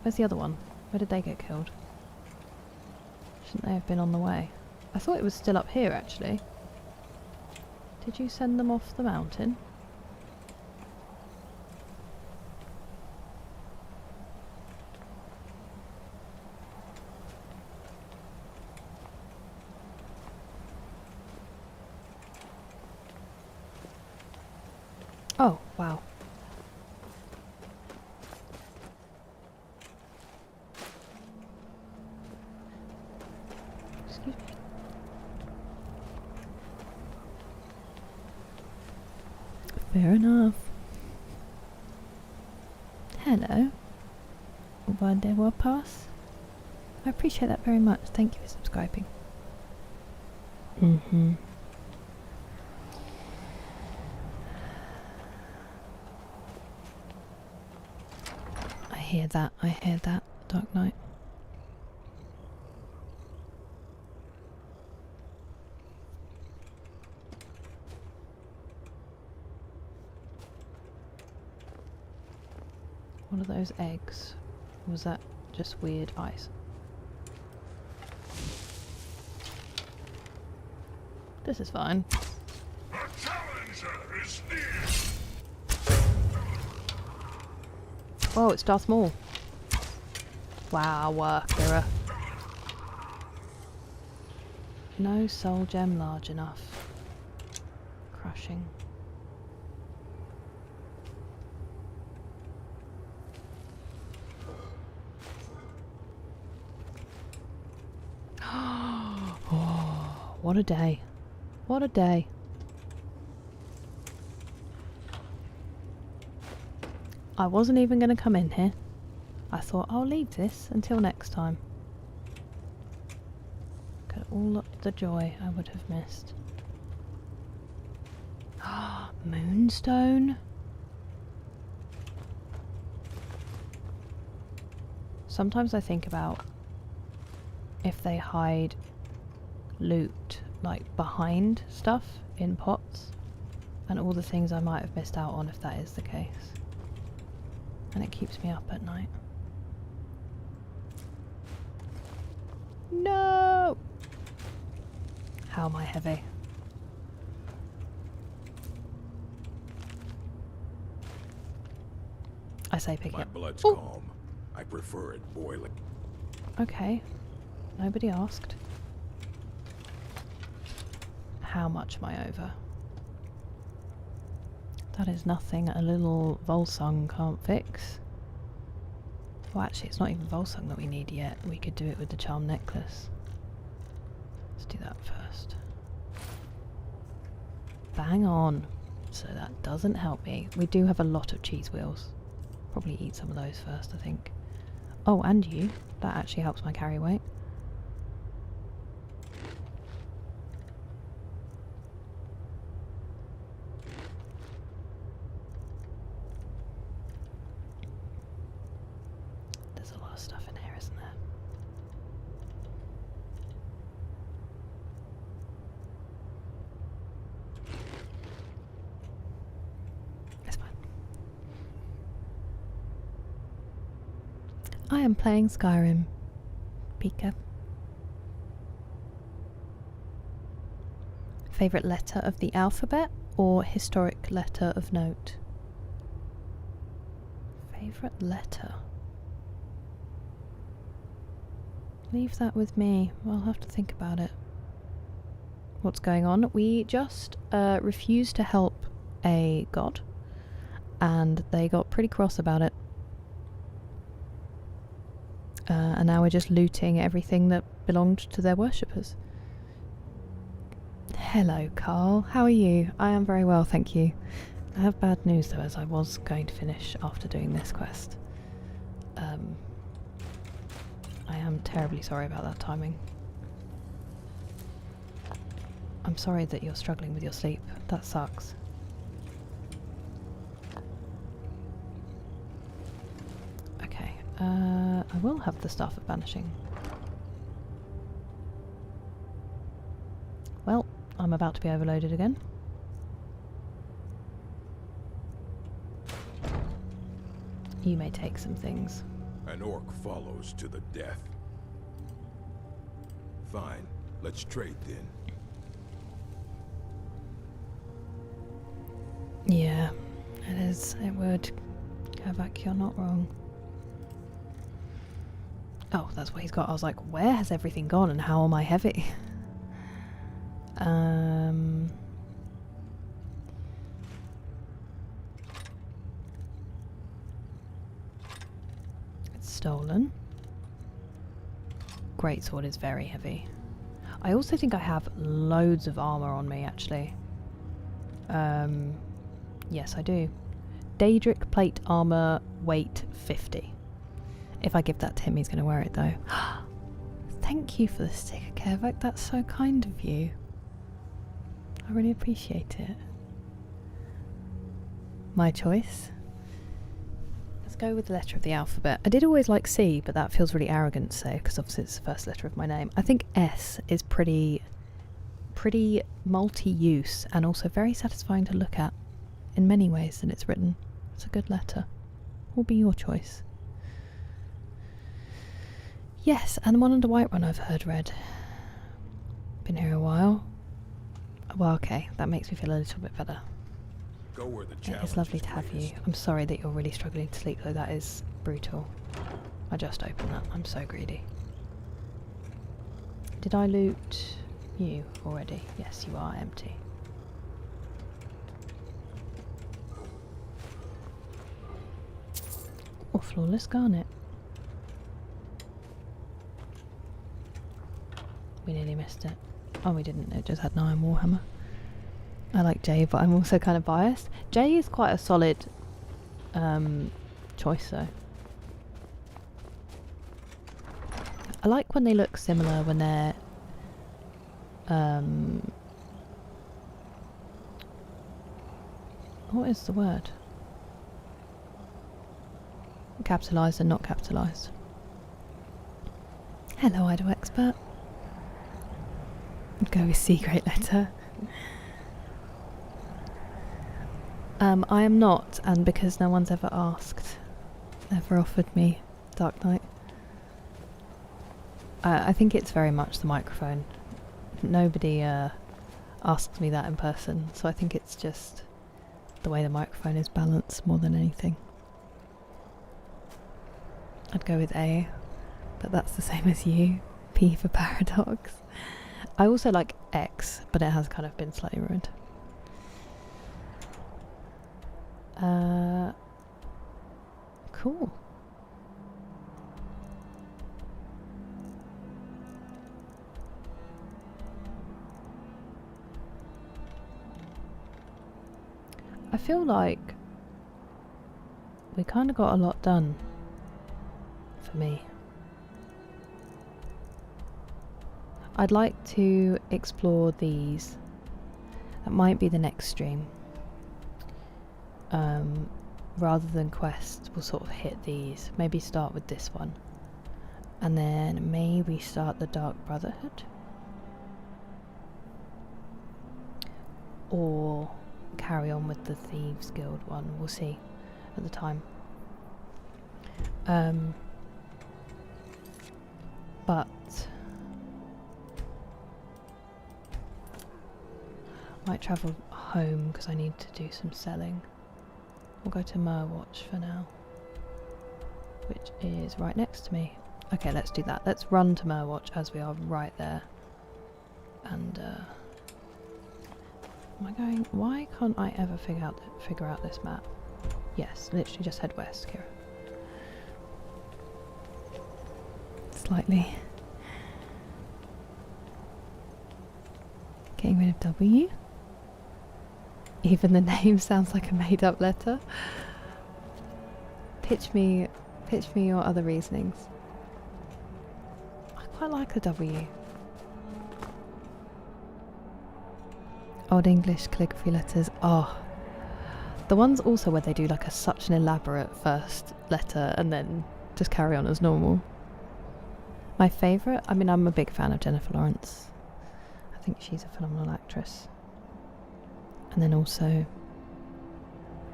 Where's the other one? Where did they get killed? Shouldn't they have been on the way? I thought it was still up here actually. Did you send them off the mountain? Oh, wow. Excuse me. Fair enough. Hello. One day will pass. I appreciate that very much. Thank you for subscribing. Mm-hmm. I hear that, Dark Knight. What are those eggs? Or was that just weird ice? This is fine. The challenger is near. Whoa, it's Darth Maul. Wow, Kira. No soul gem large enough. Crushing. What a day. What a day. I wasn't even going to come in here. I thought I'll leave this until next time. Look at all the joy I would have missed. Ah, moonstone. Sometimes I think about if they hide loot like behind stuff in pots and all the things I might have missed out on if that is the case. And it keeps me up at night. No! How am I heavy? I say pick it. My up. blood's Ooh. calm. I prefer it boiling. Okay. Nobody asked. How much am I over? That is nothing a little Volsung can't fix. Well, actually, it's not even Volsung that we need yet. We could do it with the charm necklace. Let's do that first. Bang on. So that doesn't help me. We do have a lot of cheese wheels. Probably eat some of those first, I think. Oh, and you. That actually helps my carry weight. There's a lot of stuff in here, isn't there? It's fine. I am playing Skyrim. Pika. Favourite letter of the alphabet or historic letter of note? Favourite letter? Leave that with me. I'll have to think about it. What's going on? We just refused to help a god, and they got pretty cross about it. And now we're just looting everything that belonged to their worshippers. Hello, Carl. How are you? I am very well, thank you. I have bad news though, as I was going to finish after doing this quest. I am terribly sorry about that timing. I'm sorry that you're struggling with your sleep. That sucks. Okay, I will have the Staff of Banishing. Well, I'm about to be overloaded again. You may take some things. An orc follows to the death. Fine, let's trade then. Yeah, it is. It would. Havoc, you're not wrong. Oh, that's what he's got. I was like, where has everything gone and how am I heavy? It's stolen. Greatsword is very heavy. I also think I have loads of armor on me, actually. Yes, I do. Daedric plate armor, weight 50. If I give that to him, he's going to wear it, though. Thank you for the sticker, Kevak. That's so kind of you. I really appreciate it. My choice. Let's go with the letter of the alphabet. I did always like C, but that feels really arrogant to say, because obviously it's the first letter of my name. I think S is pretty multi-use and also very satisfying to look at in many ways that it's written. It's a good letter. Will be your choice. Yes, and the one under Whiterun I've heard read. Been here a while. Well, okay, that makes me feel a little bit better. Go where the It is lovely to have you. I'm sorry that you're really struggling to sleep though, that is brutal. I just opened that, I'm so greedy. Did I loot you already? Yes, you are empty. Oh, flawless garnet. We nearly missed it. Oh, we didn't. It just had an Iron Warhammer. I like Jay, but I'm also kind of biased. Jay is quite a solid choice, though. I like when they look similar when they're what is the word? Capitalised and not capitalised. Hello, Idol Expert. I'd go with C Great Letter. I am not, and because no one's ever asked, never offered me Dark Knight. I think it's very much the microphone. Nobody asks me that in person, so I think it's just the way the microphone is balanced more than anything. I'd go with A, but that's the same as you. P for Paradox. I also like X, but it has kind of been slightly ruined. Cool. I feel like we kind of got a lot done for me. I'd like to explore these. That might be the next stream. Rather than quests, we'll sort of hit these. Maybe start with this one. And then maybe start the Dark Brotherhood. Or carry on with the Thieves Guild one. We'll see at the time. But might travel home because I need to do some selling. We'll go to Merwatch for now, which is right next to me. Okay, let's do that. Let's run to Merwatch as we are right there. And am I going? Why can't I ever figure out this map? Yes, literally just head west, Kira. Slightly. Getting rid of W. Even the name sounds like a made-up letter. Pitch me your other reasonings. I quite like a W. Old English calligraphy letters. Oh, the ones also where they do like such an elaborate first letter and then just carry on as normal. My favourite. I mean, I'm a big fan of Jennifer Lawrence. I think she's a phenomenal actress. And then also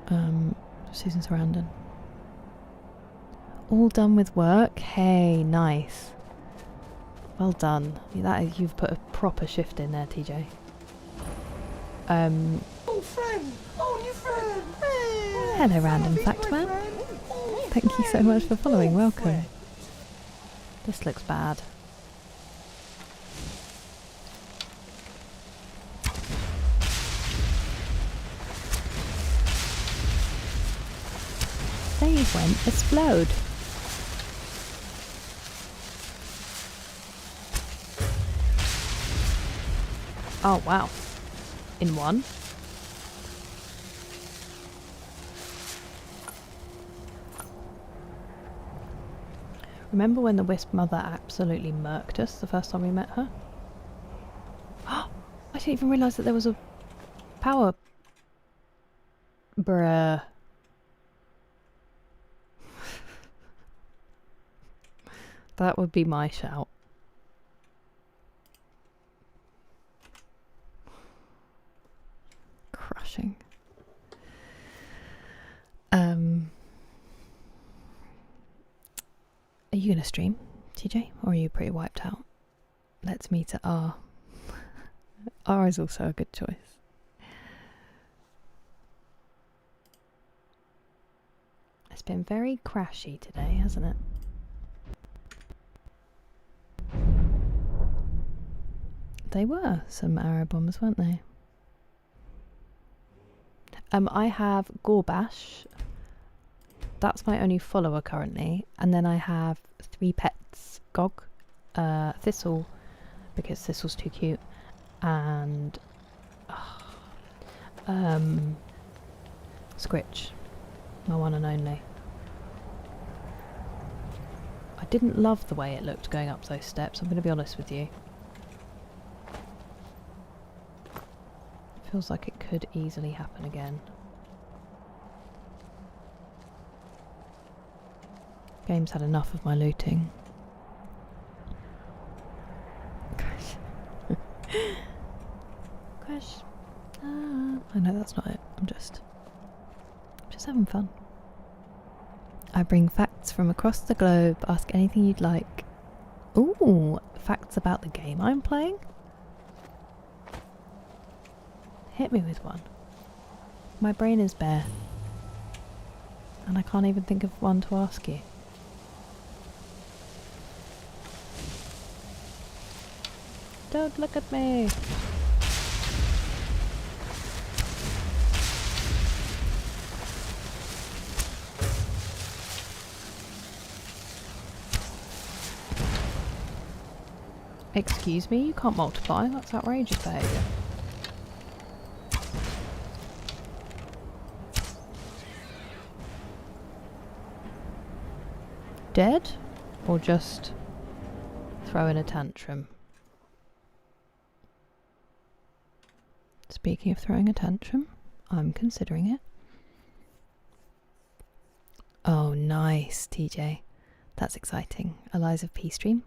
Susan Sarandon. All done with work? Hey, nice. Well done. You've put a proper shift in there, TJ. Oh, friend! Oh, new friend! Hello, Random Fact Man. Thank you so much for following. Welcome. This looks bad. They went explode. Oh wow. In one. Remember when the Wisp Mother absolutely murked us the first time we met her? I didn't even realise that there was a power... Bruh. That would be my shout. Crushing. Are you going to stream, TJ? Or are you pretty wiped out? Let's meet at R. R is also a good choice. It's been very crashy today, hasn't it? They were some arrow bombs, weren't they? I have Gorbash. That's my only follower currently. And then I have 3 pets. Gog, Thistle, because Thistle's too cute. and Squitch, my one and only. I didn't love the way it looked going up those steps, I'm going to be honest with you. Feels like it could easily happen again. Game's had enough of my looting. Crash. I know that's not it. I'm just having fun. I bring facts from across the globe. Ask anything you'd like. Ooh, facts about the game I'm playing? Hit me with one. My brain is bare. And I can't even think of one to ask you. Don't look at me! Excuse me, you can't multiply. That's outrageous behaviour. Dead? Or just throwing a tantrum? Speaking of throwing a tantrum, I'm considering it. Oh, nice, TJ. That's exciting. Eliza P stream.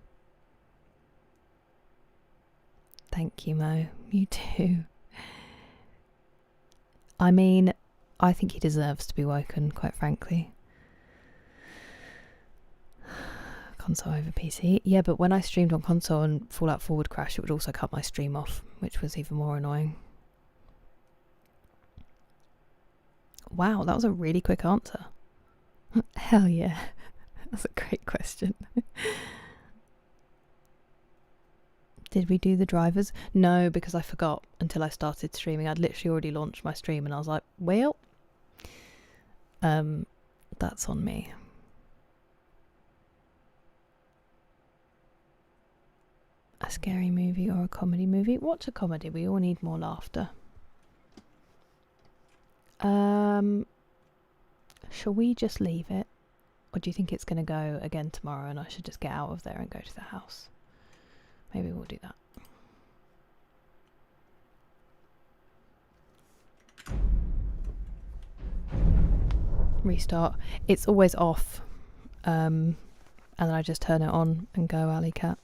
Thank you, Mo. You too. I mean, I think he deserves to be woken, quite frankly. Console over PC. Yeah, but when I streamed on console and Fallout 4 would crash, it would also cut my stream off, which was even more annoying. Wow, that was a really quick answer. Hell yeah. That's a great question. Did we do the drivers? No, because I forgot until I started streaming. I'd literally already launched my stream and I was like, well, that's on me. A scary movie or a comedy movie? Watch a comedy. We all need more laughter. Shall we just leave it? Or do you think it's going to go again tomorrow and I should just get out of there and go to the house? Maybe we'll do that. Restart. It's always off. And then I just turn it on and go alley cat.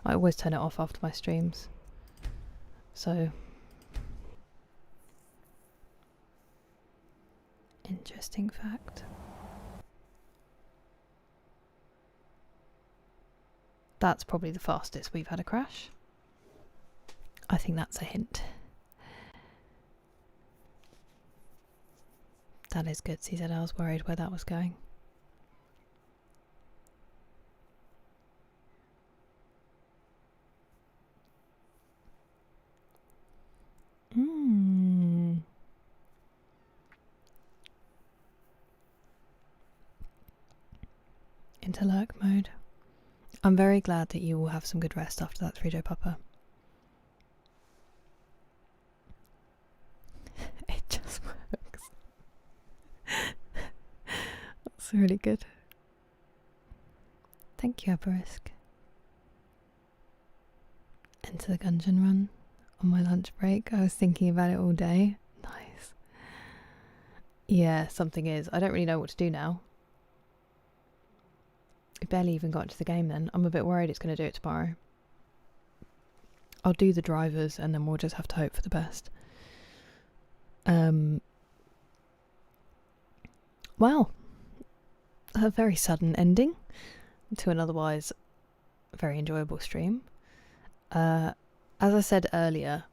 I always turn it off after my streams. So... interesting fact. That's probably the fastest we've had a crash. I think that's a hint. That is good. He said I was worried where that was going. Into lurk mode. I'm very glad that you will have some good rest after that 3-Joe Papa. It just works. That's really good. Thank you, Abarisk. Into the Gungeon run on my lunch break. I was thinking about it all day. Nice. Yeah, something is. I don't really know what to do now. I barely even got into the game then. I'm a bit worried it's going to do it tomorrow. I'll do the drivers and then we'll just have to hope for the best. Well, a very sudden ending to an otherwise very enjoyable stream. As I said earlier,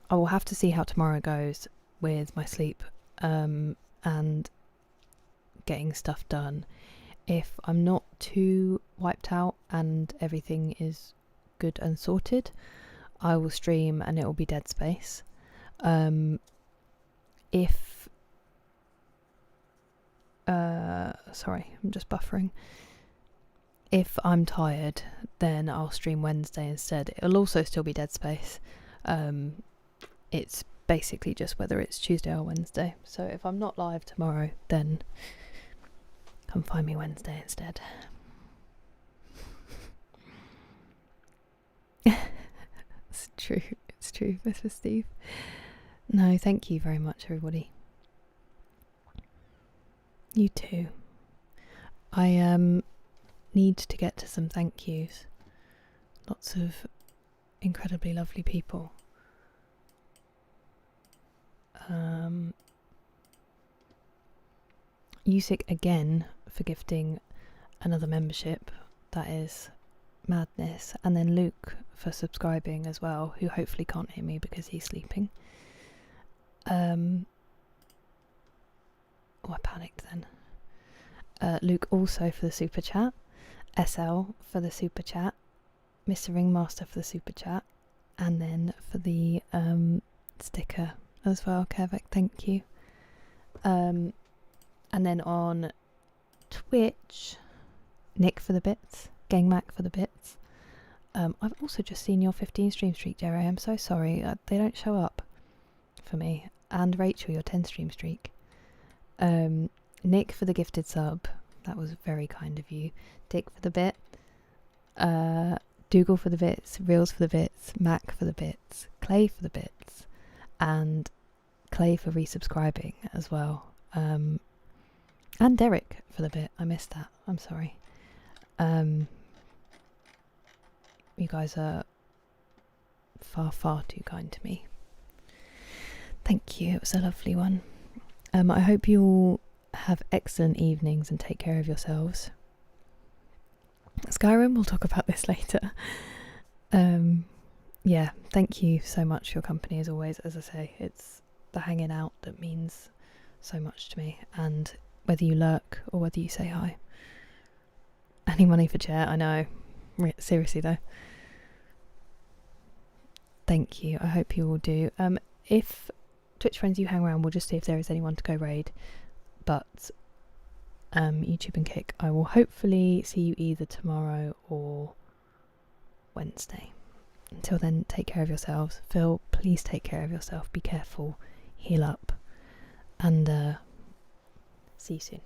I will have to see how tomorrow goes with my sleep and getting stuff done. If I'm not too wiped out and everything is good and sorted, I will stream and it will be Dead Space. Sorry, I'm just buffering. if I'm tired, then I'll stream Wednesday instead. It'll also still be Dead Space. It's basically just whether it's Tuesday or Wednesday. So if I'm not live tomorrow, then come find me Wednesday instead. It's true. It's true, Mr. Steve. No, thank you very much, everybody. You too. I need to get to some thank yous. Lots of incredibly lovely people. Usyk again for gifting another membership. That is madness. And then Luke for subscribing as well, who hopefully can't hear me because he's sleeping. Oh, I panicked then. Luke also for the super chat. SL for the super chat. Mr. Ringmaster for the super chat. And then for the sticker as well, Kevik, thank you. And then on Twitch, Nick for the bits, GangMac for the bits. I've also just seen your 15 stream streak, Jerry. I'm so sorry. They don't show up for me. And Rachel, your 10 stream streak. Nick for the gifted sub. That was very kind of you. Dick for the bit. Dougal for the bits. Reels for the bits. Mac for the bits. Clay for the bits. And Clay for resubscribing as well. And Derek for the bit. I missed that. I'm sorry. You guys are far, far too kind to me. Thank you. It was a lovely one. I hope you all have excellent evenings and take care of yourselves. Skyrim, we'll talk about this later. Yeah, thank you so much for your company as always. As I say, it's the hanging out that means so much to me, and whether you lurk or whether you say hi. Any money for chair? I know. Seriously though. Thank you. I hope you all do. If Twitch friends you hang around, we'll just see if there is anyone to go raid. But YouTube and Kick, I will hopefully see you either tomorrow or Wednesday. Until then, take care of yourselves. Phil, please take care of yourself. Be careful. Heal up. And see you soon.